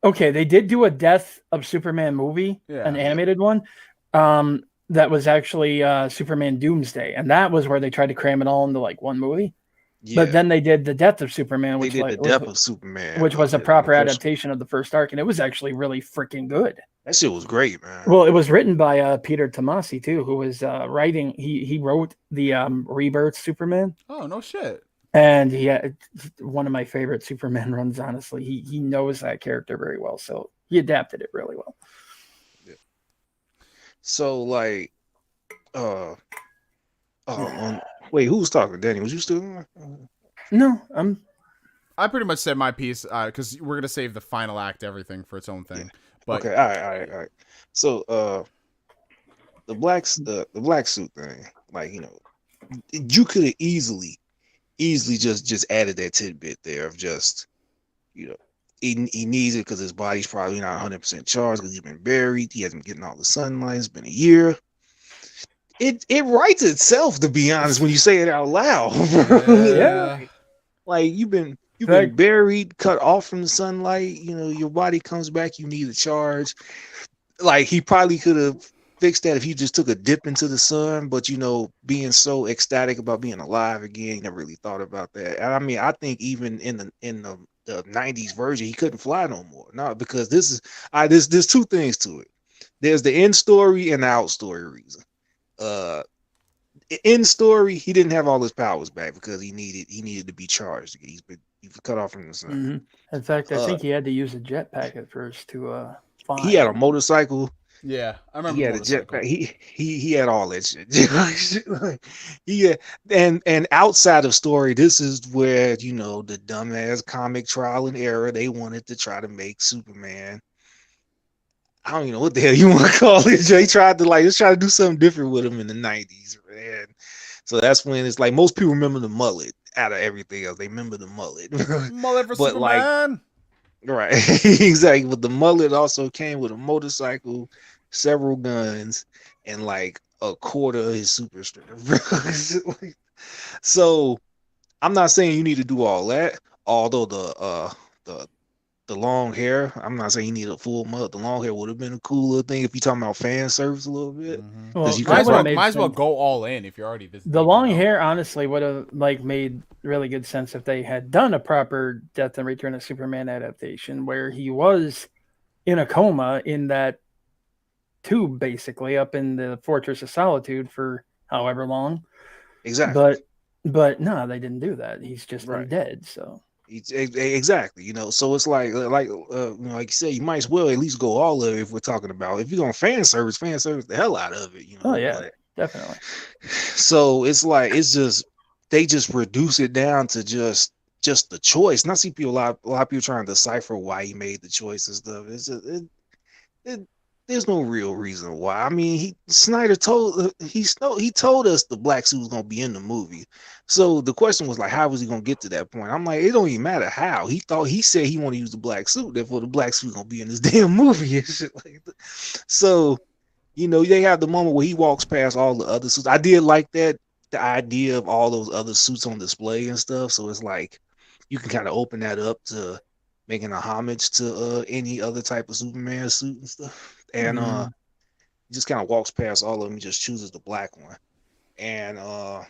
Okay, they did do a Death of Superman movie, an animated one. That was actually Superman Doomsday, and that was where they tried to cram it all into like one movie. Yeah. But then they did the Death of Superman, which was a proper adaptation of the first arc, and it was actually really freaking good. That shit was great, man. Well, it was written by Peter Tomasi too, who was writing. He wrote the Rebirth Superman. Oh no shit! And he had one of my favorite Superman runs. Honestly, he knows that character very well, so he adapted it really well. Yeah. So like, wait, who's talking? Danny, was you still? No, I pretty much said my piece because we're gonna save the final act, everything for its own thing. Yeah. But okay, all right. So, the black suit thing, like you could have easily just added that tidbit there of just, he needs it because his body's probably not 100% charged because he's been buried. He hasn't been getting all the sunlight. It's been a year. It writes itself, to be honest, when you say it out loud. Yeah. Like you've been buried, cut off from the sunlight. Your body comes back. You need a charge. Like he probably could have fixed that if he just took a dip into the sun. But being so ecstatic about being alive again, he never really thought about that. And I mean, I think even in the 90s version, he couldn't fly no more. No, because there's two things to it. There's the in story and the out story reason. In story, he didn't have all his powers back because he needed to be charged. He was cut off from the sun. Mm-hmm. In fact, I think he had to use a jetpack at first to fly. He had a motorcycle. Yeah, I remember. He had a jetpack. He had all that shit. And outside of story, this is where the dumbass comic trial and error. They wanted to try to make Superman. I don't even know what the hell you want to call it. They tried to let's try to do something different with him in the 90s, man. So that's when it's like most people remember the mullet out of everything else. They remember the mullet. Mullet for Superman. Right, exactly. But the mullet also came with a motorcycle, several guns, and like a quarter of his super strength. So I'm not saying you need to do all that, although the the long hair. I'm not saying he needed a full mullet. The long hair would have been a cool little thing if you're talking about fan service a little bit. Well, You Might as that well, made might as well sense. go all in if you're already this. The deep long into it. hair honestly would have like made really good sense if they had done a proper Death and Return of Superman adaptation where he was in a coma in that tube, basically up in the Fortress of Solitude for however long. Exactly. But no, they didn't do that. He's just been Right. dead. So Exactly. You know, so it's like you know, like you said, you might as well at least go all of it if we're talking about if you're going fan service the hell out of it. You know. oh yeah, But, definitely. so it's like they just reduce it down to just the choice. And I see people a lot of people trying to decipher why he made the choice and stuff. It's just, there's no real reason why. I mean, Snyder told he told us the black suit was gonna be in the movie. So the question was like, how was he gonna get to that point? I'm like, it don't even matter how. He said he wanted to use the black suit, therefore the black suit gonna be in this damn movie and shit like that. So, you know, they have the moment where he walks past all the other suits. I did like that, the idea of all those other suits on display and stuff. So it's like you can kind of open that up to making a homage to any other type of Superman suit and stuff. And he just kind of walks past all of them and just chooses the black one. And I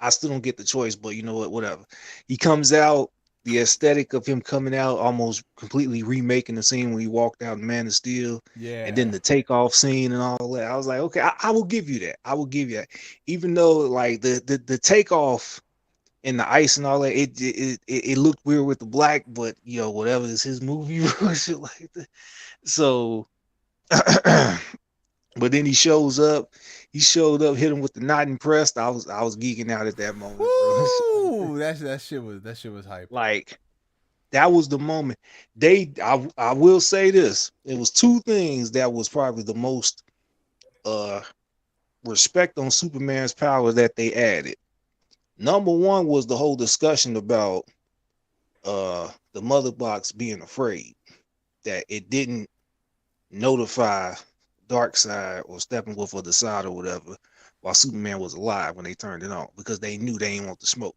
still don't get the choice, but you know what, whatever. He comes out, the aesthetic of him coming out, almost completely remaking the scene when he walked out in Man of Steel. Yeah. And then the takeoff scene and all that. I was like, okay, I will give you that. I will give you that. Even though like the takeoff and the ice and all that, it looked weird with the black, but you know, whatever, is his movie or shit like that. So but then he showed up, hit him with the not impressed. I was geeking out at that moment. Ooh, that shit was hype. Like that was the moment. I will say this. It was two things that was probably the most respect on Superman's power that they added. Number one was the whole discussion about the mother box being afraid that it didn't notify Darkseid or Steppenwolf or the side or whatever while Superman was alive when they turned it on because they knew they didn't want the smoke.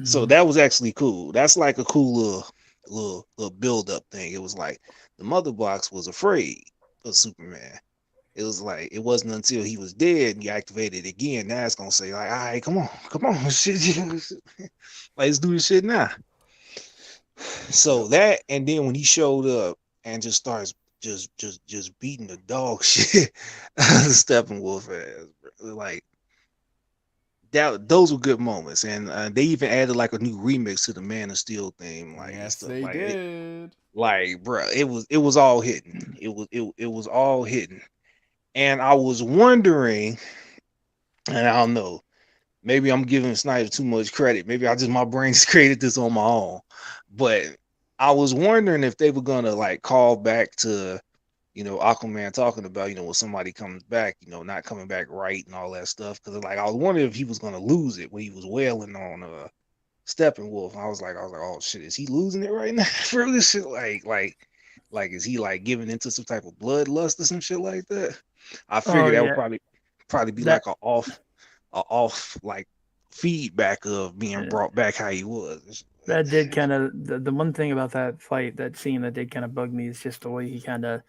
So that was actually cool. That's like a cool little build up thing. It was like the mother box was afraid of Superman. It was like it wasn't until he was dead and you activated it again. Now it's gonna say like, all right, come on, shit, like, let's do this shit now. So that, and then when he showed up and just starts just beating the dog shit out of Steppenwolf ass, like that, those were good moments. And they even added like a new remix to the Man of Steel theme. Like, yes, stuff. they Like, did. Like, bro, it was all hitting. It was all hitting. And I was wondering, and I don't know, maybe I'm giving Snyder too much credit. Maybe my brain's created this on my own. But I was wondering if they were gonna like call back to, you know, Aquaman talking about, you know, when somebody comes back, you know, not coming back right and all that stuff. Because like I was wondering if he was gonna lose it when he was wailing on Steppenwolf. I was like, oh shit, is he losing it right now for this shit? Like, is he like giving into some type of bloodlust or some shit like that? I figured that would probably be like a off like feedback of being brought back how he was. That did kind of the one thing about that fight, that scene that did kind of bug me is just the way he kind of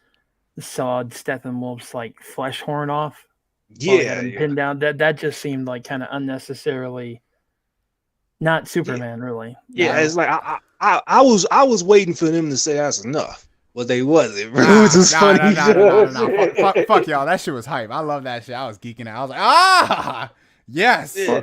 sawed Steppenwolf's like flesh horn off. Yeah, pinned down. That just seemed like kind of unnecessarily not Superman, really. Yeah, it's like I was waiting for them to say that's enough. But they wasn't. Bro. It was just funny. Fuck y'all. That shit was hype. I love that shit. I was geeking out. I was like, yes. Yeah.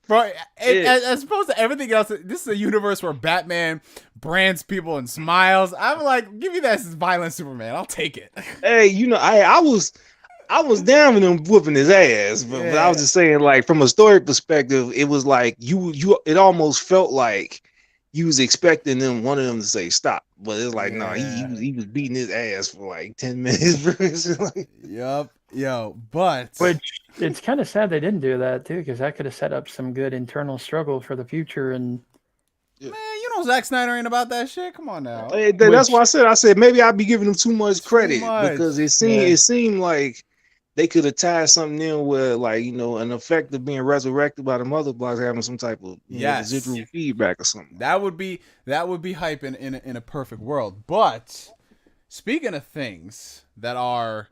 Bro, as opposed to everything else, this is a universe where Batman brands people and smiles. I'm like, give me that violent Superman. I'll take it. Hey, you know, I was down with him whooping his ass, but I was just saying, like, from a story perspective, it was like it almost felt like you was expecting one of them to say stop, but it's like, no, he was beating his ass for like 10 minutes. Like, yep. Yo, but which it's kind of sad they didn't do that too, because that could have set up some good internal struggle for the future. And man, you know Zack Snyder ain't about that shit. Come on now. That's why I said maybe I'd be giving him too much credit because it seemed like they could have tied something in where, like, an effect of being resurrected by the mother blocks having some type of residual feedback or something. That would be hype in a perfect world. But speaking of things that are,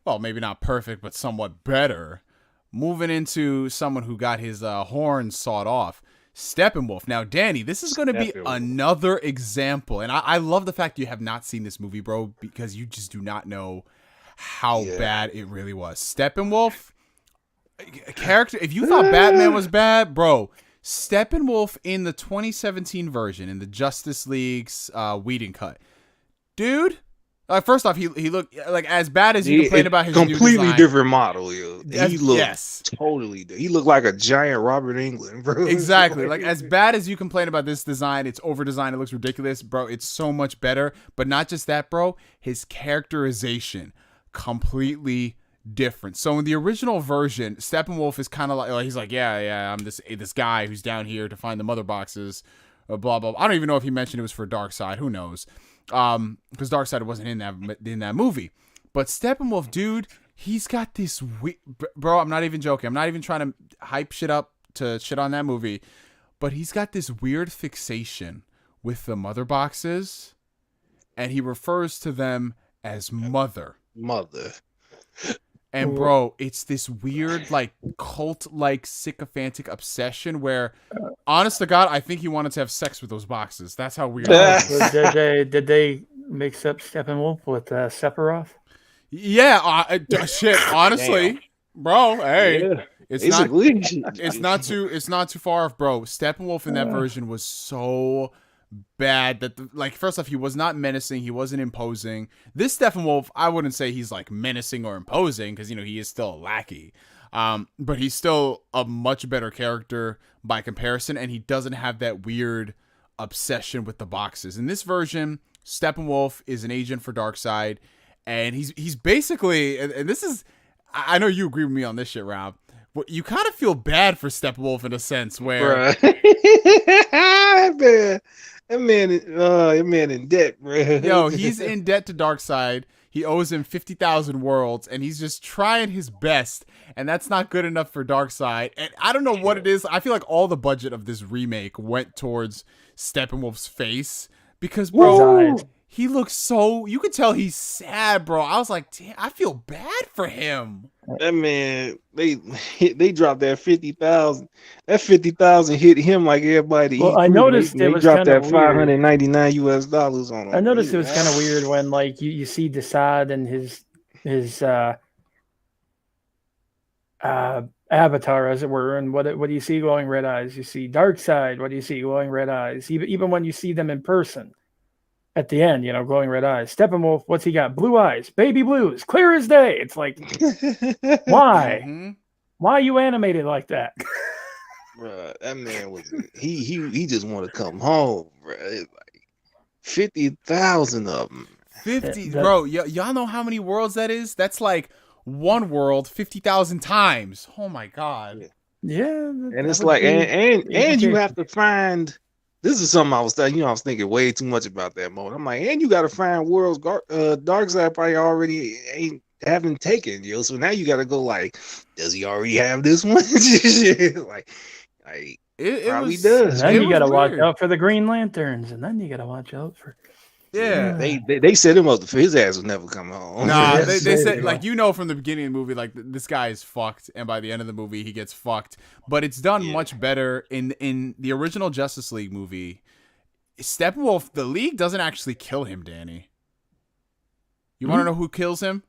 well, maybe not perfect, but somewhat better, moving into someone who got his horns sawed off, Steppenwolf. Now, Danny, this is going to be another example, and I love the fact you have not seen this movie, bro, because you just do not know how bad it really was. Steppenwolf, character, if you thought Batman was bad, bro, Steppenwolf in the 2017 version, in the Justice League's Whedon cut, dude, first off, he looked like as bad as you complain about his completely new design. Different model, yo. He looked totally different. He looked like a giant Robert Englund, bro. Exactly. Like, as bad as you complain about this design, it's over-designed, it looks ridiculous, bro. It's so much better. But not just that, bro. His characterization, completely different. So in the original version, Steppenwolf is kind of like, he's like, yeah, I'm this guy who's down here to find the mother boxes, blah, blah. I don't even know if he mentioned it was for Darkseid. Who knows? Because Darkseid wasn't in that movie. But Steppenwolf, dude, he's got this bro, I'm not even joking. I'm not even trying to hype shit up to shit on that movie. But he's got this weird fixation with the mother boxes, and he refers to them as mother. And bro, it's this weird, like, cult-like sycophantic obsession where, honest to God, I think he wanted to have sex with those boxes. That's how weird it is. Did they mix up Steppenwolf with Sephiroth? Yeah, shit. Honestly, bro, hey, it's not too far off, bro. Steppenwolf in that version was so bad that first off, he was not menacing, he wasn't imposing. This Steppenwolf, I wouldn't say he's like menacing or imposing, because he is still a lackey, but he's still a much better character by comparison, and he doesn't have that weird obsession with the boxes. In this version, Steppenwolf is an agent for Darkseid, and he's basically, and this is, I know you agree with me on this shit, Rob, but you kind of feel bad for Steppenwolf in a sense where That man in debt, bro. Yo, he's in debt to Darkseid. He owes him 50,000 worlds, and he's just trying his best, and that's not good enough for Darkseid. And I don't know what it is. I feel like all the budget of this remake went towards Steppenwolf's face, because, bro, he looks so, you could tell he's sad, bro. I was like, damn, I feel bad for him. That man, they dropped that 50,000. That 50,000 hit him like everybody. Well, I noticed they dropped that $599 on him. I noticed it was kind of weird when, like, you see Darkseid and his avatar, as it were, and what do you see glowing red eyes? You see Darkseid. What do you see glowing red eyes? Even when you see them in person. At the end, glowing red eyes. Steppenwolf, what's he got? Blue eyes, baby blues, clear as day. It's like, why? Mm-hmm. Why you animated like that? Bro, that man was he just want to come home, bro. Like 50,000 of them. 50, bro. Y'all know how many worlds that is? That's like one world 50,000 times. Oh my god. Yeah, and it's like, and you have to find. This is something I was thinking way too much about that moment. I'm like, and you got to find worlds Darkseid probably already haven't taken, so now you got to go like, does he already have this one? like it probably does. And then you got to watch out for the Green Lanterns, and then you got to watch out for. Yeah, they set him up for his ass would never come home. Nah, they said, like, from the beginning of the movie, like, this guy is fucked, and by the end of the movie he gets fucked. But it's done much better in the original Justice League movie. Steppenwolf, the League doesn't actually kill him, Danny. You want to know who kills him?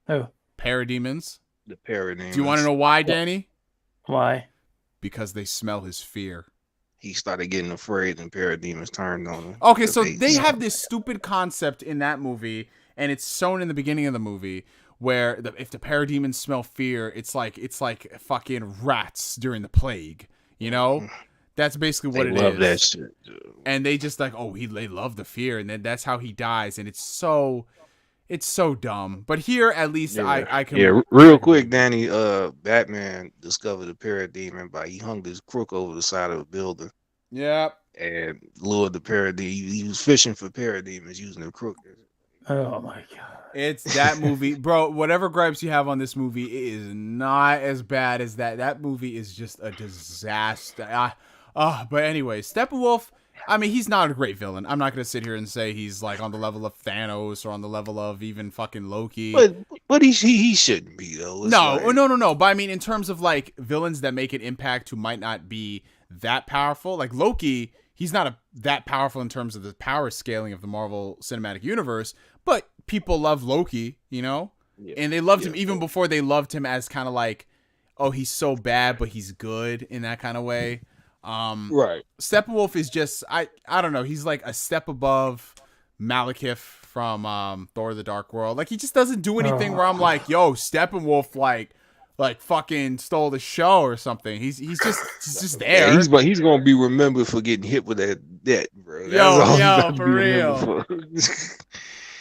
Who? Parademons. The Parademons. Do you want to know why, Danny? Why? Because they smell his fear. He started getting afraid and Parademons turned on him. Okay, so they have this stupid concept in that movie, and it's shown in the beginning of the movie, where if the Parademons smell fear, it's like fucking rats during the plague, That's basically what it is. They love that shit, dude. And they just like, they love the fear, and then that's how he dies, and it's so dumb. But here, at least, I can. Yeah, real quick, Danny. Batman discovered a parademon he hung his crook over the side of a building. Yeah. And lured the parademon. He was fishing for parademons using the crook. Oh my god. It's that movie, bro. Whatever gripes you have on this movie, it is not as bad as that. That movie is just a disaster. But anyway, Steppenwolf. I mean, he's not a great villain. I'm not gonna sit here and say he's like on the level of Thanos or on the level of even fucking Loki. But he shouldn't be though. No. But I mean, in terms of like villains that make an impact who might not be that powerful, like Loki, he's not that powerful in terms of the power scaling of the Marvel Cinematic Universe. But people love Loki, you know, and they loved him even before they loved him as kind of like, oh, he's so bad, but he's good in that kind of way. Right. Steppenwolf is just, I don't know. He's like a step above Malekith from Thor: The Dark World. Like he just doesn't do anything where I'm like, yo, Steppenwolf like fucking stole the show or something. He's just there. Yeah, he's gonna be remembered for getting hit with that bro. Yo, for real.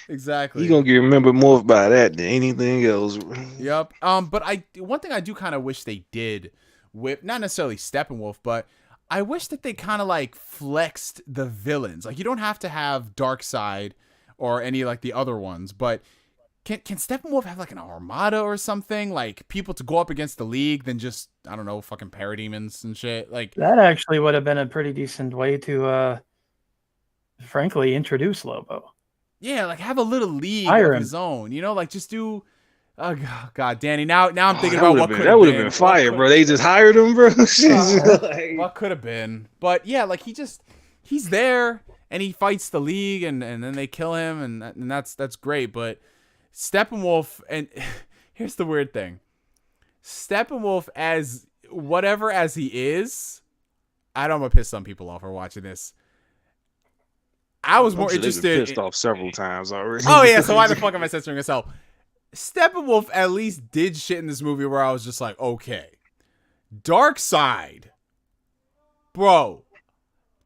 Exactly. He's gonna get remembered more by that than anything else. Yep. But one thing I do kind of wish they did with not necessarily Steppenwolf, but I wish that they kind of like flexed the villains. Like you don't have to have Darkseid or any like the other ones, but can Steppenwolf have like an armada or something? Like people to go up against the League than just, I don't know, fucking parademons and shit. Like that actually would have been a pretty decent way to frankly introduce Lobo. Yeah, like have a little league of his own, you know, like just do. Oh God, Danny. Now I'm thinking about what could have been. That would have been fire, bro. They just hired him, bro. What could have been? But yeah, like he's there and he fights the League and then they kill him and that's great. But Steppenwolf, and here's the weird thing: Steppenwolf as whatever as he is, I don't want to piss some people off for watching this. I was more interested. Pissed off several times already. Oh yeah, so why the fuck am I censoring myself? Steppenwolf at least did shit in this movie where I was just like, okay. Darkseid, bro.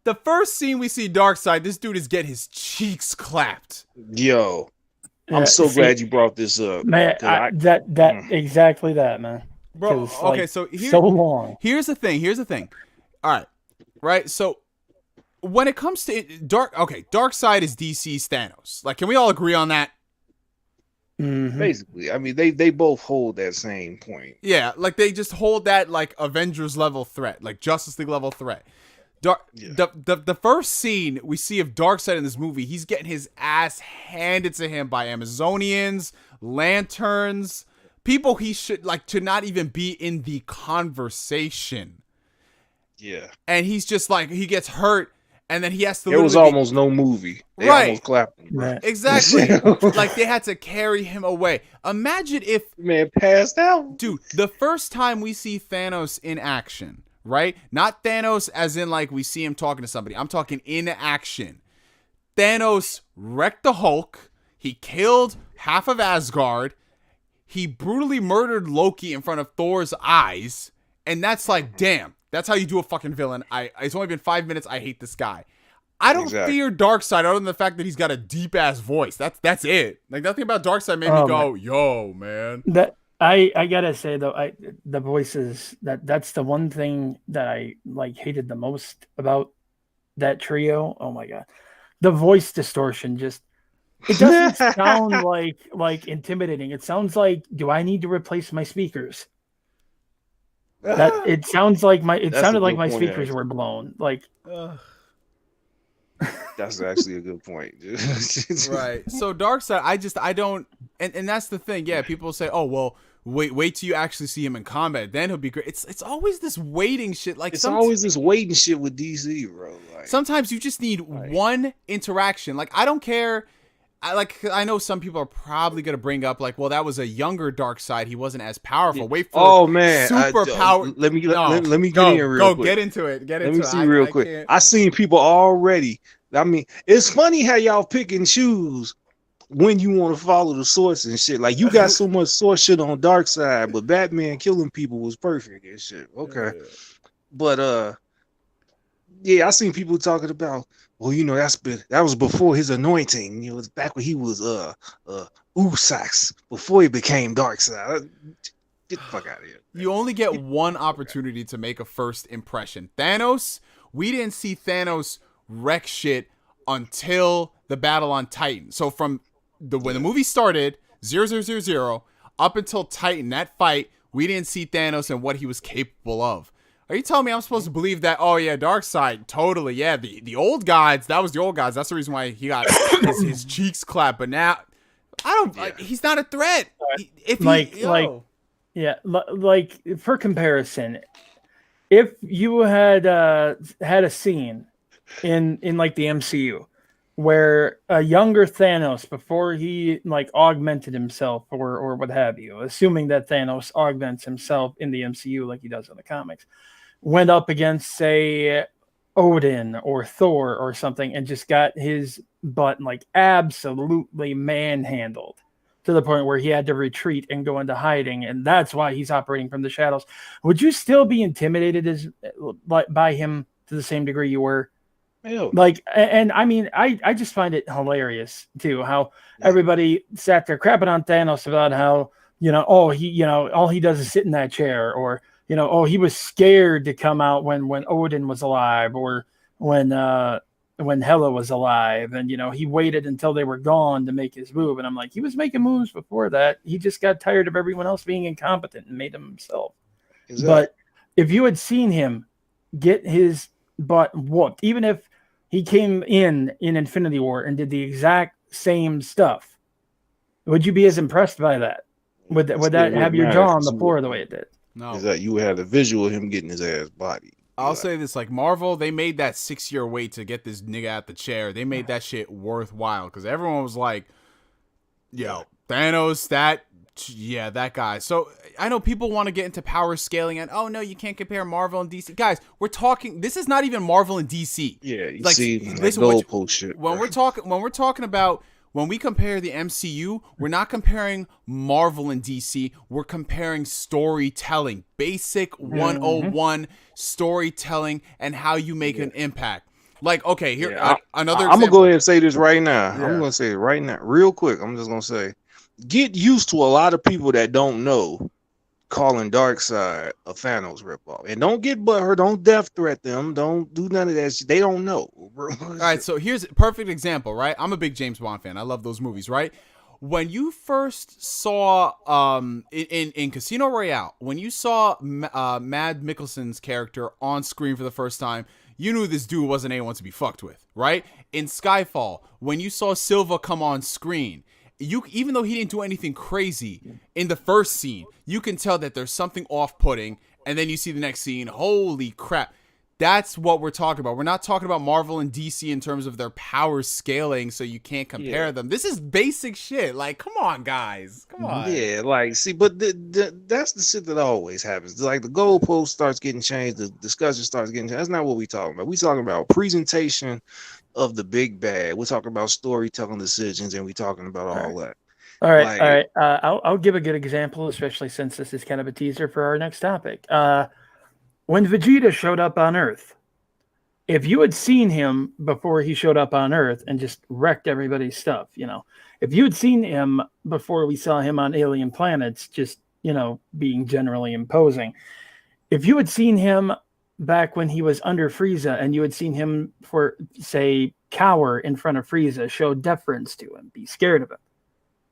The first scene we see Darkseid, this dude is getting his cheeks clapped. Yo, I'm so glad you brought this up, man. Exactly that, man. Bro, okay, so so long. Here's the thing. All right. So when it comes to Darkseid is DC's Thanos. Like, can we all agree on that? Mm-hmm. Basically, I mean, they both hold that same point. Yeah, like they just hold that like Avengers level threat, like Justice League level threat. The first scene we see of Darkseid in this movie, he's getting his ass handed to him by Amazonians, lanterns, people he should like to not even be in the conversation. Yeah, and he's just like he gets hurt. And then he has to. There was almost no movie. They almost clapped him. Right. Exactly. Like they had to carry him away. Imagine if man passed out. Dude, the first time we see Thanos in action, right? Not Thanos as in like we see him talking to somebody. I'm talking in action. Thanos wrecked the Hulk. He killed half of Asgard. He brutally murdered Loki in front of Thor's eyes. And that's like, damn. That's how you do a fucking villain. It's only been 5 minutes. I hate this guy. I don't fear Darkseid other than the fact that he's got a deep ass voice. That's it. Like nothing about Darkseid made me go, yo, man. That I gotta say though, the voices that's the one thing that I like hated the most about that trio. Oh my god, the voice distortion just. It doesn't sound like intimidating. It sounds like, do I need to replace my speakers? That it sounds like it sounded like my speakers were blown. Like that's actually a good point. Right. So Darkseid, I don't and that's the thing. Yeah, people say, "Oh, well, wait till you actually see him in combat, then he'll be great." It's always this waiting shit. Like it's always this waiting shit with DC, bro. Like, sometimes you just need one interaction. Like I don't care. I know some people are probably gonna bring up like, well, that was a younger Darkseid. He wasn't as powerful. Wait for super power. Let me get in real quick. Get into it. Let me see real quick. I seen people already. I mean, it's funny how y'all pick and choose when you want to follow the source and shit. Like you got so much source shit on Darkseid, but Batman killing people was perfect and shit. Okay, but yeah, I seen people talking about. Well, you know, that was before his anointing. You know, it's back when he was Usax, before he became Darkseid. Get the fuck out of here. You only get one opportunity to make a first impression. Thanos, we didn't see Thanos wreck shit until the battle on Titan. So from when the movie started, 0000, up until Titan, that fight, we didn't see Thanos and what he was capable of. Are you telling me I'm supposed to believe that? Oh yeah, Darkseid, totally. Yeah, the old gods. That was the old gods. That's the reason why he got his cheeks clapped. But now, I don't. Like, he's not a threat. If like for comparison, if you had had a scene in like the MCU where a younger Thanos, before he like augmented himself or what have you, assuming that Thanos augments himself in the MCU like he does in the comics, went up against, say, Odin or Thor or something and just got his butt like absolutely manhandled to the point where he had to retreat and go into hiding, and that's why he's operating from the shadows. Would you still be intimidated by him to the same degree you were? Like, and I mean, I just find it hilarious too how everybody sat there crapping on Thanos about how, all he does is sit in that chair, or he was scared to come out when Odin was alive, or when Hela was alive, and he waited until they were gone to make his move. And I'm like, he was making moves before that. He just got tired of everyone else being incompetent and made them himself. Exactly. But if you had seen him get his butt whooped, even if he came in Infinity War and did the exact same stuff, would you be as impressed by that? Would that have your jaw on the floor the way it did? No. Is that you had a visual of him getting his ass bodied. I'll say this, like Marvel, they made that 6-year wait to get this nigga out the chair. They made that shit worthwhile because everyone was like, yo, Thanos, that guy. So I know people want to get into power scaling and, oh no, you can't compare Marvel and DC. Guys, we're talking, this is not even Marvel and DC. Yeah, you see, listen, goalpost shit. When we're talking about, when we compare the MCU, we're not comparing Marvel and DC. We're comparing storytelling, basic 101 storytelling, and how you make an impact. Like, okay, here, another example. I'm going to go ahead and say this right now. I'm going to say it right now, real quick. I'm just going to say, get used to a lot of people that don't know calling Darkseid a Thanos ripoff. And don't get butthurt. Don't death threat them. Don't do none of that shit. They don't know. All right, so here's a perfect example, right? I'm a big James Bond fan. I love those movies, right? When you first saw in Casino Royale, when you saw Mad Mikkelsen's character on screen for the first time, you knew this dude wasn't anyone to be fucked with, right? In Skyfall, when you saw Silva come on screen, even though he didn't do anything crazy in the first scene, you can tell that there's something off-putting, and then you see the next scene, holy crap. That's what we're talking about. We're not talking about Marvel and DC in terms of their power scaling, so you can't compare them. This is basic shit. Like, come on, guys. Come on. Yeah, like, see, but that's the shit that always happens. Like, the goalpost starts getting changed, the discussion starts getting changed. That's not what we're talking about. We're talking about presentation of the big bad. We're talking about storytelling decisions, and we're talking about all that. All right. I'll give a good example, especially since this is kind of a teaser for our next topic. When Vegeta showed up on Earth, if you had seen him before he showed up on Earth and just wrecked everybody's stuff, if you had seen him before we saw him on alien planets, just, being generally imposing, if you had seen him back when he was under Frieza and you had seen him, for say, cower in front of Frieza, show deference to him, be scared of him,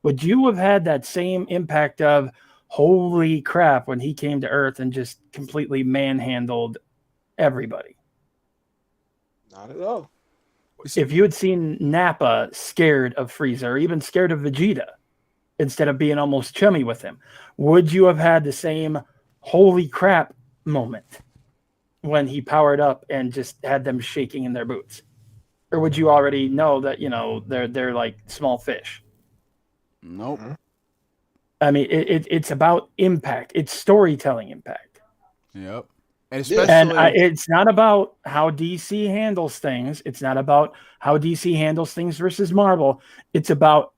would you have had that same impact of, holy crap, when he came to Earth and just completely manhandled everybody? Not at all. If you had seen Nappa scared of Frieza, or even scared of Vegeta, instead of being almost chummy with him, would you have had the same holy crap moment when he powered up and just had them shaking in their boots? Or would you already know that, they're like small fish? Nope. I mean, it's about impact. It's storytelling impact. Yep. And it's not about how DC handles things. It's not about how DC handles things versus Marvel. It's about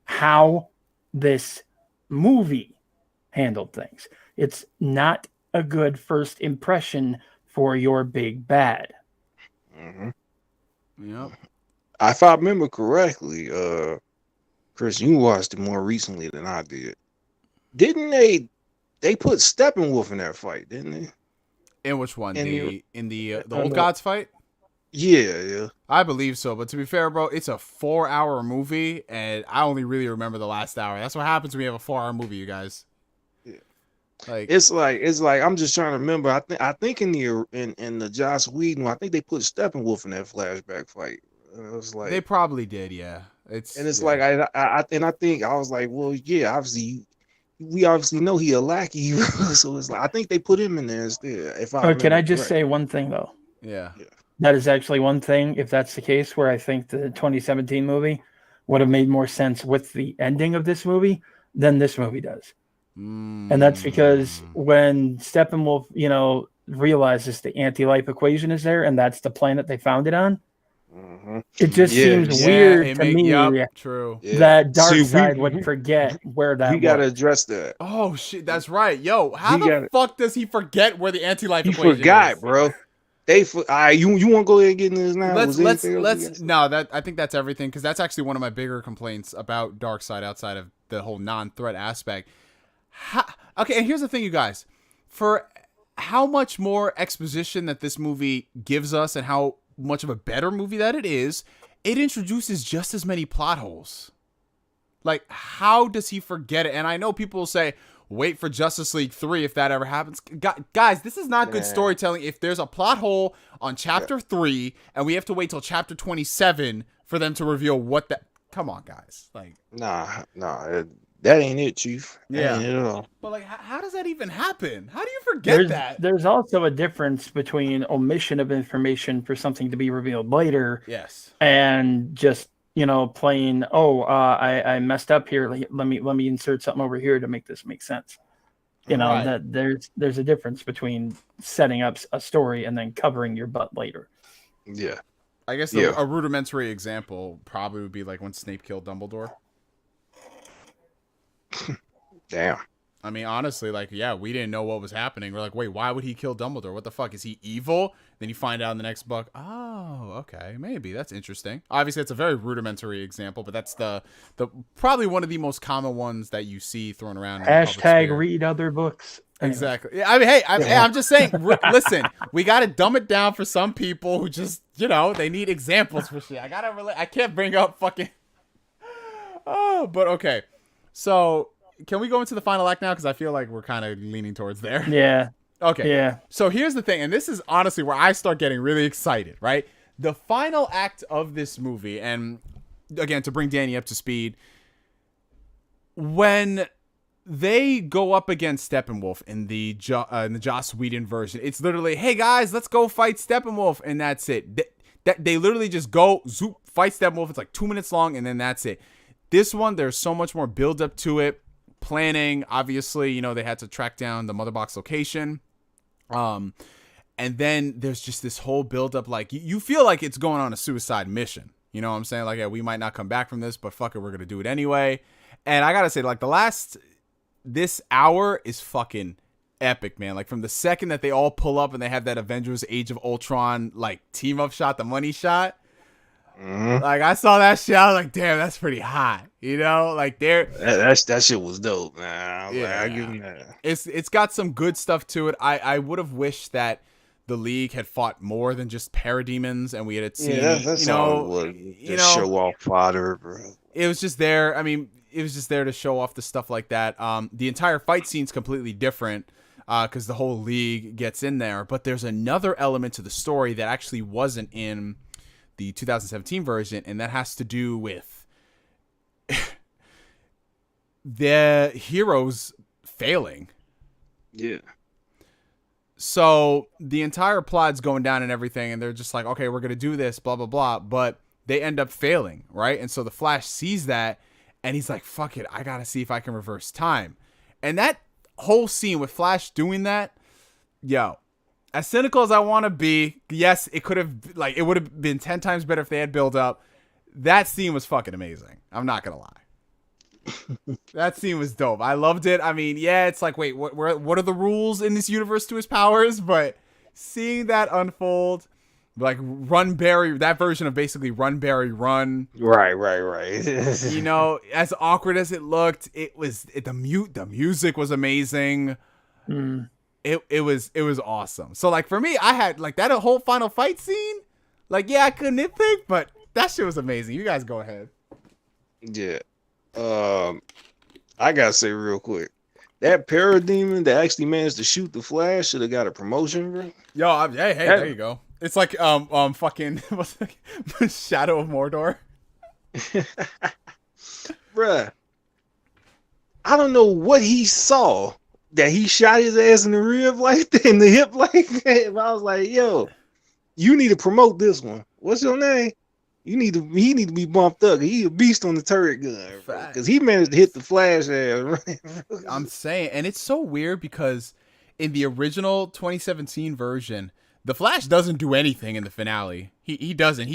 how this movie handled things. It's not a good first impression for your big bad. Mm-hmm. Yep. If I remember correctly, Chris, you watched it more recently than I did. Didn't they put Steppenwolf in that fight, didn't they? In which one? In the Old Gods fight? Yeah. I believe so, but to be fair, bro, it's a 4-hour movie, and I only really remember the last hour. That's what happens when you have a 4-hour movie, you guys. Yeah. Like It's like I'm just trying to remember. I think in the Joss Whedon, I think they put Steppenwolf in that flashback fight. It was like they probably did, yeah. It's yeah. Like I think I was like, well, yeah, we obviously know he a lackey, so it's like I think they put him in there instead. If I Can I remember just correct. say one thing though? yeah. That is actually one thing, if that's the case, where I think the 2017 movie would have made more sense with the ending of this movie than this movie does. And that's because when Steppenwolf, realizes the anti-life equation is there, and that's the planet they found it on, it just seems weird to me true. that Darkseid would forget where that was. We gotta address that. Oh shit, that's right. Yo, how the fuck does he forget where the anti-life He equation forgot, is? bro. You want to go ahead and get into this now? Let's no, I think that's everything, because that's actually one of my bigger complaints about Darkseid outside of the whole non-threat aspect. Okay, and here's the thing, you guys. For how much more exposition that this movie gives us and how much of a better movie that it is, it introduces just as many plot holes. Like, how does he forget it? And I know people will say, wait for Justice League 3 if that ever happens. Guys, this is not good storytelling. If there's a plot hole on chapter 3 and we have to wait till chapter 27 for them to reveal what that... Come on, guys. Like, Nah, that ain't it, Chief. That ain't it at all. But like, how does that even happen? How do you forget that? There's also a difference between omission of information for something to be revealed later. Yes. And just, plain, I messed up here. Let me insert something over here to make this make sense. That there's a difference between setting up a story and then covering your butt later. Yeah. I guess a rudimentary example probably would be like when Snape killed Dumbledore. Damn. I mean, honestly, like, yeah, we didn't know what was happening. We're like, wait, why would he kill Dumbledore? What the fuck? Is he evil? Then you find out in the next book, oh, okay, maybe. That's interesting. Obviously, it's a very rudimentary example, but that's the probably one of the most common ones that you see thrown around. Hashtag read other books. Anyway. Exactly. Yeah, I mean, hey, I'm just saying, listen, we got to dumb it down for some people who just, they need examples for shit. I can't bring up fucking... Oh, but okay. So... Can we go into the final act now? Because I feel like we're kind of leaning towards there. Yeah. Okay. Yeah. So here's the thing, and this is honestly where I start getting really excited, right? The final act of this movie, and again, to bring Danny up to speed, when they go up against Steppenwolf in the Joss Whedon version, it's literally, hey guys, let's go fight Steppenwolf, and that's it. They literally just go, zoop, fight Steppenwolf. It's like 2 minutes long, and then that's it. This one, there's so much more build up to it. Planning, obviously, they had to track down the mother box location. And then there's just this whole buildup, like, you feel like it's going on a suicide mission. You know what I'm saying? Like, yeah, we might not come back from this, but fuck it, we're going to do it anyway. And I got to say, like, this hour is fucking epic, man. Like, from the second that they all pull up and they have that Avengers Age of Ultron, like, team-up shot, the money shot. Like, I saw that shit, I was like, damn, that's pretty hot. Like, that shit was dope, man. I give him that. It's got some good stuff to it. I would have wished that the League had fought more than just parademons, and we had seen, that's all it was. Show off fodder, bro. It was just there. I mean, it was just there to show off the stuff like that. The entire fight scene's completely different because the whole League gets in there, but there's another element to the story that actually wasn't in the 2017 version, and that has to do with the heroes failing. Yeah. So the entire plot's going down and everything, and they're just like, okay, we're going to do this, blah, blah, blah. But they end up failing, right? And so the Flash sees that, and he's like, fuck it, I got to see if I can reverse time. And that whole scene with Flash doing that, as cynical as I want to be, yes, it would have been 10 times better if they had build up. That scene was fucking amazing. I'm not going to lie. That scene was dope. I loved it. I mean, yeah, it's like, wait, what are the rules in this universe to his powers? But seeing that unfold, like Run Barry, that version of basically Run Barry Run. Right. As awkward as it looked, the music was amazing. It was awesome. So like for me, I had like that whole final fight scene. Like, yeah, I couldn't nitpick, but that shit was amazing. You guys go ahead. Yeah. I gotta say real quick, that parademon that actually managed to shoot the Flash should have got a promotion, bro. Yo, hey, there you go. It's like fucking what's the Shadow of Mordor. Bruh, I don't know what he saw that he shot his ass in the rib like that, in the hip like that. I was like, yo, you need to promote this one. What's your name? He need to be bumped up. He a beast on the turret gun because he managed to hit the Flash ass. I'm saying, and it's so weird because in the original 2017 version, the Flash doesn't do anything in the finale. He doesn't.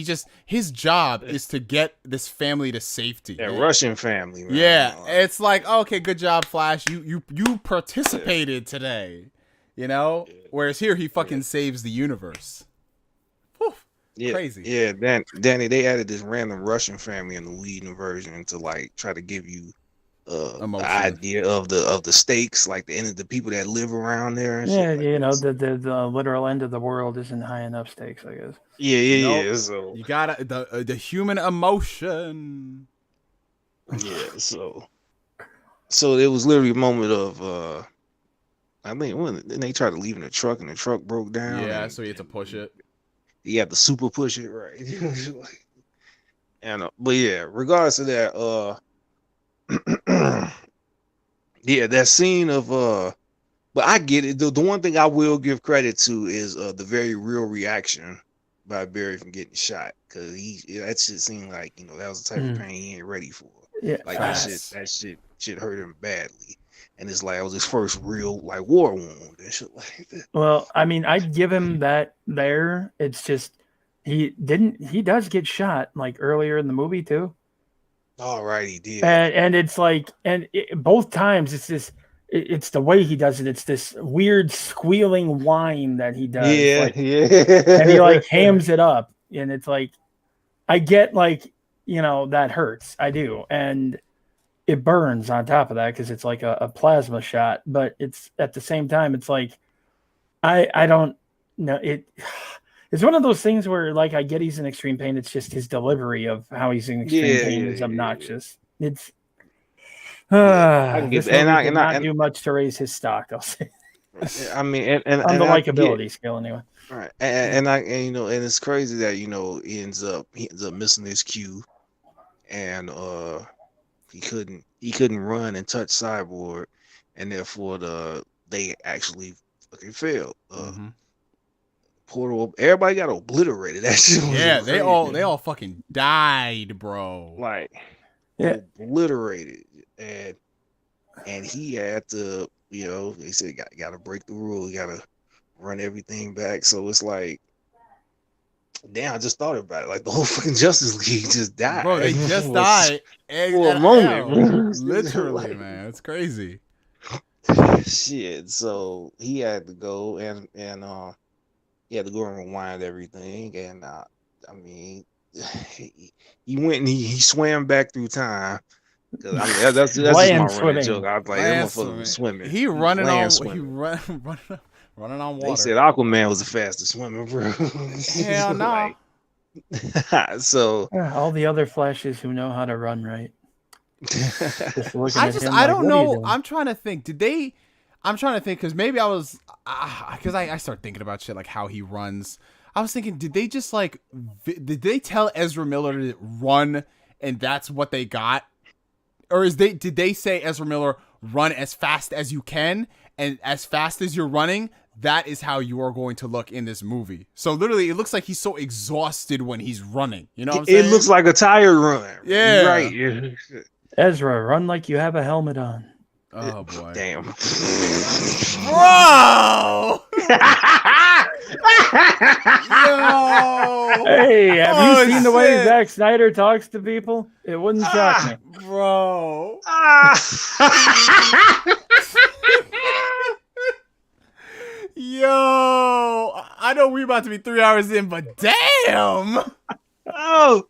His job is to get this family to safety. That Russian family, man. Yeah, it's like, okay, good job, Flash. You participated today, you know. Whereas here, he fucking saves the universe. Whew. Yeah, crazy. Yeah, Danny, they added this random Russian family in the Whedon version to like try to give you the idea of the stakes, like the end of the people that live around there. And yeah, shit like you know, the literal end of the world isn't high enough stakes, I guess. Yeah. So you gotta the human emotion. Yeah, so it was literally a moment of I think when they tried to leave in the truck and the truck broke down. Yeah, so you had to push it. You have to super push it, right? And but yeah, regardless of that, yeah, that scene of but I get it. The one thing I will give credit to is the very real reaction by Barry from getting shot, because that shit seemed like, you know, that was the type of pain he ain't ready for. Yeah, like that shit hurt him badly, and it's like it was his first real like war wound and shit like that. Well, I mean, I'd give him that there. It's just he does get shot like earlier in the movie too. All right, he did. And it's like, both times it's the way he does it. It's this weird squealing whine that he does. Yeah. And he like hams it up, and it's like, I get like, you know, that hurts. I do. And it burns on top of that because it's like a plasma shot, but it's at the same time, it's like, I don't know. It's one of those things where, like, I get he's in extreme pain. It's just his delivery of how he's in extreme pain is obnoxious. It's I not do much to raise his stock, I'll say. I mean, and on the likability scale, anyway. All right, and you know, and it's crazy that, you know, he ends up missing his cue, and he couldn't run and touch Cyborg, and therefore they actually fucking failed. Portal, everybody got obliterated. That shit was crazy. they all fucking died, bro. Like, obliterated, and he had to, you know, they said got to break the rule, got to run everything back. So it's like, damn, I just thought about it. Like, the whole fucking Justice League just died. Bro, they just died for a moment. Literally, man, it's crazy. Shit. So he had to go and he had to go and rewind everything, and I mean, he went and he swam back through time. I mean, that's just my running joke. I was like, that motherfucker was swimming. He running on water. They said Aquaman was the fastest swimmer, bro. Hell no. So Oh, all the other Flashes who know how to run right. I don't know. I'm trying to think. I'm trying to think, because maybe I was, because I start thinking about shit like how he runs. I was thinking, did they just like, did they tell Ezra Miller to run and that's what they got? Or did they say, Ezra Miller, run as fast as you can, and as fast as you're running, that is how you are going to look in this movie? So literally, it looks like he's so exhausted when he's running. You know what I'm saying? It looks like a tire run. Yeah. Right. Ezra, run like you have a helmet on. Oh boy. Damn. Bro! Yo! Hey, have you seen the way Zack Snyder talks to people? It wouldn't shock me. Bro. Yo! I know we're about to be 3 hours in, but damn! But no.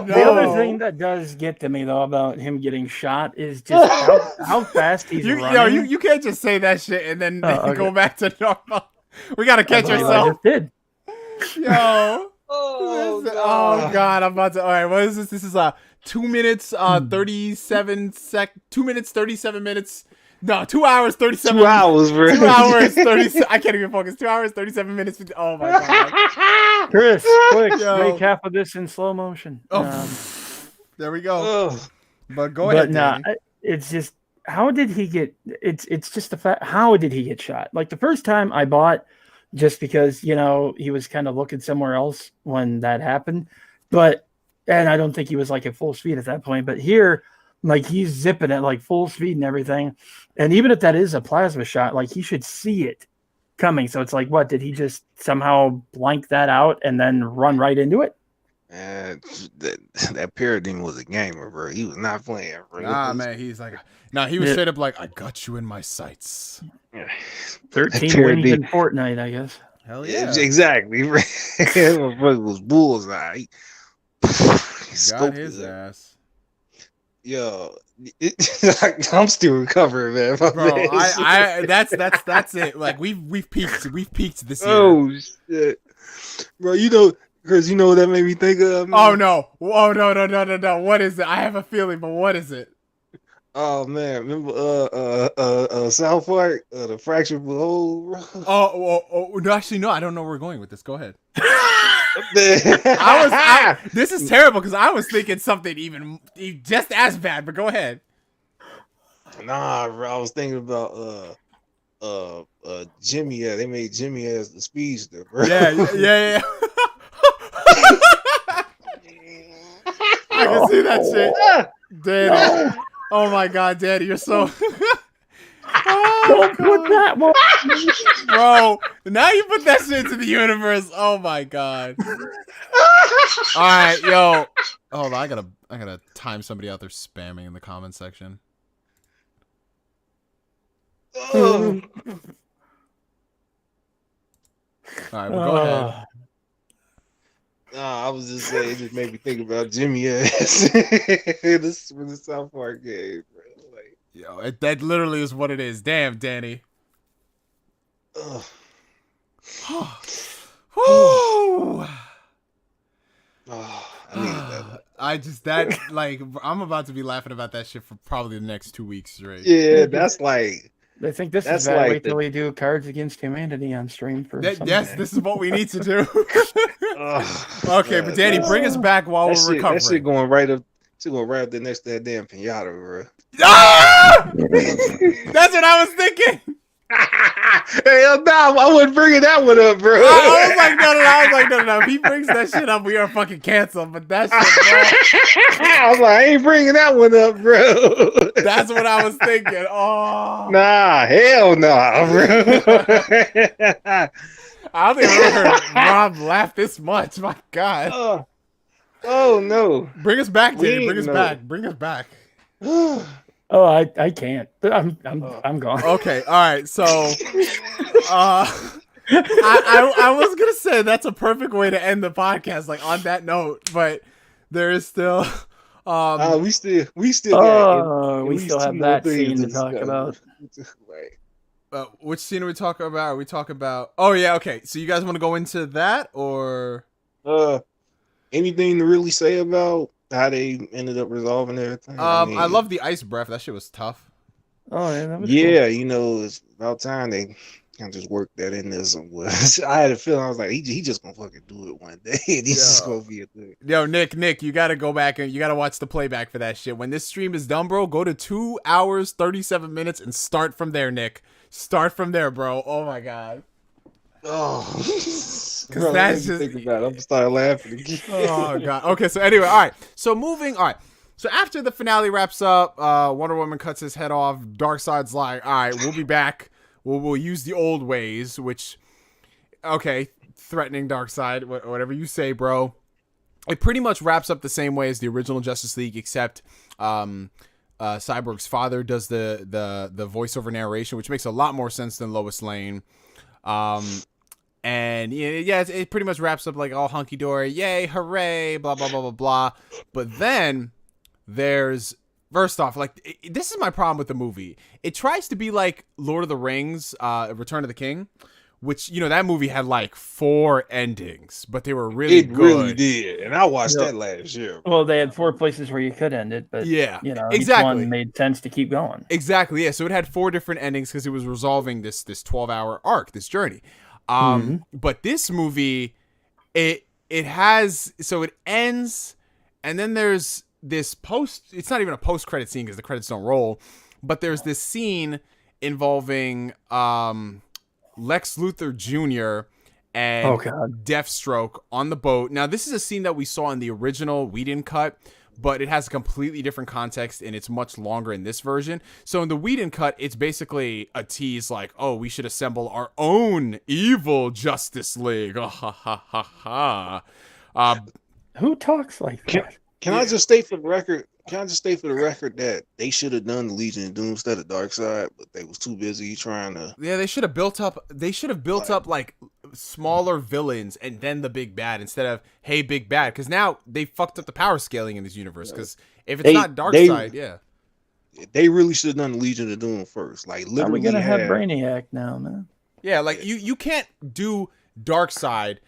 The other thing that does get to me, though, about him getting shot is just how fast he's running. You can't just say that shit and then go back to normal. We gotta catch I yourself. just did. Yo. Oh, Oh God, I'm about to. All right, what is this? This is 2 minutes 37 2 minutes 37 minutes. No, 2 hours 37. 2 hours, bro. 2 hours 30. I can't even focus. 2 hours 37 minutes. Oh my God. Chris, quick, Yo. make half of this in slow motion. Oh, there we go. Oh. But go ahead, But Danny. it's just how did he get? It's just the fact. How did he get shot? Like the first time I bought, just because he was kind of looking somewhere else when that happened, and I don't think he was like at full speed at that point. But here, like he's zipping at like full speed and everything, and even if that is a plasma shot, like he should see it coming. So it's like, what did he just somehow blank that out and then run right into it? Man, that Parademon was a gamer, bro. He was not playing, bro. Nah, man, he's like, he was straight up like, I got you in my sights. 13 wins in Fortnite, I guess. Hell yeah. Exactly. It was bullseye. He Got his ass. Yo, I'm still recovering, man. Bro, that's it. Like we've peaked this year. Oh shit, bro. Chris, what that made me think of? Man? Oh no! What is it? I have a feeling, but what is it? Oh man, remember South Park, the fractured hole? No, actually, no. I don't know where we're going with this. Go ahead. This is terrible because I was thinking something even just as bad. But go ahead. Nah, bro. I was thinking about Jimmy. They made Jimmy as the speedster, bro. Yeah. I can see that shit, Daddy. Oh my God, Daddy, you're so. Don't put that one, bro. Now you put that shit into the universe. Oh my God. All right, yo. Hold on, I gotta time somebody out there spamming in the comment section. Oh. All right, well, go ahead. Nah, I was just saying, it just made me think about Jimmy ass. This was the South Park game, bro. Like, yo, that literally is what it is. Damn, Danny. Ugh. Woo! Oh, I needed that. I'm about to be laughing about that shit for probably the next 2 weeks straight. Yeah, that's like. I think this That's is bad. like Wait till we do Cards Against Humanity on stream for yes, this is what we need to do. Okay, God, but Danny, bring us back while we're recovering. That shit going right up. The next to that damn pinata, bro. Ah! That's what I was thinking. Hell no, I wasn't bringing that one up, bro. I was like, no. If he brings that shit up, we are fucking canceled. But that shit, bro. I was like, I ain't bringing that one up, bro. That's what I was thinking. Oh. Nah, hell nah, bro. I don't think I've ever heard Rob laugh this much. My God. Oh no. Bring us back, Danny. Bring us back. Oh, I can't. I'm gone. Okay, all right. So, I was gonna say that's a perfect way to end the podcast, like on that note. But there is still, we still have that scene to talk about. Which scene are we talking about? Are we talking about? Oh yeah, okay. So you guys want to go into that or? Anything to really say about how they ended up resolving everything? I love the ice breath. That shit was tough. Oh yeah, that was cool. It's about time they kind of just work that in there somewhere. I had a feeling I was like, he just gonna fucking do it one day, and he's just gonna be a thing. Yo, Nick, you gotta go back and you gotta watch the playback for that shit. When this stream is done, bro, go to 2 hours 37 minutes and start from there, Nick. Start from there, bro. Oh my God. Oh, because that's just think about it. I'm gonna start laughing again. Oh God. Okay, so anyway, all right. So So after the finale wraps up, Wonder Woman cuts his head off. Darkseid's like, all right, we'll be back. We'll use the old ways, which, okay, threatening Darkseid, whatever you say, bro. It pretty much wraps up the same way as the original Justice League, except Cyborg's father does the voiceover narration, which makes a lot more sense than Lois Lane. And yeah, it pretty much wraps up like all hunky dory, yay, hooray, blah blah blah blah blah. But then there's first off, like this is my problem with the movie. It tries to be like Lord of the Rings, Return of the King, which, you know, that movie had like 4 endings, but they were really It good. really did, and I watched Yeah. that last year. Well, they had 4 places where you could end it, but Yeah, you know, exactly. each one made sense to keep going. Exactly, yeah. So it had 4 different endings because it was resolving this 12-hour arc, this journey. But this movie, it has, so it ends, and then there's this it's not even a post-credit scene because the credits don't roll, but there's this scene involving Lex Luthor Jr. and Deathstroke on the boat. Now, this is a scene that we saw in the original Whedon cut, but it has a completely different context, and it's much longer in this version. So in the Whedon cut, it's basically a tease like, oh, we should assemble our own evil Justice League. Oh, ha, ha, ha, ha. Who talks like that? Can I just state for the record? Can I just state for the record that they should have done the Legion of Doom instead of Darkseid, but they was too busy trying to. Yeah, they should have built up. They should have built up like smaller villains and then the big bad instead of hey big bad, because now they fucked up the power scaling in this universe. Because if it's not Darkseid, they really should have done the Legion of Doom first. Like literally, are we gonna have Brainiac now, man? Yeah, like you can't do Darkseid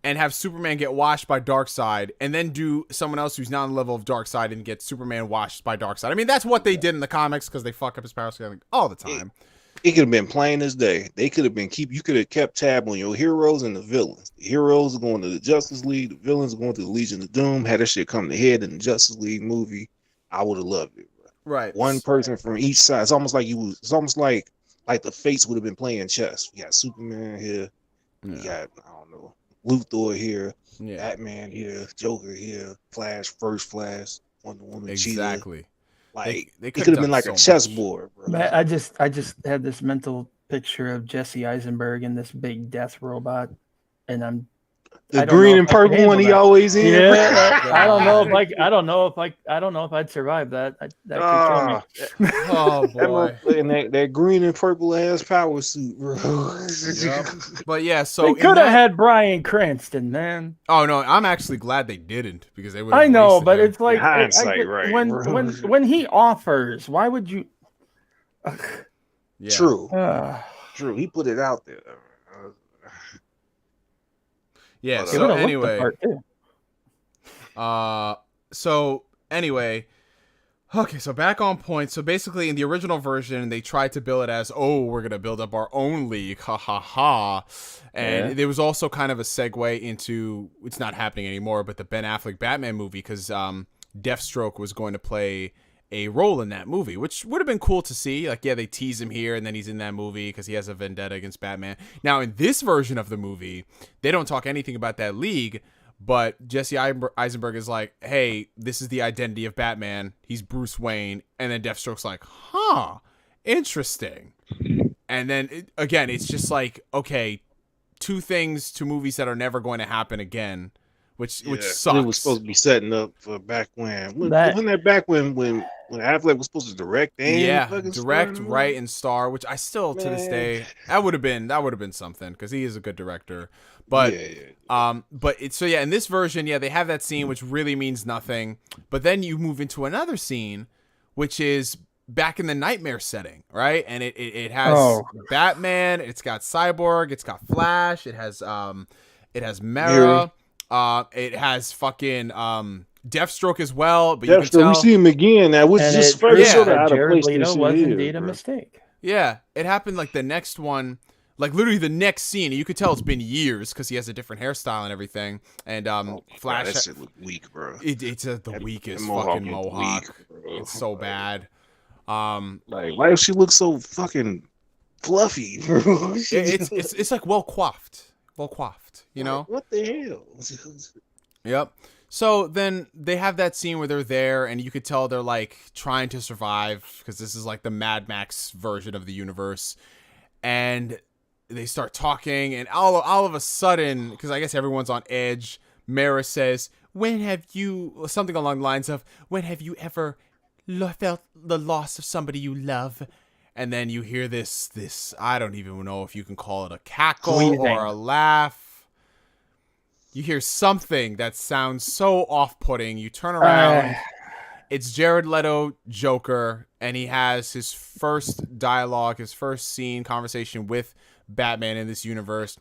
and have Superman get washed by Darkseid, and then do someone else who's not on the level of Darkseid and get Superman washed by Darkseid. I mean, that's what they did in the comics because they fuck up his power scaling all the time. It could have been plain as day. They could have been you could have kept tab on your heroes and the villains. The heroes are going to the Justice League. The villains are going to the Legion of Doom. Had that shit come to head in the Justice League movie, I would have loved it. Bro. Right. One person from each side. It's almost like It's almost like the fates would have been playing chess. You got Superman here. You got Luthor here. Batman here. Joker here. Flash. First Flash. Wonder Woman. Exactly. Cheetah. Like they it could have been like a chessboard, bro. Man, I just had this mental picture of Jesse Eisenberg and this big death robot, and the green and purple one he always in. Yeah, I don't know if I'd survive that. That could kill me. Oh boy, and that green and purple ass power suit, bro. Yep. But yeah, so they could have had Bryan Cranston, man. Oh no, I'm actually glad they didn't because they would. I know, but it's like right? When he offers, why would you? Yeah. True. True. He put it out there. Yeah. So anyway, okay. So back on point. So basically, in the original version, they tried to bill it as, "Oh, we're gonna build up our own league." Ha ha ha. And there was also kind of a segue into it's not happening anymore, but the Ben Affleck Batman movie because Deathstroke was going to play a role in that movie, which would have been cool to see. Like, yeah, they tease him here and then he's in that movie because he has a vendetta against Batman. Now, in this version of the movie, they don't talk anything about that league, but Jesse Eisenberg is like, hey, this is the identity of Batman. He's Bruce Wayne. And then Deathstroke's like, huh, interesting. And then, again, it's just like, okay, two movies that are never going to happen again. Which sucks. It was supposed to be setting up for back when. Wasn't that back when Affleck was supposed to direct and direct, write, and star. Which I still to this day that would have been something because he is a good director. But in this version, they have that scene which really means nothing. But then you move into another scene, which is back in the Knightmare setting, right? And it has Batman, it's got Cyborg, it's got Flash, it has Mera. It has fucking Deathstroke as well, but you can tell we see him again. That was just sort of out of place. Leto was indeed a mistake. Yeah, it happened like the next one, like literally the next scene. You could tell it's been years because he has a different hairstyle and everything. And Flash, that shit look weak, bro. It's the weakest fucking mohawk. It's so bad. Like why does she look so fucking fluffy? it's like well coiffed. You know? What the hell? Yep. So then they have that scene where they're there and you could tell they're like trying to survive because this is like the Mad Max version of the universe. And they start talking and all of a sudden, because I guess everyone's on edge, Mera says, something along the lines of, when have you ever felt the loss of somebody you love? And then you hear this, I don't even know if you can call it a cackle or a laugh. You hear something that sounds so off-putting. You turn around. It's Jared Leto, Joker, and he has his first dialogue, his first scene conversation with Batman in this universe,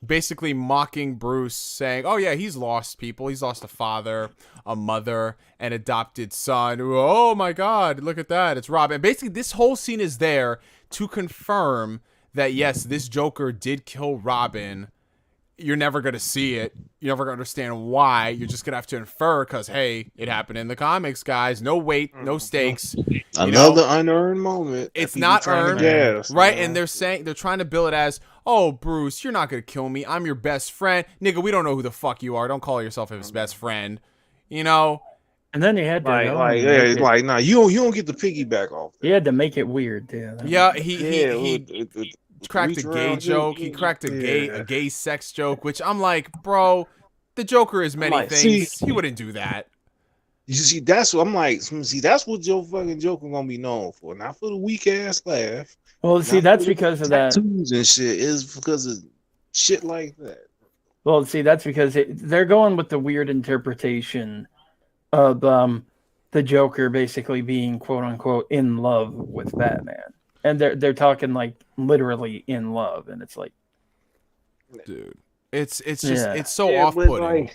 basically mocking Bruce, saying, oh yeah, he's lost people. He's lost a father, a mother, an adopted son. Oh my God, look at that. It's Robin. Basically, this whole scene is there to confirm that, yes, this Joker did kill Robin. You're never going to see it. You're never going to understand why. You're just going to have to infer because, hey, it happened in the comics, guys. No weight, no stakes. Another unearned moment. It's not earned. Gas, right? And they're trying to bill it as, oh, Bruce, you're not going to kill me. I'm your best friend. Nigga, we don't know who the fuck you are. Don't call yourself his best friend. You know? And then he had to nah, you don't get the piggyback off. He had to make it weird, too. Yeah, he cracked a gay joke. He cracked a gay sex joke, which I'm like, bro, the Joker is many things. He wouldn't do that. You see, that's what I'm like. See, that's what Joe fucking Joker gonna be known for. Not for the weak ass laugh. Well, see, that's because of that. Tattoos and shit is because of shit like that. Well, see, that's because they're going with the weird interpretation of the Joker basically being quote unquote in love with Batman. And they're talking like literally in love, and it's like, dude, it's just it's so off-putting.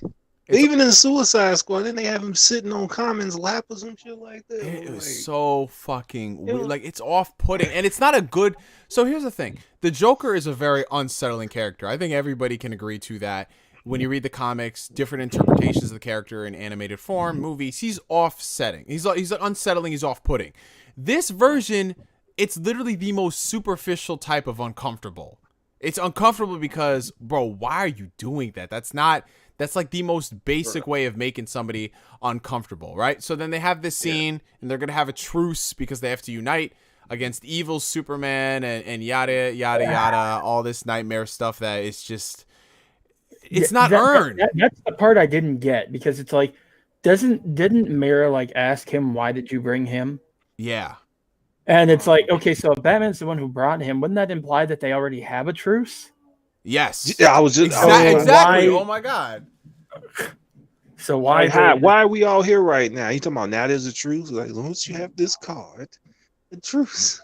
Even in Suicide Squad, then they have him sitting on Common's lap or some shit like that. It was so fucking weird. Like, it's off-putting, and it's not a good. So here's the thing: the Joker is a very unsettling character. I think everybody can agree to that. When you read the comics, different interpretations of the character in animated form, movies, he's offsetting. He's unsettling. He's off-putting. This version, it's literally the most superficial type of uncomfortable. It's uncomfortable because, bro, why are you doing that? That's like the most basic way of making somebody uncomfortable, right? So then they have this scene, and they're going to have a truce because they have to unite against evil Superman and yada, yada, yada, all this Knightmare stuff that is just, it's not earned. That's the part I didn't get, because it's like, didn't Mara like ask him, why did you bring him? Yeah. And it's like, okay, so if Batman's the one who brought him, wouldn't that imply that they already have a truce? Yes. Yeah, I was just exactly. Oh my God. So why are we all here right now? You talking about now there's a truce? Like, once you have this card, the truce.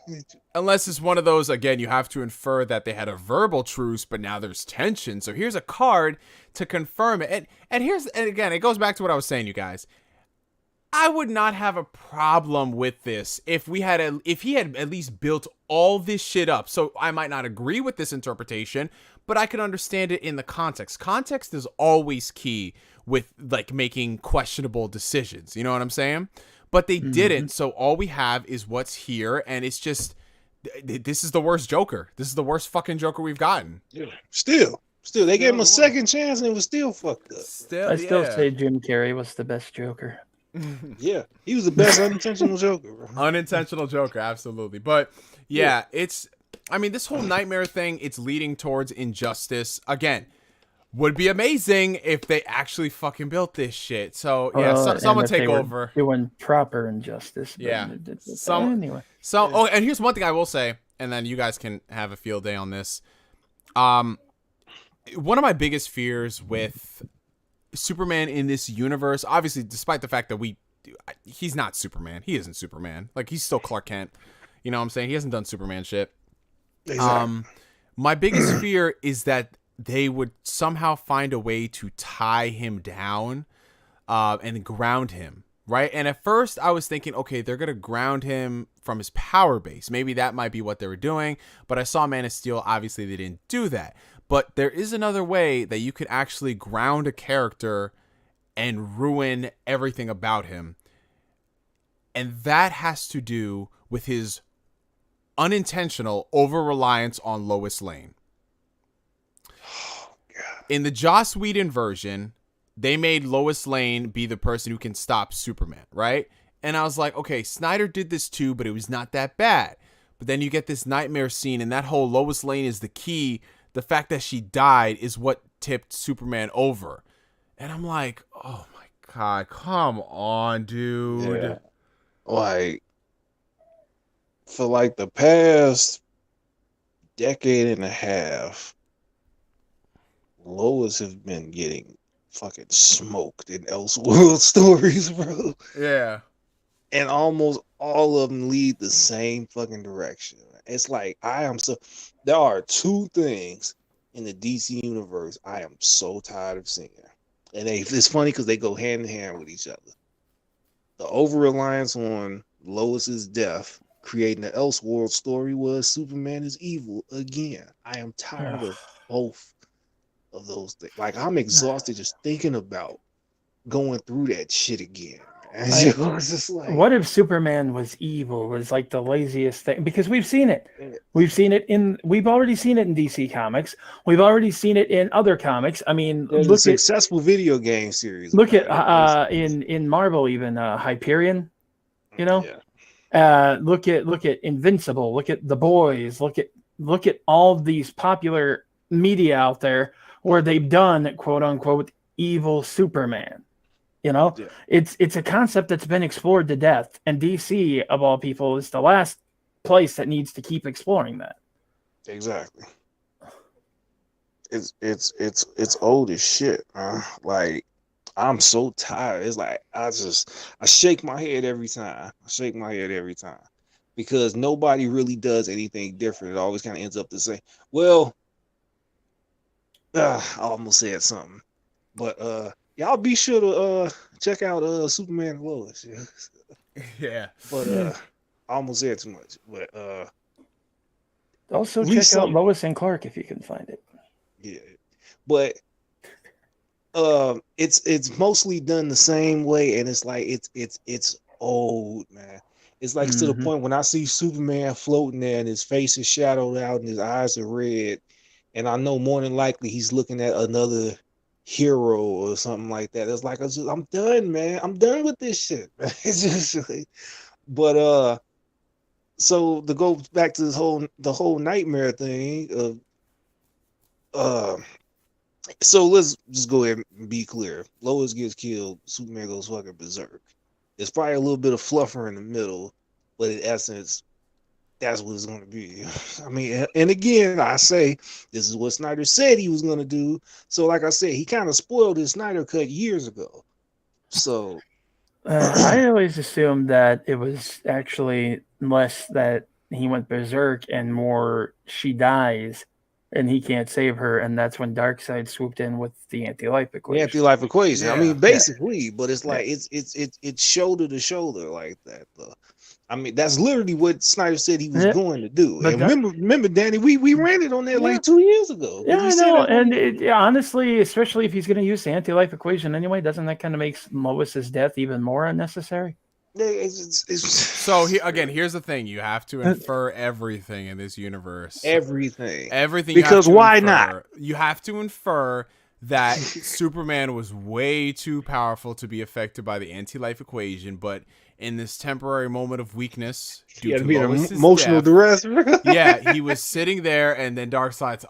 Unless it's one of those, again, you have to infer that they had a verbal truce, but now there's tension. So here's a card to confirm it. And again, it goes back to what I was saying, you guys. I would not have a problem with this if he had at least built all this shit up. So I might not agree with this interpretation, but I can understand it in the context. Context is always key with like making questionable decisions. You know what I'm saying? But they didn't. So all we have is what's here, and it's just, this is the worst Joker. This is the worst fucking Joker we've gotten. Yeah. Still, they gave him a second chance, and it was still fucked up. I still say Jim Carrey was the best Joker. Yeah, he was the best unintentional Joker, bro. Unintentional Joker, absolutely. But yeah, this whole Knightmare thing, it's leading towards injustice. Again, would be amazing if they actually fucking built this shit. So yeah, someone take over. Doing proper injustice. Yeah. Anyway. And here's one thing I will say, and then you guys can have a field day on this. One of my biggest fears with Superman in this universe, obviously, despite the fact that he's not Superman. He isn't Superman. Like, he's still Clark Kent. You know what I'm saying? He hasn't done Superman shit. Exactly. My biggest fear is that they would somehow find a way to tie him down and ground him, right? And at first, I was thinking, okay, they're going to ground him from his power base. Maybe that might be what they were doing. But I saw Man of Steel. Obviously, they didn't do that. But there is another way that you could actually ground a character and ruin everything about him. And that has to do with his unintentional over-reliance on Lois Lane. In the Joss Whedon version, they made Lois Lane be the person who can stop Superman, right? And I was like, okay, Snyder did this too, but it was not that bad. But then you get this Knightmare scene, and that whole Lois Lane is the key. The fact that she died is what tipped Superman over. And I'm like, oh my God, come on, dude. Yeah. Like, for like the past decade and a half, Lois has been getting fucking smoked in Elseworld stories, bro. Yeah. and almost all of them lead the same fucking direction. It's like there are two things in the DC universe I am so tired of seeing. And it's funny because they go hand in hand with each other. The over-reliance on Lois's death, creating an Elseworld story, was Superman is evil again. I am tired of both of those things. Like, I'm exhausted just thinking about going through that shit again. It's just like, what if Superman was evil? Was like the laziest thing, because we've seen it. We've already seen it in DC Comics. We've already seen it in other comics. I mean, there's a successful video game series. Look at in Marvel, even Hyperion. You know, look at Invincible. Look at The Boys. Look at all these popular media out there where they've done quote unquote evil Superman. You know, it's a concept that's been explored to death, and DC, of all people, is the last place that needs to keep exploring that. Exactly. It's old as shit. Like, I'm so tired. It's like I shake my head every time. Because nobody really does anything different. It always kind of ends up the same. Well, I almost said something, but y'all be sure to check out Superman and Lois. Yeah. But I almost said too much. But also check out Lois and Clark if you can find it. Yeah. But it's mostly done the same way, and it's like it's old, man. It's like to the point when I see Superman floating there and his face is shadowed out and his eyes are red, and I know more than likely he's looking at another hero or something like that. It's like I'm done, man. I'm done with this shit. It's just like, but so to go back to the whole Knightmare thing of so let's just go ahead and be clear. Lois gets killed, Superman goes fucking berserk. There's probably a little bit of fluffer in the middle, but in essence, that's what it's going to be. I mean, and again, I say this is what Snyder said he was going to do. So, like I said, he kind of spoiled his Snyder Cut years ago. So, I always assumed that it was actually less that he went berserk and more she dies and he can't save her, and that's when Darkseid swooped in with the anti-life equation. The anti-life equation. Yeah. I mean, basically, but it's like it's shoulder to shoulder like that, though. I mean, that's literally what Snyder said he was going to do. But and remember, Danny, we ran it on that like 2 years ago. Yeah, I know. And honestly, especially if he's going to use the anti-life equation anyway, doesn't that kind of make Lois's death even more unnecessary? So here's the thing: you have to infer everything in this universe. Everything. Because why not? You have to infer that Superman was way too powerful to be affected by the anti-life equation, but in this temporary moment of weakness, due to Lois's emotional duress, yeah, he was sitting there, and then Darkseid's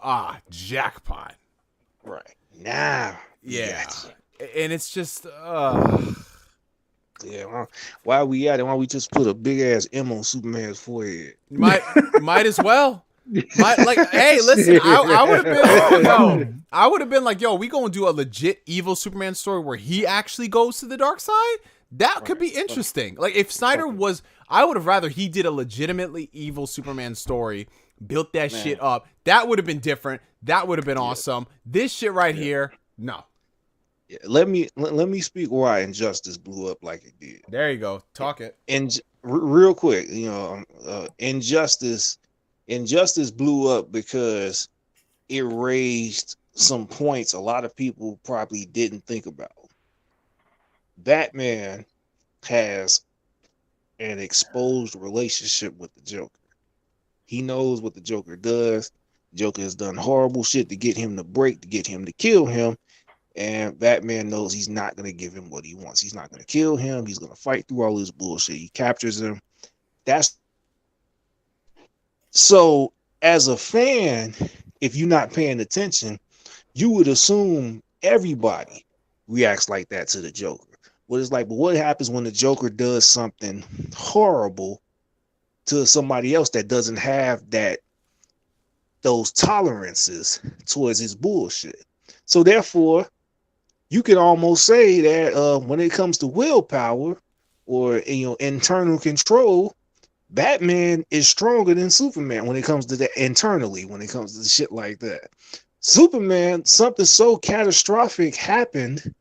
jackpot. Right now, yeah, and it's just. Yeah, why are we at it? Why don't we just put a big ass M on Superman's forehead? Might as well. Hey, listen, I would have been like, yo, we gonna do a legit evil Superman story where he actually goes to the dark side. That could be interesting. Like, if Snyder was, I would have rather he did a legitimately evil Superman story, built that shit up. That would have been different. That would have been awesome. This shit right here, no. Yeah, let me speak why Injustice blew up like it did. There you go. Talk it. And real quick, Injustice blew up because it raised some points a lot of people probably didn't think about. Batman has an exposed relationship with the Joker. He knows what the Joker does. The Joker has done horrible shit to get him to break, to get him to kill him. And Batman knows he's not going to give him what he wants. He's not going to kill him. He's going to fight through all this bullshit. He captures him. So as a fan, if you're not paying attention, you would assume everybody reacts like that to the Joker. But it's like, but what happens when the Joker does something horrible to somebody else that doesn't have those tolerances towards his bullshit? So therefore, you can almost say that when it comes to willpower, or internal control, Batman is stronger than Superman when it comes to that internally, when it comes to shit like that. Superman, something so catastrophic happened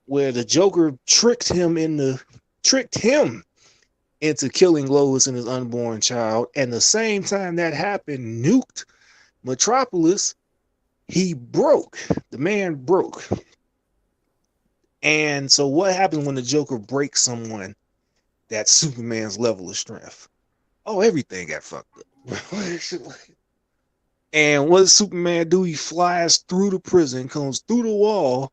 where the Joker tricked him into killing Lois and his unborn child. And the same time that happened, nuked Metropolis. The man broke. And so what happens when the Joker breaks someone that's Superman's level of strength? Oh, everything got fucked up. And what does Superman do? He flies through the prison, comes through the wall,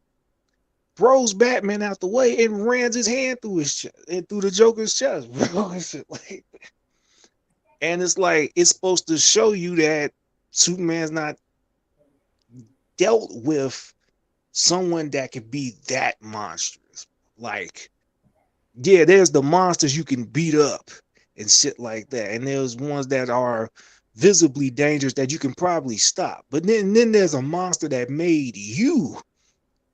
throws Batman out the way, and rams his hand through his chest and through the Joker's chest. And it's like, it's supposed to show you that Superman's not dealt with someone that could be that monstrous. Like, yeah, there's the monsters you can beat up and shit like that, and there's ones that are visibly dangerous that you can probably stop. But then there's a monster that made you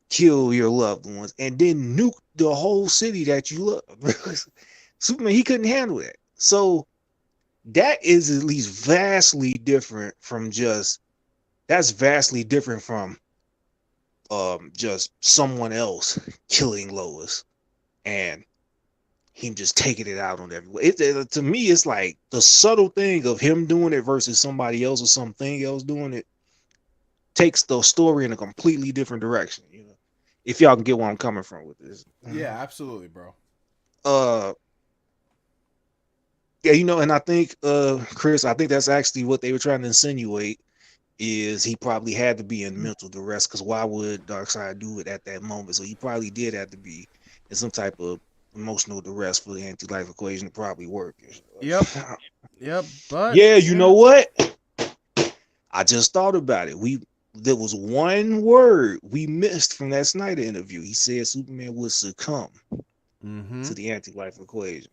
kill your loved ones and then nuke the whole city that you love. Superman, he couldn't handle that. So that is at least vastly different from just someone else killing Lois and him just taking it out on everyone. To me, it's like the subtle thing of him doing it versus somebody else or something else doing it takes the story in a completely different direction. If y'all can get where I'm coming from with this. Yeah, absolutely, bro. Yeah, and I think, Chris, I think that's actually what they were trying to insinuate, is he probably had to be in mental duress, because why would Darkseid do it at that moment? So he probably did have to be in some type of emotional duress for the anti-life equation to probably work. Yep. But yeah, you know what? I just thought about it. There was one word we missed from that Snyder interview. He said Superman would succumb to the anti-life equation.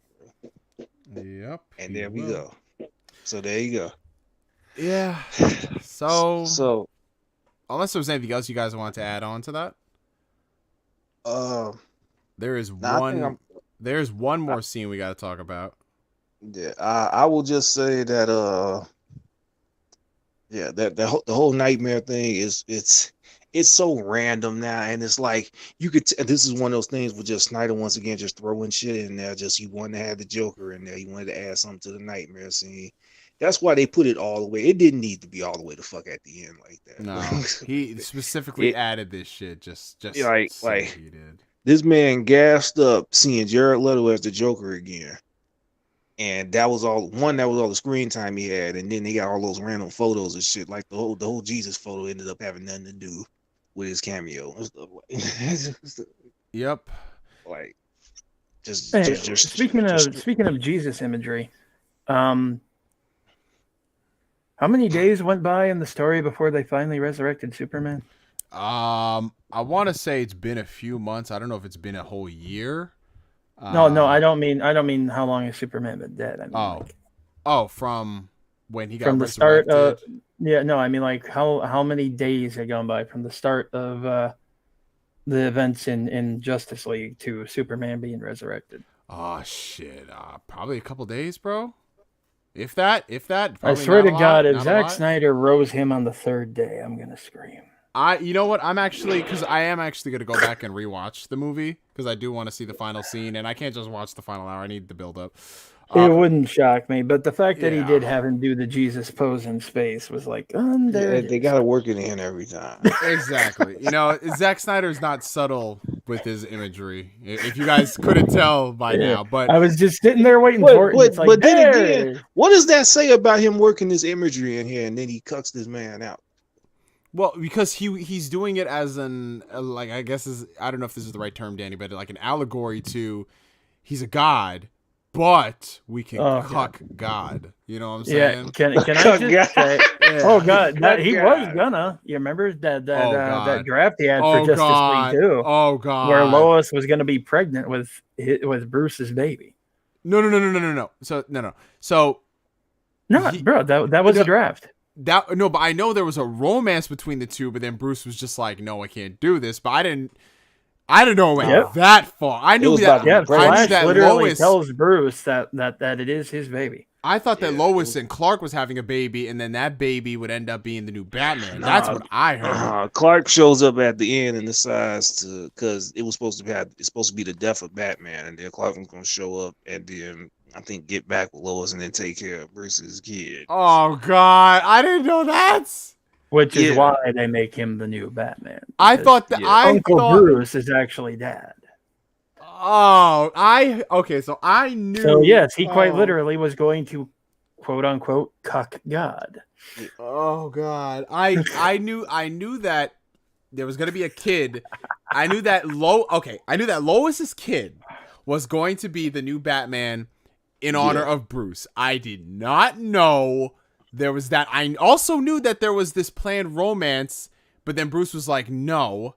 Yep. And there we go. So there you go. Yeah. So unless there was anything else you guys want to add on to that, there's one more scene we got to talk about. Yeah, I will just say that the whole Knightmare thing it's so random now, and it's like you could. This is one of those things with just Snyder once again just throwing shit in there. Just he wanted to have the Joker in there. He wanted to add something to the Knightmare scene. That's why they put it all the way. It didn't need to be all the way the fuck at the end like that. No, he specifically added this shit just like he did. This man gassed up seeing Jared Leto as the Joker again. And that was all the screen time he had, and then they got all those random photos and shit. Like the whole Jesus photo ended up having nothing to do with his cameo and stuff. Yep. Like, speaking of Jesus imagery, how many days went by in the story before they finally resurrected Superman? I want to say it's been a few months. I don't know if it's been a whole year. No, I don't mean how long has Superman been dead. I mean, from when he got from the resurrected. start. I mean, like how many days had gone by from the start of the events in Justice League to Superman being resurrected? Oh shit! Probably a couple days, bro. If that. I swear to God, if Zack Snyder rose him on the third day, I'm gonna scream. You know what? I am actually going to go back and rewatch the movie because I do want to see the final scene, and I can't just watch the final hour. I need the build up. It wouldn't shock me, but the fact that he did have him do the Jesus pose in space was like, they got to work it in every time. Exactly. Zack Snyder is not subtle with his imagery. If you guys couldn't tell by now, but I was just sitting there waiting for it. But then again, what does that say about him working this imagery in here, and then he cuts this man out? Well, because he's doing it as I guess I don't know if this is the right term, Danny, but like an allegory to he's a god, but we can cuck God. You know what I'm saying? Yeah. Can I just say? Oh God, he was gonna. You remember that draft he had for Justice League 2? Oh God, where Lois was gonna be pregnant with Bruce's baby. No. So no. So bro, that was a draft. But I know there was a romance between the two, but then Bruce was just like, no, I can't do this. But I didn't know it went that far. I knew was that. about to be Yeah, great. I knew Flash that literally Lois. tells Bruce that it is his baby. I thought that Yeah, Lois and Clark was having a baby, and then that baby would end up being the new Batman. That's what I heard. Clark shows up at the end and decides to, because it was supposed to be the death of Batman, and then Clark was gonna show up and then I think get back with Lois and then take care of Bruce's kid. Oh God, I didn't know that. Which is Yeah. why they make him the new Batman. I because thought that Uncle Bruce is actually Dad. Oh, okay. So I knew. So yes, he quite oh. literally was going to, quote unquote, cuck God. Oh God, I knew that there was gonna be a kid. I knew that I knew that Lois's kid was going to be the new Batman in honor of Bruce. I did not know there was that. I also knew that there was this planned romance, but then Bruce was like, "No,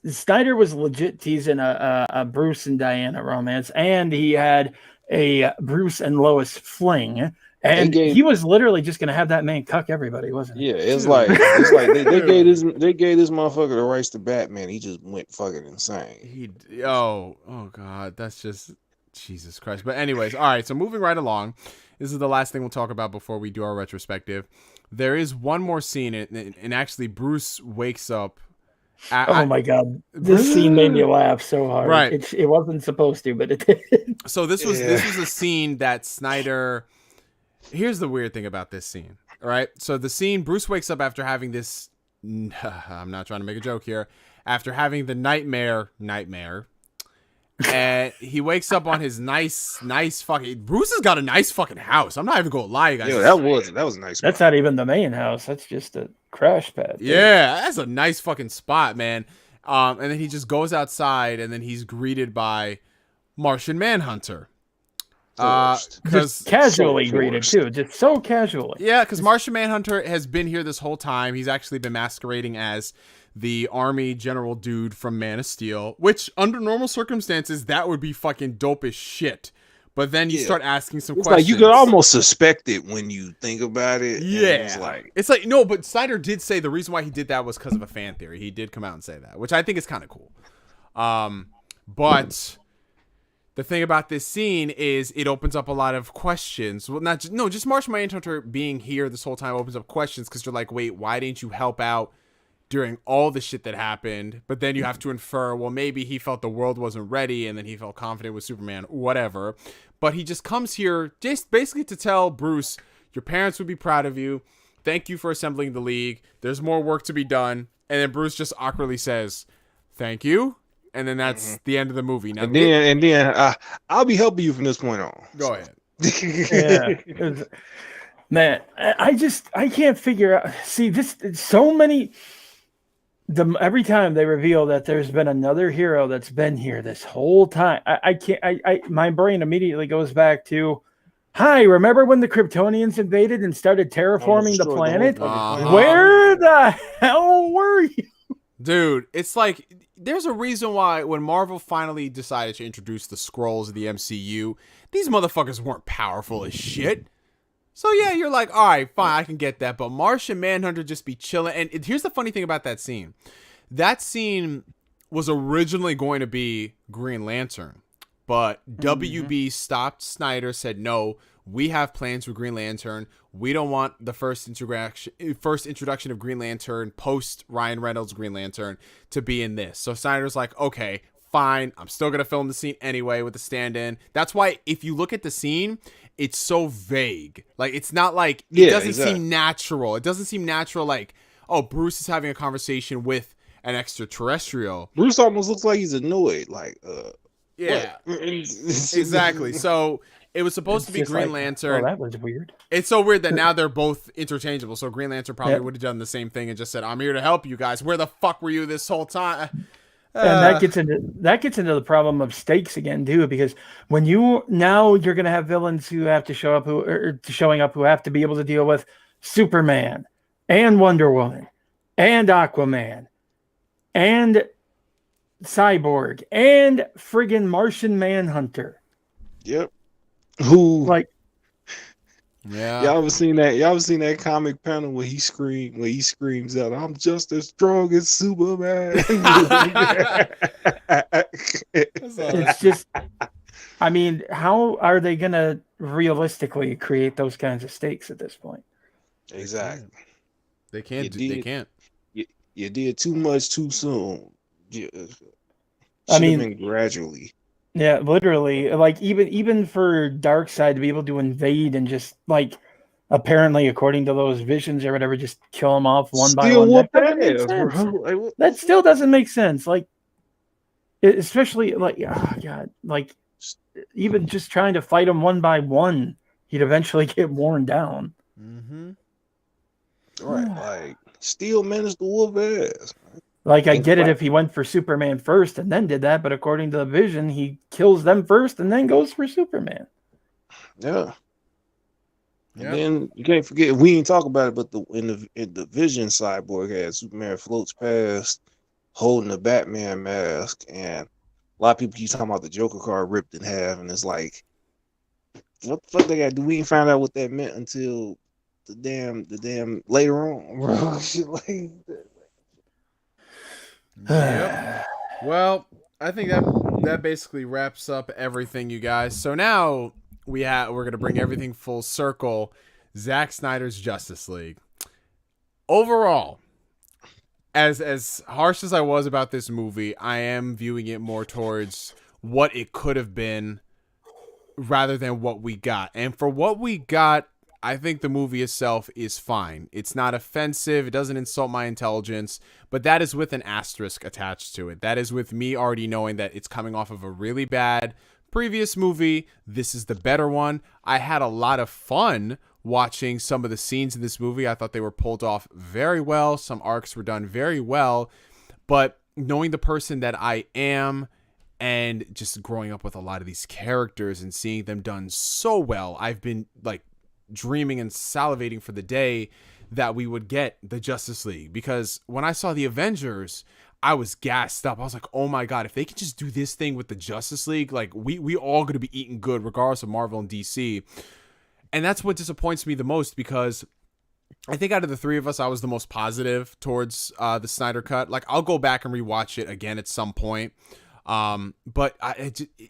Snyder was legit teasing a Bruce and Diana romance, and he had a Bruce and Lois fling, and he was literally just gonna have that man cuck everybody, wasn't he? Yeah, it's like they gave this motherfucker the rights to Batman. He just went fucking insane. Oh God, that's just Jesus Christ. But anyways, all right. So moving right along, this is the last thing we'll talk about before we do our retrospective. There is one more scene, and actually Bruce wakes up. Oh my God, this scene made me laugh so hard. Right, it wasn't supposed to, but it did. So this was a scene that Snyder. Here's the weird thing about this scene. All right, so the scene Bruce wakes up after having this. I'm not trying to make a joke here. After having the nightmare, and he wakes up on his nice fucking. Bruce has got a nice fucking house. I'm not even gonna lie, you guys. Yeah, that was a nice. That's not even the main house. That's just a crash pad. Yeah, that's a nice fucking spot, man. And then he just goes outside, and then he's greeted by Martian Manhunter. Just casually greeted too, just so casually. Yeah, because Martian Manhunter has been here this whole time. He's actually been masquerading as the army general dude from Man of Steel, which under normal circumstances that would be fucking dope as shit. But then you start asking some questions. Like you could almost suspect it when you think about it. Yeah, it's like no, but Snyder did say the reason why he did that was because of a fan theory. He did come out and say that, which I think is kind of cool. But the thing about this scene is it opens up a lot of questions. Well, just Martian Manhunter being here this whole time opens up questions because you're like, wait, why didn't you help out during all the shit that happened? But then you have to infer, well, maybe he felt the world wasn't ready and then he felt confident with Superman, whatever. But he just comes here just basically to tell Bruce, your parents would be proud of you. Thank you for assembling the League. There's more work to be done. And then Bruce just awkwardly says, thank you. And then that's the end of the movie. Now, and then I'll be helping you from this point on. Go ahead. Yeah. Man, I can't figure out. See, so many. Every time they reveal that there's been another hero that's been here this whole time, I can't. My brain immediately goes back to, hi, remember when the Kryptonians invaded and started terraforming the planet? Where the hell were you? Dude, it's like there's a reason why when Marvel finally decided to introduce the Skrulls of the MCU, these motherfuckers weren't powerful as shit. So yeah, you're like, all right, fine, I can get that. But Martian Manhunter just be chilling. And here's the funny thing about that scene. That scene was originally going to be Green Lantern. But WB stopped Snyder, said, no, we have plans for Green Lantern. We don't want the first introduction of Green Lantern post Ryan Reynolds Green Lantern to be in this. So Snyder's like, okay, fine. I'm still going to film the scene anyway with the stand-in. That's why if you look at the scene, it's so vague. Like, it's not like, it doesn't seem natural. It doesn't seem natural like, oh, Bruce is having a conversation with an extraterrestrial. Bruce almost looks like he's annoyed. Like, yeah, exactly. So it was supposed to be Green Lantern. Oh, that was weird. It's so weird that now they're both interchangeable. So Green Lantern probably would have done the same thing and just said, I'm here to help you guys. Where the fuck were you this whole time? And that gets into the problem of stakes again too, because when you're going to have villains who have to show up who have to be able to deal with Superman and Wonder Woman and Aquaman and Cyborg and friggin' Martian Manhunter. Yep. Who, like, Yeah. Y'all ever seen that? Y'all ever seen that comic panel where he screams out, "I'm just as strong as Superman." It's just, I mean, how are they gonna realistically create those kinds of stakes at this point? Exactly. They can't. They can't. You did too much too soon. I Should have mean, been gradually. yeah, literally, like even for Darkseid to be able to invade and just like apparently according to those visions or whatever, just kill them off one by Still one. whoop That doesn't that make ass, sense. bro. Like, what That the still fuck? doesn't make sense. Like, especially like, oh God, like even just trying to fight him one by one, he'd eventually get worn down. Mm-hmm. Right, like still managed to whoop ass. Like, I And get it crap. if he went for Superman first and then did that, but according to the vision, he kills them first and then goes for Superman. Yeah. And Yep. then you can't forget, we ain't talk about it, but in the Vision, Cyborg had Superman floats past holding the Batman mask, and a lot of people keep talking about the Joker card ripped in half, and it's like, what the fuck they got to do? We ain't found out what that meant until the damn later on, bro. Shit like that. Yep. Well, I think that basically wraps up everything, you guys. So now we're gonna bring everything full circle. Zack Snyder's Justice League. Overall, as harsh as I was about this movie, I am viewing it more towards what it could have been rather than what we got. And for what we got, I think the movie itself is fine. It's not offensive. It doesn't insult my intelligence, but that is with an asterisk attached to it. That is with me already knowing that it's coming off of a really bad previous movie. This is the better one. I had a lot of fun watching some of the scenes in this movie. I thought they were pulled off very well. Some arcs were done very well, but knowing the person that I am and just growing up with a lot of these characters and seeing them done so well, I've been like dreaming and salivating for the day that we would get the Justice League, because when I saw the Avengers, I was gassed up. I was like, oh my God, if they could just do this thing with the Justice League, like we all going to be eating good regardless of Marvel and DC. And that's what disappoints me the most, because I think out of the three of us, I was the most positive towards the Snyder Cut. Like, I'll go back and rewatch it again at some point. But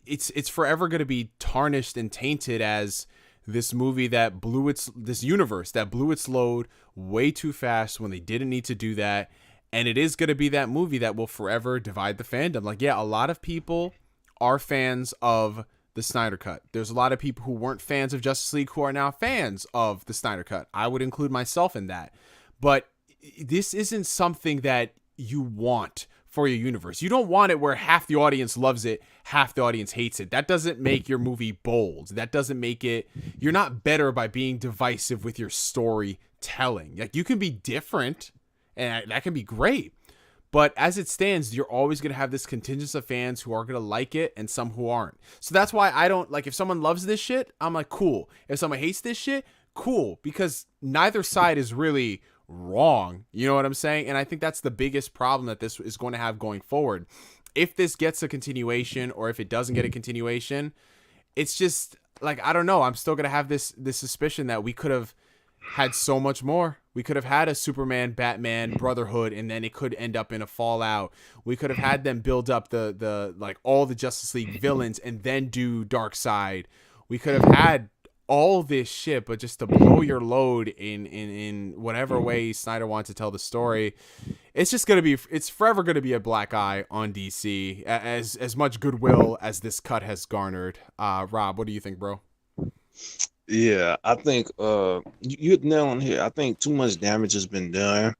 it's forever going to be tarnished and tainted as this movie that this universe that blew its load way too fast when they didn't need to do that. And it is going to be that movie that will forever divide the fandom. Like, yeah, a lot of people are fans of the Snyder Cut. There's a lot of people who weren't fans of Justice League who are now fans of the Snyder Cut. I would include myself in that. But this isn't something that you want for your universe. You don't want it where half the audience loves it, half the audience hates it. That doesn't make your movie bold. That doesn't make it, you're not better by being divisive with your storytelling. Like, you can be different and that can be great. But as it stands, you're always going to have this contingent of fans who are going to like it and some who aren't. So that's why I don't, like, if someone loves this shit, I'm like, cool. If someone hates this shit, cool. Because neither side is really wrong. You know what I'm saying? And I think that's the biggest problem that this is going to have going forward. If this gets a continuation or if it doesn't get a continuation, it's just like, I don't know. I'm still going to have this suspicion that we could have had so much more. We could have had a Superman, Batman, Brotherhood, and then it could end up in a fallout. We could have had them build up the like all the Justice League villains and then do Darkseid. We could have had all this shit, but just to blow your load in whatever way Snyder wants to tell the story, it's forever gonna be a black eye on DC, as much goodwill as this cut has garnered. Rob, what do you think, bro? Yeah, I think you hit the nail on here. I think too much damage has been done,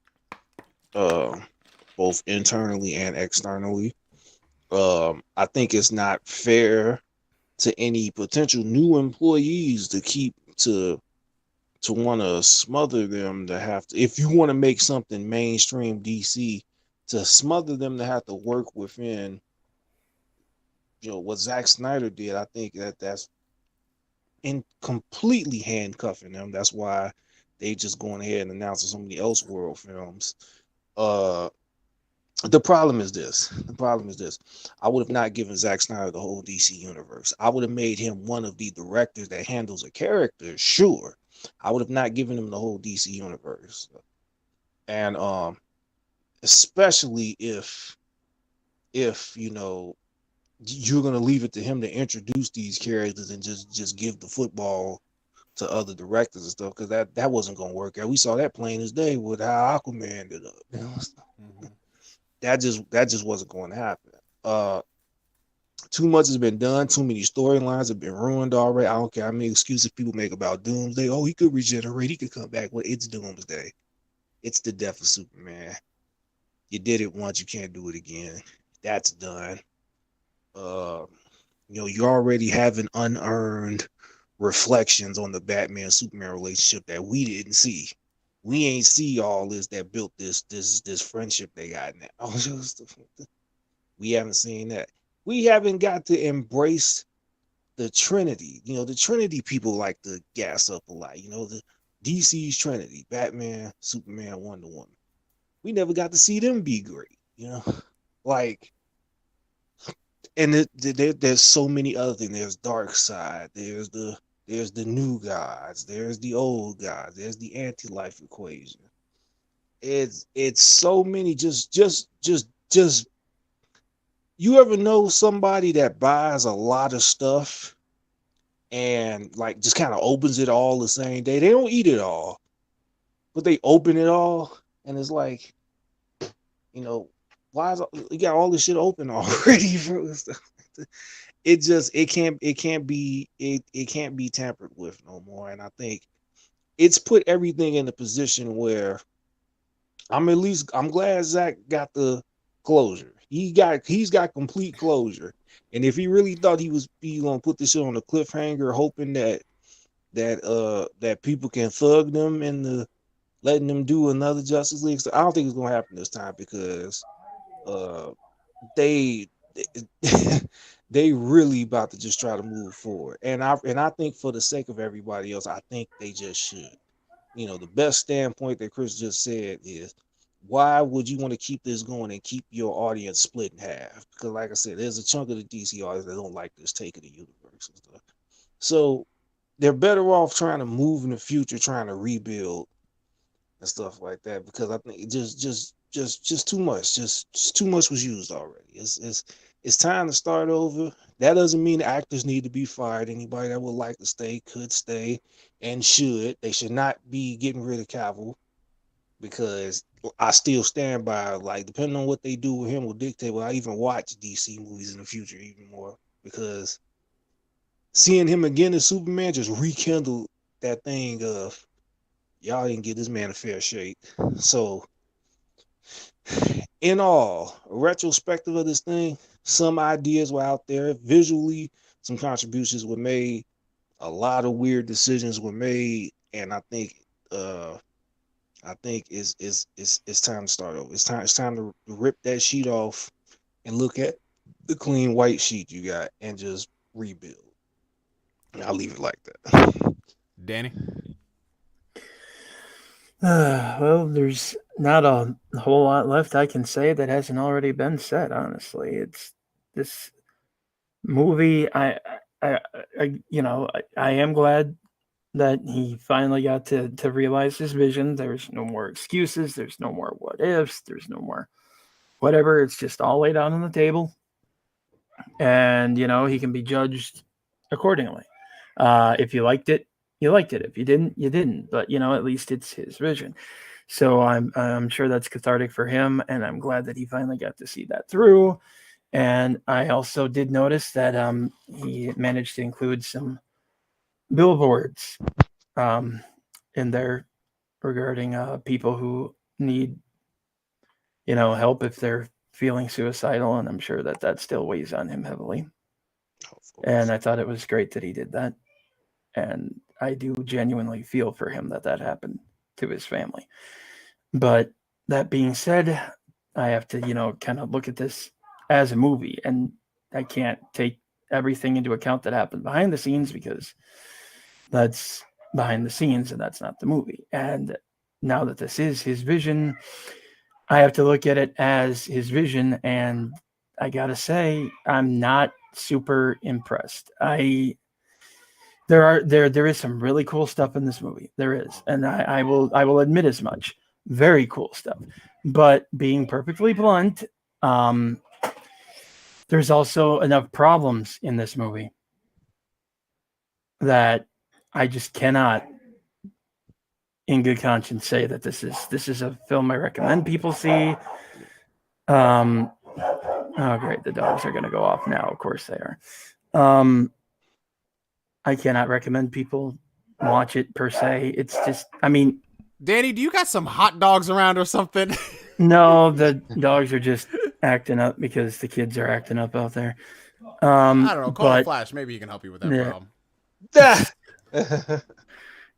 both internally and externally. I think it's not fair to any potential new employees to want to smother them, to have to, if you want to make something mainstream DC, to smother them to have to work within, what Zack Snyder did. I think that's in completely handcuffing them. That's why they just going ahead and announcing so many Elseworld films. The problem is this. I would have not given Zack Snyder the whole DC universe. I would have made him one of the directors that handles a character, sure, I would have not given him the whole DC universe. And especially if you know you're gonna leave it to him to introduce these characters and just give the football to other directors and stuff, because that wasn't gonna work out. We saw that plain as day with how Aquaman ended up. You know? Mm-hmm. That just wasn't going to happen. Too much has been done. Too many storylines have been ruined already. I don't care how many excuses people make about Doomsday. Oh, he could regenerate. He could come back. Well, it's Doomsday. It's the death of Superman. You did it once. You can't do it again. That's done. You know, you already have an unearned reflections on the Batman Superman relationship that we didn't see. We ain't see all this that built this friendship they got now. We haven't seen that. We haven't got to embrace the Trinity. You know, the Trinity people like to gas up a lot. You know, the DC's Trinity: Batman, Superman, Wonder Woman. We never got to see them be great. You know, like, and there's so many other things. There's Darkseid. There's the new gods. There's the old gods. There's the anti-life equation. It's so many. Just. You ever know somebody that buys a lot of stuff and like just kind of opens it all the same day? They don't eat it all, but they open it all, and it's like, you know, why is you got all this shit open already? It can't be tampered with no more. And I think it's put everything in a position where I'm glad Zack got the closure. He's got complete closure. And if he really thought he gonna put this shit on a cliffhanger, hoping that people can thug them into letting them do another Justice League, so I don't think it's gonna happen this time, because they really about to just try to move forward. And I think for the sake of everybody else, I think they just should. You know, the best standpoint that Chris just said is, why would you want to keep this going and keep your audience split in half? Because like I said, there's a chunk of the DC audience that don't like this take of the universe and stuff. So they're better off trying to move in the future, trying to rebuild and stuff like that, because I think just too much. Just too much was used already. It's time to start over. That doesn't mean actors need to be fired. Anybody that would like to stay could stay and should. They should not be getting rid of Cavill, because I still stand by, like, depending on what they do with him will dictate will I even watch DC movies in the future even more, because seeing him again as Superman just rekindled that thing of, y'all didn't give this man a fair shake. So in all, a retrospective of this thing, some ideas were out there. Visually, some contributions were made. A lot of weird decisions were made, and I think it's time to start over. It's time to rip that sheet off and look at the clean white sheet you got and just rebuild. I'll leave it like that. Danny? Well, there's not a whole lot left I can say that hasn't already been said. Honestly, it's this movie. I am glad that he finally got to realize his vision. There's no more excuses. There's no more what ifs. There's no more whatever. It's just all laid out on the table, and he can be judged accordingly. If you liked it, you liked it. If you didn't, you didn't. But at least it's his vision. So I'm sure that's cathartic for him, and I'm glad that he finally got to see that through. And I also did notice that he managed to include some billboards in there regarding people who need help if they're feeling suicidal, and I'm sure that still weighs on him heavily. And I thought it was great that he did that, and I do genuinely feel for him that happened to his family. But that being said, I have to kind of look at this as a movie, and I can't take everything into account that happened behind the scenes, because that's behind the scenes and that's not the movie. And now that this is his vision, I have to look at it as his vision, and I gotta say, I'm not super impressed. There is some really cool stuff in this movie. There is, and I will admit as much. Very cool stuff. But being perfectly blunt, there's also enough problems in this movie that I just cannot, in good conscience, say that this is a film I recommend people see. Oh great, the dogs are going to go off now. Of course they are. I cannot recommend people watch it per se. It's just, I mean, Danny, do you got some hot dogs around or something? no, the dogs are just acting up because the kids are acting up out there. I don't know. Call the Flash. Maybe he can help you with that problem.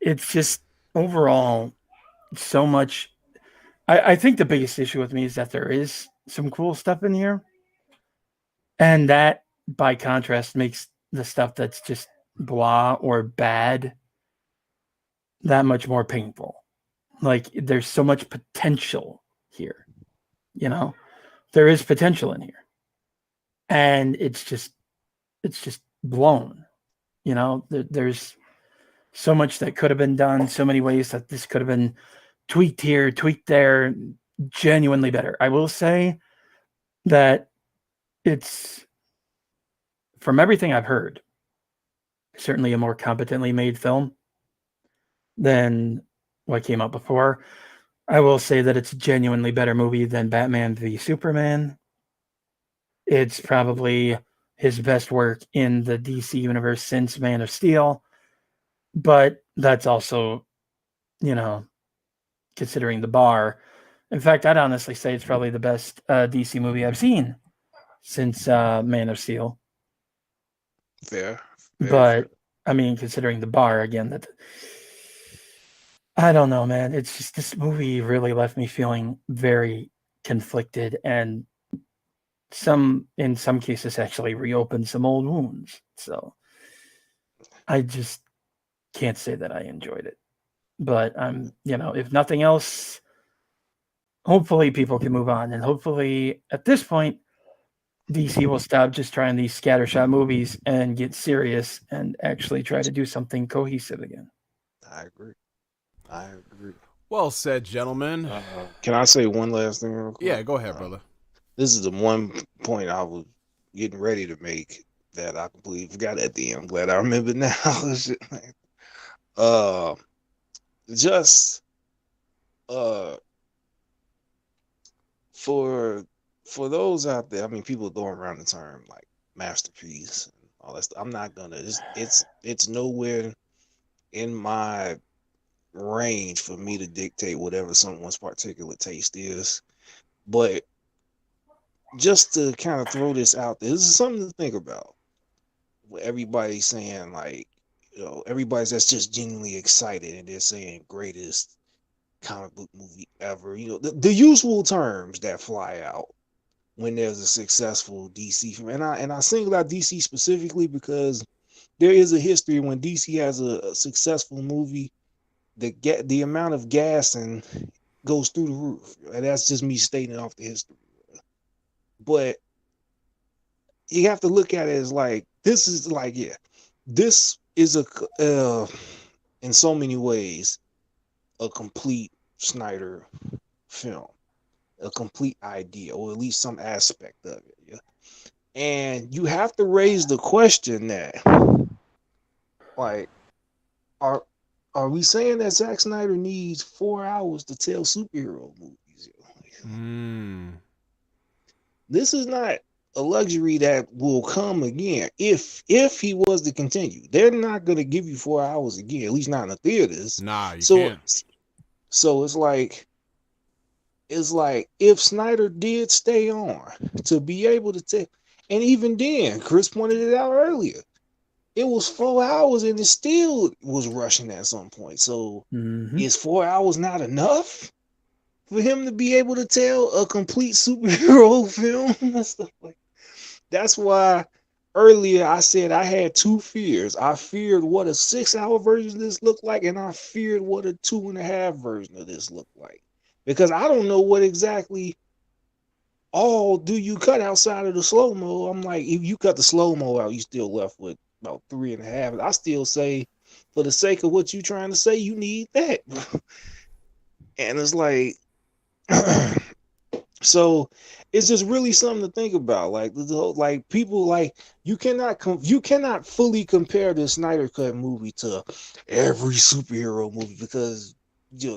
It's just overall so much. I think the biggest issue with me is that there is some cool stuff in here. And that, by contrast, makes the stuff that's just blah or bad that much more painful. Like, there's so much potential here. You know? There is potential in here. And it's just blown. You know? There's so much that could have been done, so many ways that this could have been tweaked here, tweaked there, genuinely better. I will say that it's, from everything I've heard, certainly a more competently made film than what came out before. I will say that it's a genuinely better movie than Batman v Superman. It's probably his best work in the DC universe since Man of Steel. But that's also, considering the bar. In fact, I'd honestly say it's probably the best DC movie I've seen since Man of Steel. Fair. But, I mean, considering the bar, again, that I don't know, man. It's just, this movie really left me feeling very conflicted, and in some cases actually reopened some old wounds. So I just can't say that I enjoyed it. But if nothing else, hopefully people can move on, and hopefully at this point DC will stop just trying these scattershot movies and get serious and actually try to do something cohesive again. I agree. Well said, gentlemen. Can I say one last thing real quick? Yeah, go ahead, brother. This is the one point I was getting ready to make that I completely forgot at the end. I'm glad I remember now. For those out there, I mean, people throwing around the term like masterpiece and all that stuff. I'm not gonna. It's nowhere in my range for me to dictate whatever someone's particular taste is. But just to kind of throw this out there, this is something to think about. Everybody's saying, like, everybody's that's just genuinely excited and they're saying greatest comic book movie ever. The usual terms that fly out when there's a successful DC film. And I single out DC specifically because there is a history when DC has a successful movie, the amount of gas and goes through the roof. And that's just me stating off the history. But you have to look at it as like, this is in so many ways a complete Snyder film, a complete idea, or at least some aspect of it. Yeah? And you have to raise the question that, like, are we saying that Zack Snyder needs 4 hours to tell superhero movies? This is not a luxury that will come again. If he was to continue, they're not going to give you 4 hours again, at least not in the theaters. Nah, you can't. So it's like if Snyder did stay on to be able to tell, and even then, Chris pointed it out earlier, it was 4 hours and it still was rushing at some point. So is 4 hours not enough for him to be able to tell a complete superhero film and stuff like that? That's why earlier I said I had two fears. I feared what a 6 hour version of this looked like, and I feared what a 2.5 version of this looked like. Because I don't know what exactly all do you cut outside of the slow-mo. I'm like, if you cut the slow-mo out, you still left with about 3.5. And I still say, for the sake of what you're trying to say, you need that. And it's like, so it's just really something to think about. Like like people like you cannot fully compare the Snyder Cut movie to every superhero movie because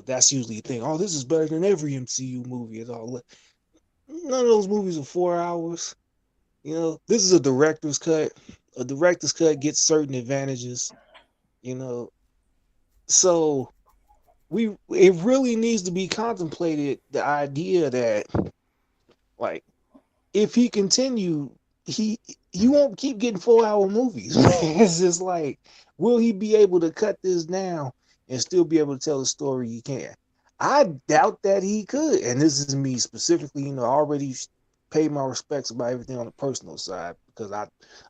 that's usually the thing. Oh, this is better than every MCU movie at all. None of those movies are 4 hours. This is a director's cut. A director's cut gets certain advantages. So it really needs to be contemplated, the idea that, like, if he continue, he won't keep getting 4-hour movies. It's just like, will he be able to cut this down and still be able to tell the story he can? I doubt that he could. And this is me specifically, I already paid my respects about everything on the personal side, because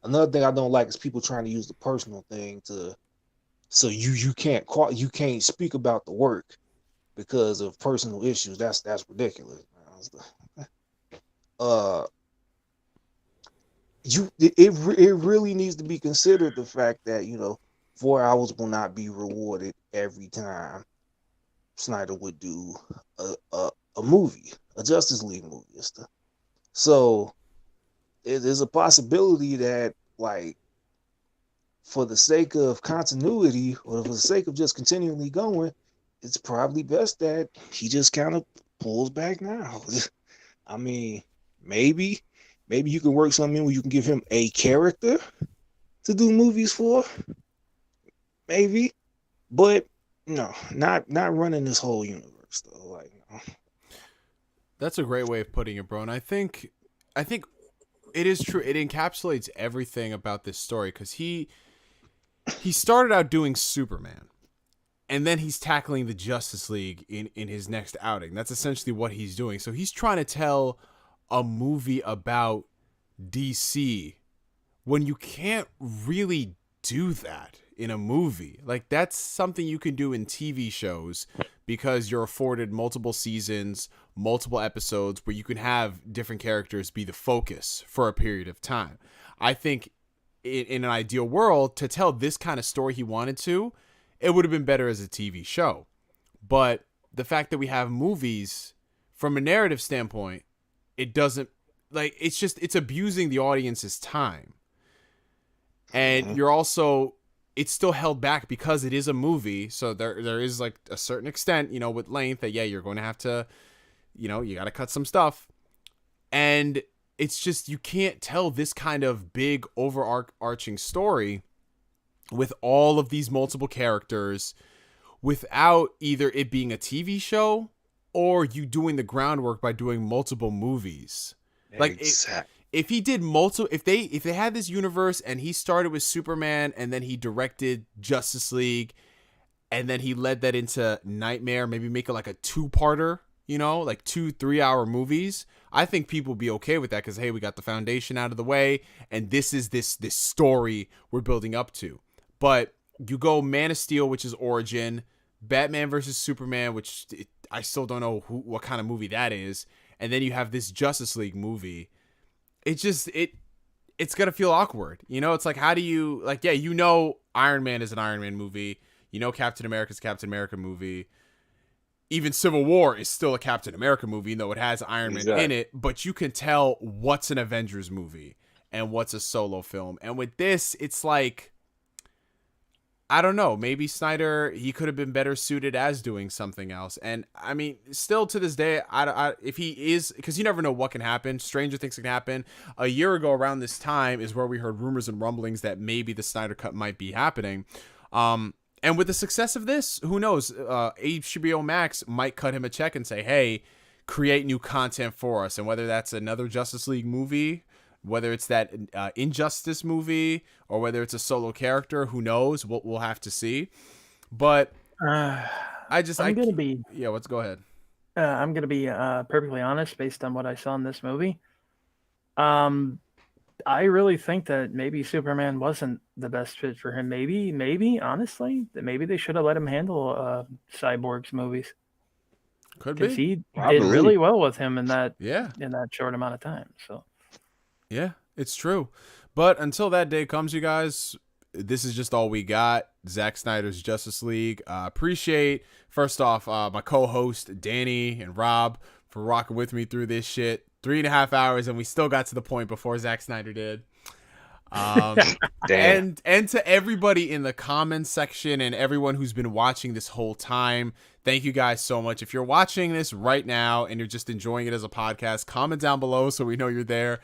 another thing I don't like is people trying to use the personal thing so you can't speak about the work because of personal issues. That's ridiculous. It really needs to be considered, the fact that 4 hours will not be rewarded every time Snyder would do a movie, a Justice League movie and stuff. So there's a possibility that, like, for the sake of continuity, or for the sake of just continually going, it's probably best that he just kind of pulls back now. I mean, maybe you can work something in where you can give him a character to do movies for. Maybe. But no, not running this whole universe though. Like, no. That's a great way of putting it, bro. And I think it is true. It encapsulates everything about this story, because he started out doing Superman, and then he's tackling the Justice League in his next outing. That's essentially what he's doing. So he's trying to tell a movie about DC when you can't really do that in a movie. Like, that's something you can do in TV shows, because you're afforded multiple seasons, multiple episodes where you can have different characters be the focus for a period of time. I think in an ideal world, to tell this kind of story he wanted to, it would have been better as a TV show. But the fact that we have movies, from a narrative standpoint, it doesn't, like, it's abusing the audience's time. And you're also, it's still held back because it is a movie. So there is, like, a certain extent, with length, that, yeah, you're going to have to, you got to cut some stuff. And it's just, you can't tell this kind of big overarching story with all of these multiple characters without either it being a TV show or you doing the groundwork by doing multiple movies. Like, if he did if they had this universe and he started with Superman and then he directed Justice League and then he led that into Knightmare, maybe make it like a 2-parter, like 2 3-hour movies, I think people would be okay with that, because, hey, we got the foundation out of the way and this is this story we're building up to. But you go Man of Steel, which is origin, Batman versus Superman, which I still don't know what kind of movie that is, and then you have this Justice League movie. It's just, it's gonna feel awkward. It's like, how do you, like, yeah, Iron Man is an Iron Man movie. Captain America's a Captain America movie. Even Civil War is still a Captain America movie, though it has Iron Man in it. But you can tell what's an Avengers movie and what's a solo film. And with this, it's like, I don't know. Maybe Snyder, he could have been better suited as doing something else. And I mean, still to this day, if he is, because you never know what can happen. Stranger things can happen. A year ago around this time is where we heard rumors and rumblings that maybe the Snyder Cut might be happening. And with the success of this, who knows? HBO Max might cut him a check and say, hey, create new content for us. And whether that's another Justice League movie, whether it's that Injustice movie, or whether it's a solo character, who knows? We'll have to see. But go ahead. I'm gonna be perfectly honest, based on what I saw in this movie. I really think that maybe Superman wasn't the best fit for him. Maybe honestly, that maybe they should have let him handle Cyborg's movies. Could be. Because he did really well with him in that short amount of time. So. Yeah, it's true. But until that day comes, you guys, this is just all we got. Zack Snyder's Justice League. Appreciate, first off, my co-host Danny and Rob for rocking with me through this shit. 3.5 hours, and we still got to the point before Zack Snyder did. And to everybody in the comments section and everyone who's been watching this whole time, thank you guys so much. If you're watching this right now and you're just enjoying it as a podcast, comment down below so we know you're there.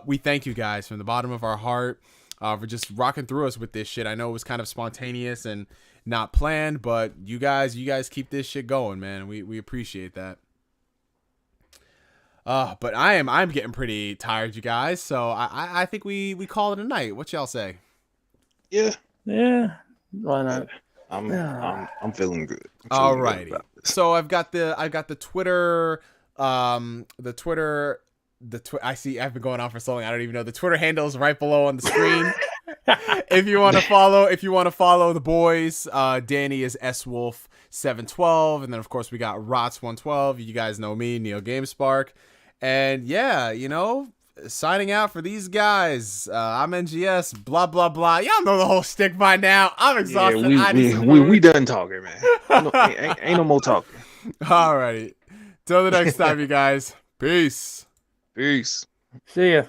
We thank you guys from the bottom of our heart for just rocking through us with this shit. I know it was kind of spontaneous and not planned, but you guys keep this shit going, man. We appreciate that. But I'm getting pretty tired, you guys. So I think we call it a night. What y'all say? Yeah. Why not? I'm feeling good. All righty. So I've got the Twitter, I see I've been going on for so long. I don't even know the Twitter handle is right below on the screen. If you want to follow the boys, Danny is swolf712, and then of course we got rots112. You guys know me, NeoGameSpark. And yeah, signing out for these guys. I'm NGS, blah, blah, blah. Y'all know the whole stick by now. I'm exhausted. Yeah, we done talking, man. Ain't no more talking. All right. Till the next time, you guys. Peace. Peace. See ya.